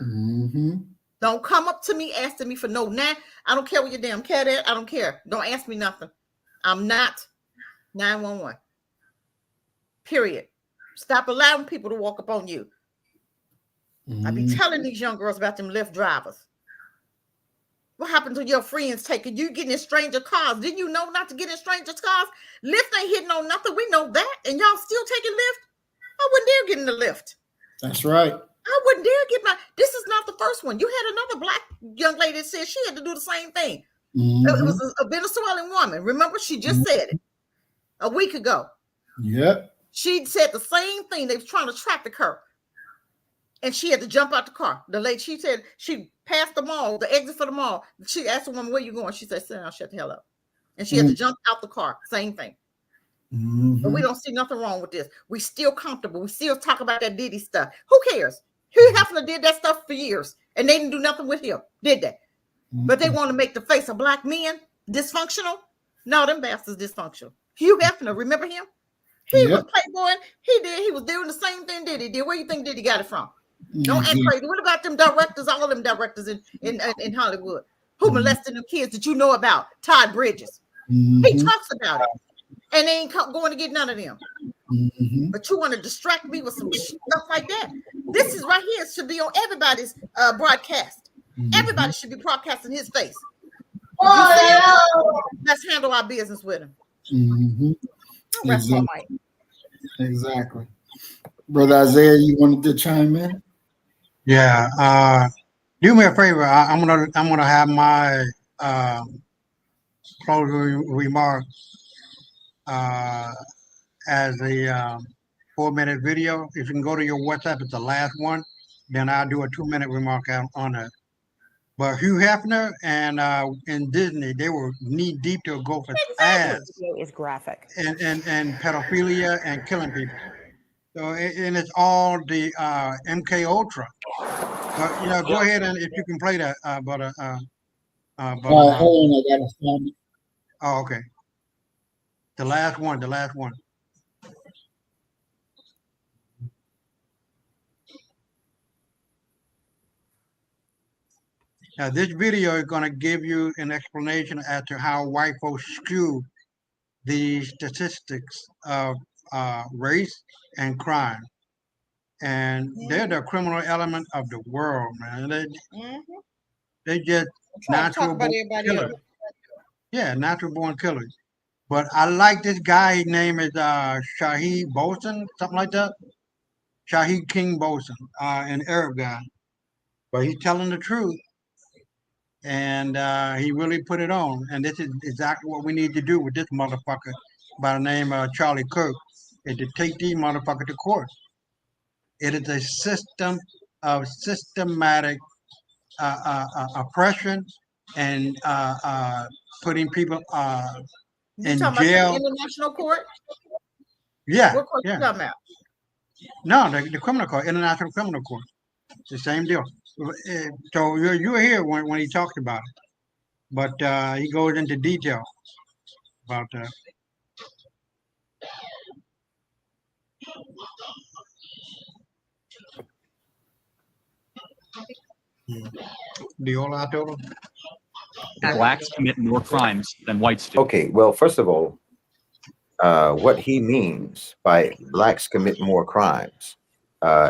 Mm-hmm. Don't come up to me asking me for no. Nah, I don't care what your damn cat is. I don't care. Don't ask me nothing. I'm not 911. Period. Stop allowing people to walk up on you. I be telling these young girls about them Lyft drivers. What happened to your friends taking you getting in stranger cars? Didn't you know not to get in strangers' cars? Lyft ain't hitting on nothing. We know that. And y'all still taking Lyft? I wouldn't dare get in the Lyft. That's right. I wouldn't dare get my. This is not the first one. You had another black young lady that said she had to do the same thing. It was a Venezuelan woman. Remember, she just said it a week ago. Yep. She said the same thing. They was trying to traffic her. And she had to jump out the car. The lady, she said she passed the mall, the exit for the mall. She asked the woman, where you going? She said, sit down, shut the hell up. And she had to jump out the car. Same thing. But we don't see nothing wrong with this. We still comfortable. We still talk about that Diddy stuff. Who cares? Hugh Hefner did that stuff for years. And they didn't do nothing with him, did they? But they want to make the face of black men dysfunctional. No, them bastards dysfunctional. Hugh Hefner, remember him? He was Playboy. He was doing the same thing Diddy did. Where you think Diddy got it from? Don't act crazy. What about them directors, all of them directors in Hollywood who molested them kids that you know about? Todd Bridges. He talks about it. And they ain't going to get none of them. But you want to distract me with some stuff like that? This is right here. It should be on everybody's broadcast. Everybody should be broadcasting his face. Let's handle our business with him. Exactly. Brother Isaiah, you wanted to chime in? Yeah. Do me a favor. I'm gonna have my closing remarks as a 4-minute video. If you can go to your WhatsApp, it's the last one. Then I'll do a 2-minute remark on it. But Hugh Hefner and Disney, they were knee deep to go for ass. It's graphic. And pedophilia and killing people. So and it's all the MK Ultra. But go ahead and if you can play that, hold on, I gotta find it. Oh, okay. The last one. Now, this video is going to give you an explanation as to how white folks skew the statistics of race and crime. And they're the criminal element of the world, man. They just natural born killers. Yeah, natural born killers. But I like this guy. His name is Shahid Bosen, something like that. Shahid King Bosen, an Arab guy. But he's telling the truth. And he really put it on. And this is exactly what we need to do with this motherfucker by the name of Charlie Kirk, is to take these motherfuckers to court. It is a system of systematic oppression and putting people in jail. About the international court? Yeah. What court you talking about? No, the criminal court, international criminal court. It's the same deal. So you were here when he talked about it, but he goes into detail about that. Blacks commit more crimes than whites do. Okay, well, first of all, what he means by blacks commit more crimes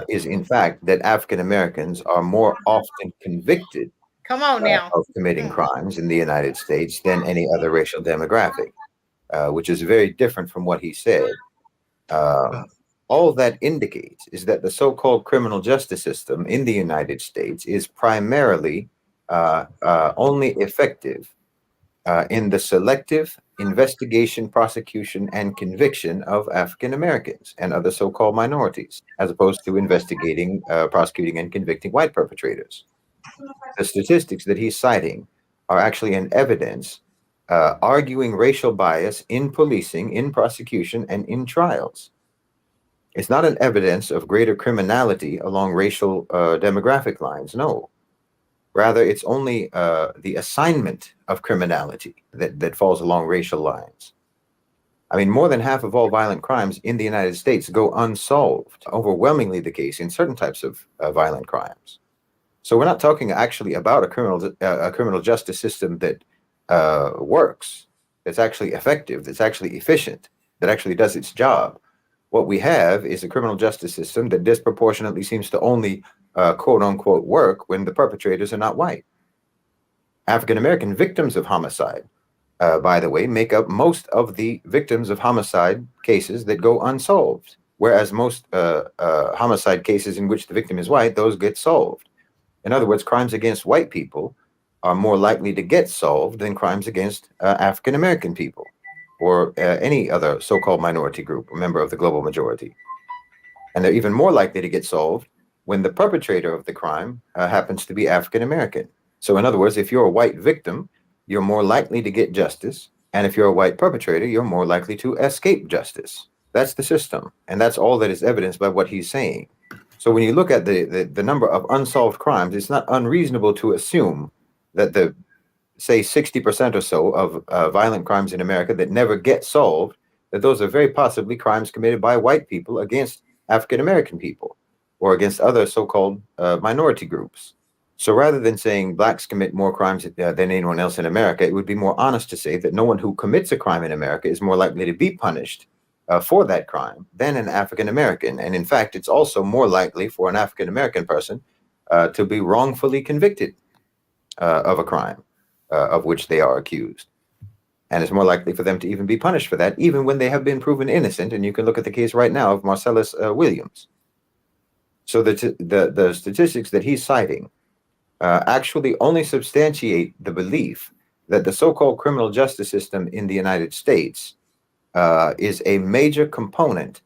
is, in fact, that African Americans are more often convicted of committing crimes in the United States than any other racial demographic. which is very different from what he said. All that indicates is that the so-called criminal justice system in the United States is primarily only effective in the selective investigation, prosecution, and conviction of African Americans and other so-called minorities, as opposed to investigating, prosecuting, and convicting white perpetrators. The statistics that he's citing are actually an evidence arguing racial bias in policing, in prosecution, and in trials. It's not an evidence of greater criminality along racial demographic lines. No. Rather, it's only the assignment of criminality that falls along racial lines. I mean, more than half of all violent crimes in the United States go unsolved, overwhelmingly the case in certain types of violent crimes. So we're not talking actually about a criminal justice system that works, that's actually effective, that's actually efficient, that actually does its job. What we have is a criminal justice system that disproportionately seems to only quote unquote work when the perpetrators are not white. African American victims of homicide, by the way, make up most of the victims of homicide cases that go unsolved, whereas most homicide cases in which the victim is white, those get solved. In other words, crimes against white people are more likely to get solved than crimes against African American people or any other so-called minority group, a member of the global majority. And they're even more likely to get solved when the perpetrator of the crime happens to be African American. So in other words, if you're a white victim, you're more likely to get justice. And if you're a white perpetrator, you're more likely to escape justice. That's the system. And that's all that is evidenced by what he's saying. So when you look at the number of unsolved crimes, it's not unreasonable to assume that the, say, 60% or so of violent crimes in America that never get solved, that those are very possibly crimes committed by white people against African American people or against other so-called minority groups. So rather than saying blacks commit more crimes than anyone else in America, it would be more honest to say that no one who commits a crime in America is more likely to be punished for that crime than an African American. And in fact, it's also more likely for an African American person to be wrongfully convicted of a crime of which they are accused. And it's more likely for them to even be punished for that, even when they have been proven innocent. And you can look at the case right now of Marcellus Williams. So the statistics that he's citing actually only substantiate the belief that the so-called criminal justice system in the United States is a major component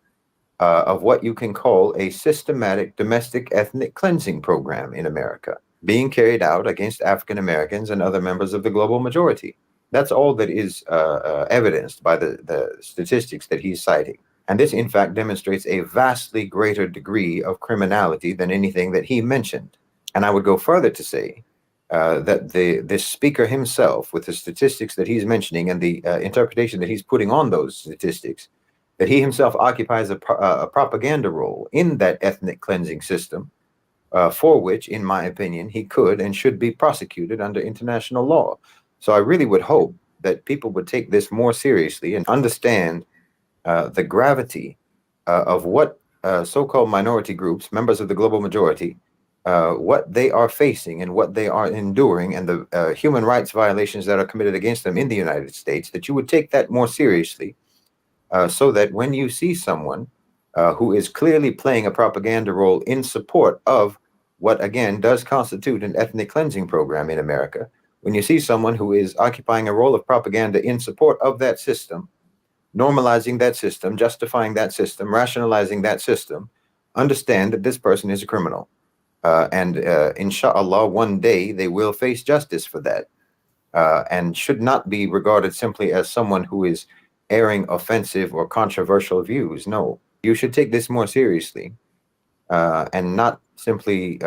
of what you can call a systematic domestic ethnic cleansing program in America, being carried out against African Americans and other members of the global majority. That's all that is evidenced by the statistics that he's citing. And this, in fact, demonstrates a vastly greater degree of criminality than anything that he mentioned. And I would go further to say that this speaker himself, with the statistics that he's mentioning and the interpretation that he's putting on those statistics, that he himself occupies a propaganda role in that ethnic cleansing system, for which, in my opinion, he could and should be prosecuted under international law. So I really would hope that people would take this more seriously and understand the gravity of what so-called minority groups, members of the global majority, what they are facing and what they are enduring and the human rights violations that are committed against them in the United States, that you would take that more seriously so that when you see someone who is clearly playing a propaganda role in support of what, again, does constitute an ethnic cleansing program in America, when you see someone who is occupying a role of propaganda in support of that system, normalizing that system, justifying that system, rationalizing that system, understand that this person is a criminal. And inshallah, one day they will face justice for that and should not be regarded simply as someone who is airing offensive or controversial views. No, you should take this more seriously and not simply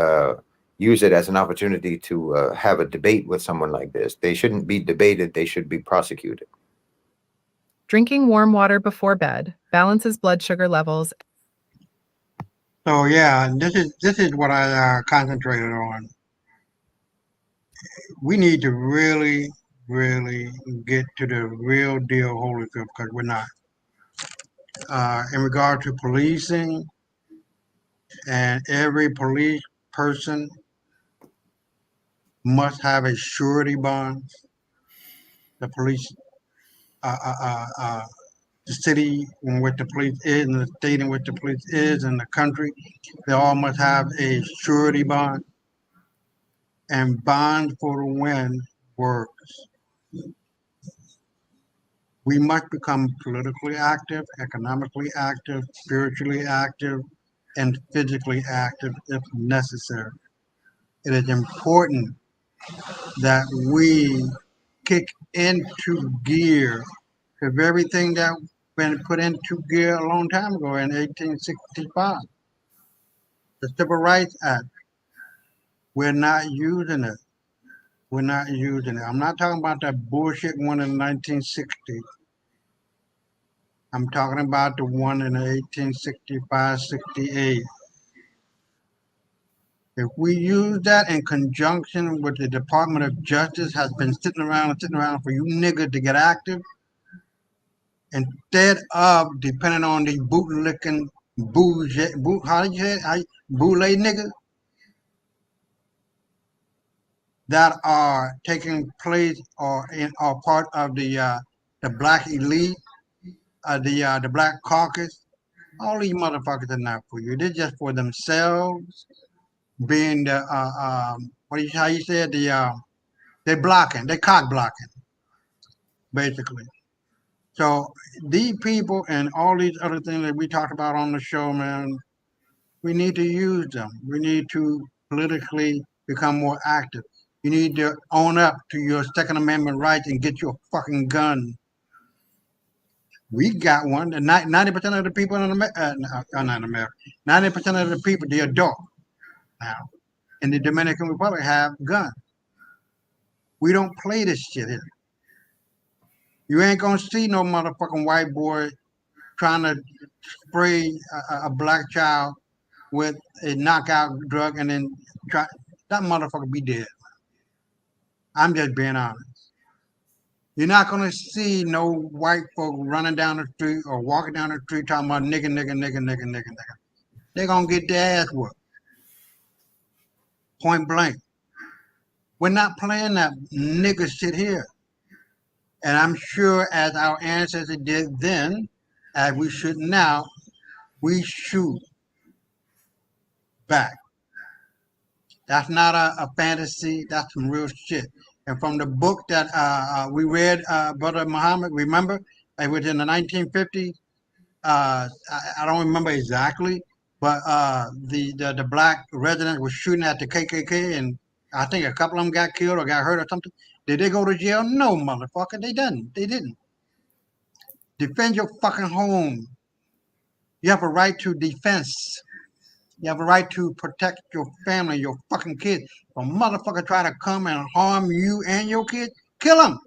use it as an opportunity to have a debate with someone like this. They shouldn't be debated, they should be prosecuted. Drinking warm water before bed balances blood sugar levels. So yeah, this is what I concentrated on. We need to really get to the real deal Holyfield, because we're not. In regard to policing, and every police person must have a surety bond. The police the city in which the police is, and the state in which the police is, and the country. They all must have a surety bond, and bonds for the win works. We must become politically active, economically active, spiritually active, and physically active if necessary. It is important that we kick into gear because everything that been put into gear a long time ago in 1865, the Civil Rights Act, we're not using it. We're not using it. I'm not talking about that bullshit one in 1960. I'm talking about the one in 1865, 68. If we use that in conjunction with the Department of Justice has been sitting around and sitting around for you niggas to get active, instead of depending on these bootlicking how do you say it? Boule niggas that are taking place or are part of the black elite, the black caucus. All these motherfuckers are not for you. They're just for themselves, being the how you said they blocking, they cock blocking, basically. So these people and all these other things that we talked about on the show, man, we need to use them. We need to politically become more active. You need to own up to your Second Amendment rights and get your fucking gun. We got one. 90% of the people in America, not America, 90% of the people, the adult now in the Dominican Republic have guns. We don't play this shit here. You ain't gonna see no motherfucking white boy trying to spray a black child with a knockout drug and then try that motherfucker be dead. I'm just being honest. You're not gonna see no white folk running down the street or walking down the street talking about nigga, nigga, nigga, nigga, nigga, nigga. They're gonna get their ass whooped. Point blank. We're not playing that nigga shit here. And I'm sure as our ancestors did then, as we should now, we shoot back. That's not a fantasy. That's some real shit. And from the book that we read, Brother Muhammad, remember, it was in the 1950s. I don't remember exactly, but the black resident was shooting at the KKK, and I think a couple of them got killed or got hurt or something. Did they go to jail? No, motherfucker, they didn't. They didn't. Defend your fucking home. You have a right to defense. You have a right to protect your family, your fucking kids. If a motherfucker try to come and harm you and your kids, kill him.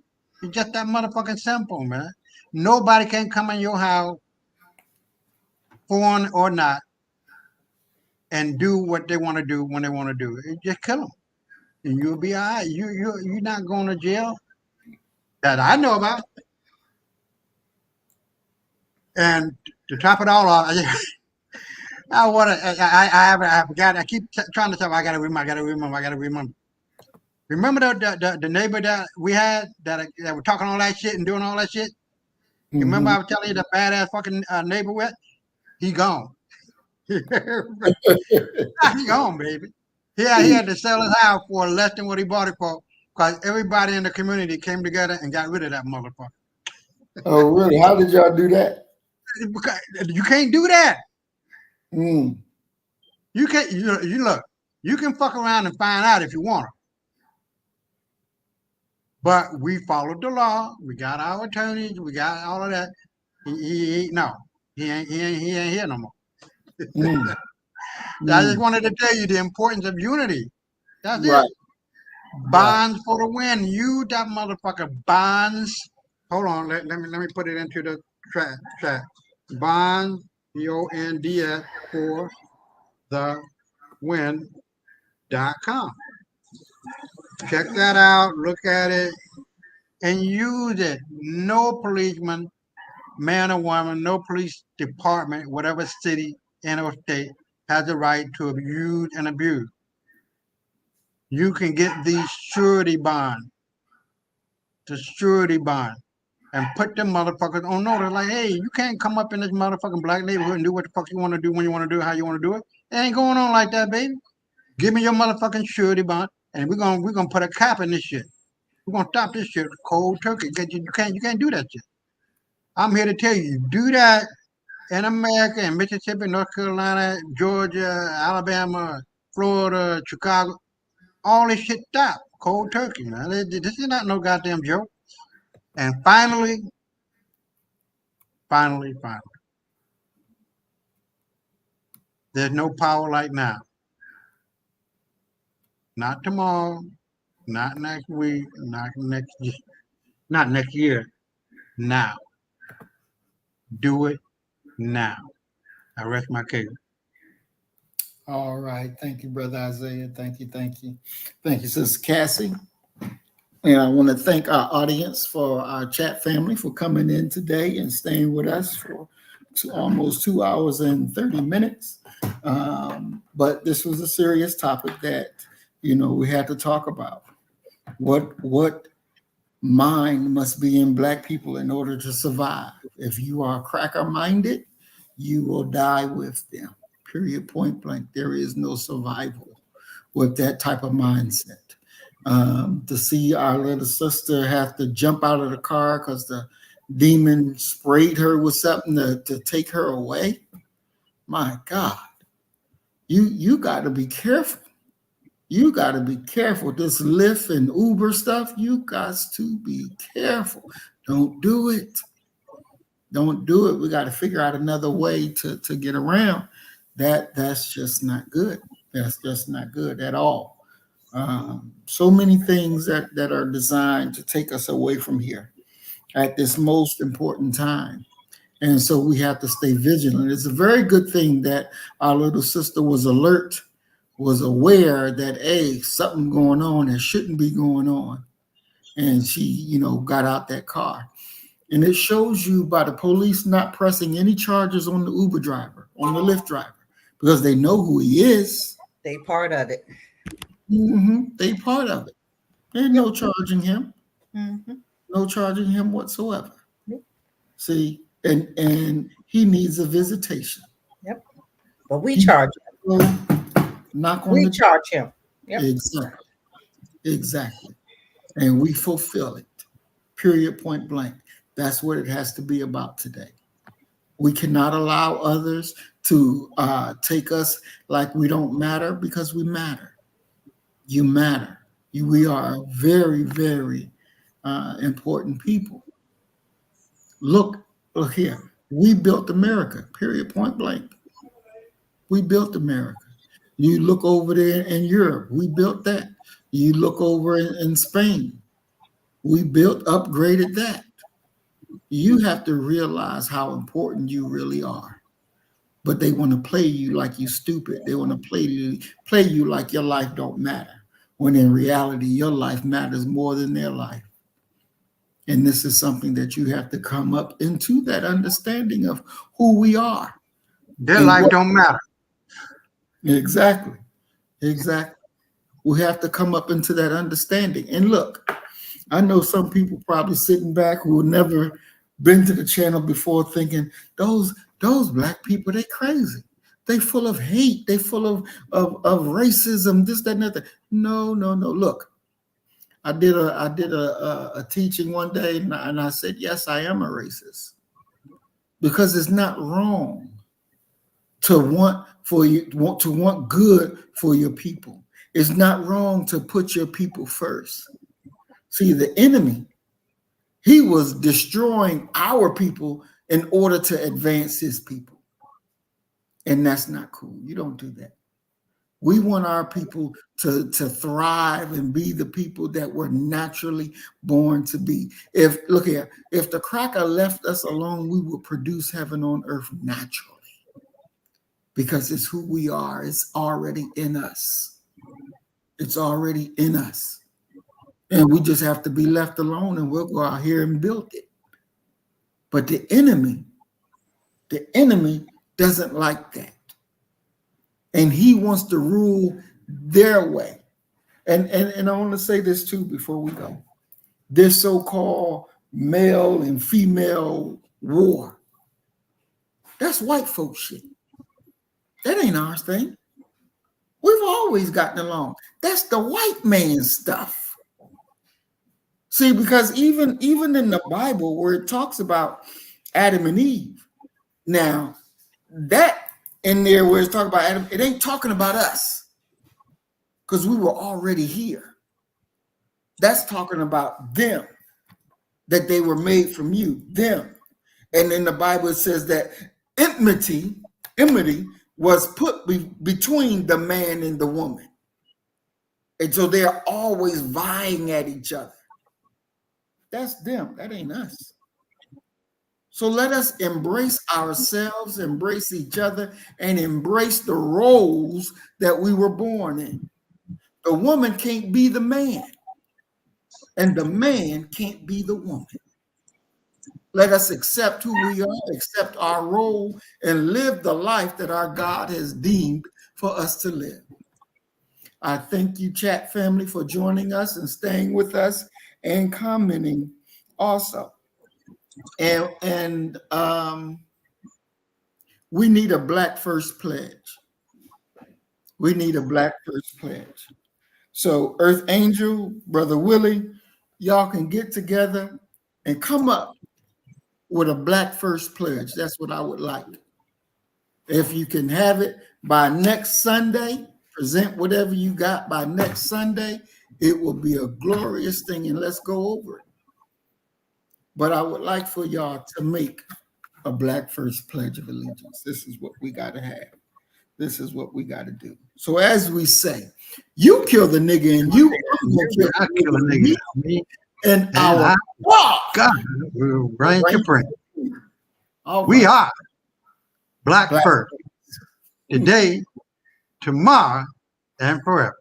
It's just that motherfucking simple, man. Nobody can come in your house, foreign or not, and do what they want to do when they want to do it. Just kill them, and you'll be all right. You're not going to jail that I know about. And to top it all off, I want to. I forgot. I keep trying to tell. I got to remember. Remember the neighbor that we had that were talking all that shit and doing all that shit. You remember I was telling you the badass fucking neighbor with? He gone. He gone, baby. Yeah, he had to sell his house for less than what he bought it for because everybody in the community came together and got rid of that motherfucker. Oh, really? How did y'all do that? You can't do that. Mm. You can't. You look. You can fuck around and find out if you want to. But we followed the law. We got our attorneys. We got all of that. He ain't here no more. Mm. I just wanted to tell you the importance of unity. That's Right. it. Bonds for the win. You that motherfucker. Bonds. Hold on. Let me put it into the chat. Bonds. BONDS for the win.com. Check that out. Look at it and use it. No policeman, man or woman, no police department, whatever city and or state has the right to use and abuse. You can get the surety bond. The surety bond. and put them motherfuckers on notice. Like, hey, you can't come up in this motherfucking black neighborhood and do what the fuck you want to do when you want to do it, how you want to do it. It ain't going on like that, baby. Give me your motherfucking surety bond, and we're gonna put a cap in this shit. We're gonna stop this shit cold turkey. You can't do that shit. I'm here to tell you, do that in America, in Mississippi, North Carolina, Georgia, Alabama, Florida, Chicago, all this shit stop. Cold turkey, man. This is not no goddamn joke. And finally, there's no power like now. Not tomorrow, not next week, not next year. Now. Do it now. I rest my case. All right. Thank you, Brother Isaiah. Thank you. Thank you. Thank you, Sister Cassie. And I want to thank our audience, for our chat family, for coming in today and staying with us for almost 2 hours and 30 minutes. But this was a serious topic that, we had to talk about. What mind must be in Black people in order to survive? If you are cracker-minded, you will die with them. Period, point blank. There is no survival with that type of mindset. To see our little sister have to jump out of the car because the demon sprayed her with something to take her away. My God, you got to be careful. You got to be careful. This Lyft and Uber stuff, you got to be careful. Don't do it. Don't do it. We got to figure out another way to get around. That's just not good. That's just not good at all. So many things that are designed to take us away from here at this most important time. And so we have to stay vigilant. It's a very good thing that our little sister was alert, was aware that, hey, something going on that shouldn't be going on. And she, got out that car. And it shows you by the police not pressing any charges on the Uber driver, on the Lyft driver, because they know who he is. They part of it. They part of it. There's no charging him. No charging him whatsoever. See, and he needs a visitation. Yep. But we charge him. Knock on we the charge him. Yep. Exactly. And we fulfill it. Period, point blank. That's what it has to be about today. We cannot allow others to take us like we don't matter, because we matter. You matter. We are very, very important people. Look here. We built America, period, point blank. We built America. You look over there in Europe, we built that. You look over in Spain, we upgraded that. You have to realize how important you really are. But they want to play you like you stupid. They want to play you like your life don't matter, when in reality, your life matters more than their life. And this is something that you have to come up into, that understanding of who we are. Their life don't matter. Exactly. We have to come up into that understanding. And look, I know some people probably sitting back who have never been to the channel before, thinking those Black people, they crazy. They full of hate. They full of racism, this, that, and that. No. Look, I did a teaching one day, and I said, yes, I am a racist, because it's not wrong to want good for your people. It's not wrong to put your people first. See, the enemy, he was destroying our people in order to advance his people. And that's not cool. You don't do that. We want our people to thrive and be the people that we're naturally born to be. If the cracker left us alone, we would produce heaven on earth naturally, because it's who we are. It's already in us. It's already in us. And we just have to be left alone, and we'll go out here and build it. But the enemy doesn't like that. And he wants to rule their way. And I want to say this too before we go. This so-called male and female war. That's white folks shit. That ain't our thing. We've always gotten along. That's the white man's stuff. See, because even in the Bible where it talks about Adam and Eve, now that in there where it's talking about Adam, it ain't talking about us because we were already here. That's talking about them, that they were made from you, them. And in the Bible it says that enmity was put between the man and the woman. And so they're always vying at each other. That's them. That ain't us. So let us embrace ourselves, embrace each other, and embrace the roles that we were born in. The woman can't be the man, and the man can't be the woman. Let us accept who we are, accept our role, and live the life that our God has deemed for us to live. I thank you, chat family, for joining us and staying with us and commenting also. And we need a Black First Pledge. We need a Black First Pledge. So Earth Angel, Brother Willie, y'all can get together and come up with a Black First Pledge. That's what I would like. If you can have it by next Sunday, present whatever you got by next Sunday, it will be a glorious thing, and let's go over it. But I would like for y'all to make a Black First Pledge of Allegiance. This is what we got to have. This is what we got to do. So as we say, you kill the nigga and you kill a nigga. Me. And our God, we're right to pray. Right. We are Black First. Today, tomorrow, and forever.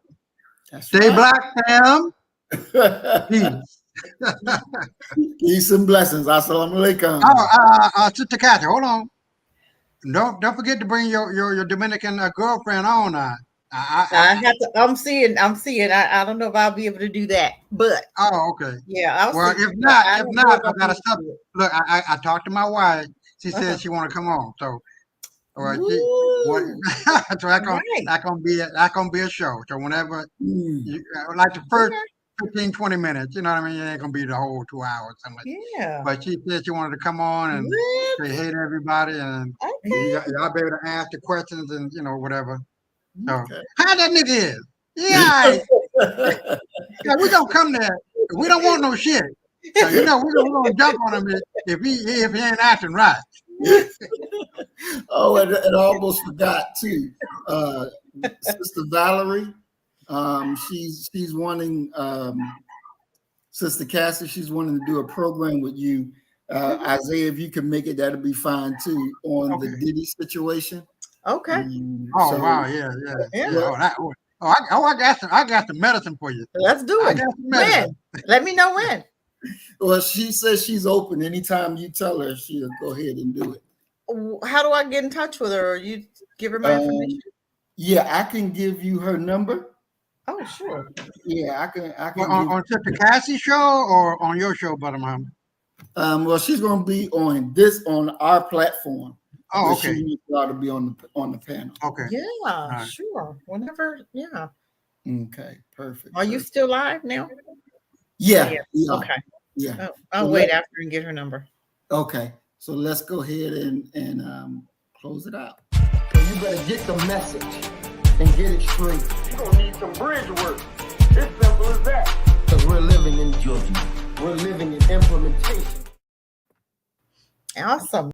That's Stay right. black, fam. Peace. Peace and blessings. Assalamu alaikum. Sister Kathy, hold on. Don't forget to bring your Dominican girlfriend on. I have to. I'm seeing. I don't know if I'll be able to do that, but okay. Yeah. Well, if not, I gotta stop. Look, I talked to my wife. She said she want to come on. So, so that's gonna be a show. So whenever you like the first 15, 20 minutes, you know what I mean? It ain't gonna be the whole 2 hours. Yeah. But she said she wanted to come on and say hey to everybody, and y'all be able to ask the questions and whatever. So how that nigga is? Yeah. We don't come there. We don't want no shit. So we're gonna jump on him if he ain't acting right. Oh, and I almost forgot too. Sister Valerie, she's wanting Sister Cassie, she's wanting to do a program with you. Isaiah, if you can make it, that'll be fine too, on the Diddy situation. Okay. Wow, yeah. I got the medicine for you. Let's do it. When? Let me know when. Well, she says she's open. Anytime you tell her, she'll go ahead and do it. How do I get in touch with her? Or you give her my information? Yeah, I can give you her number. Oh, sure. Yeah, I can. On Sister Cassie's show or on your show, Brother Muhammad? Well, she's going to be on our platform. Oh, okay. She ought to be on the panel. Okay. Yeah, sure. Whenever, yeah. Okay, perfect. Are you still live now? Yeah. Okay. Yeah. I'll wait after and get her number. Okay. So let's go ahead and close it out. So you better get the message and get it straight. You're going to need some bridge work. It's simple as that. Because we're living in judgment. We're living in implementation. Awesome.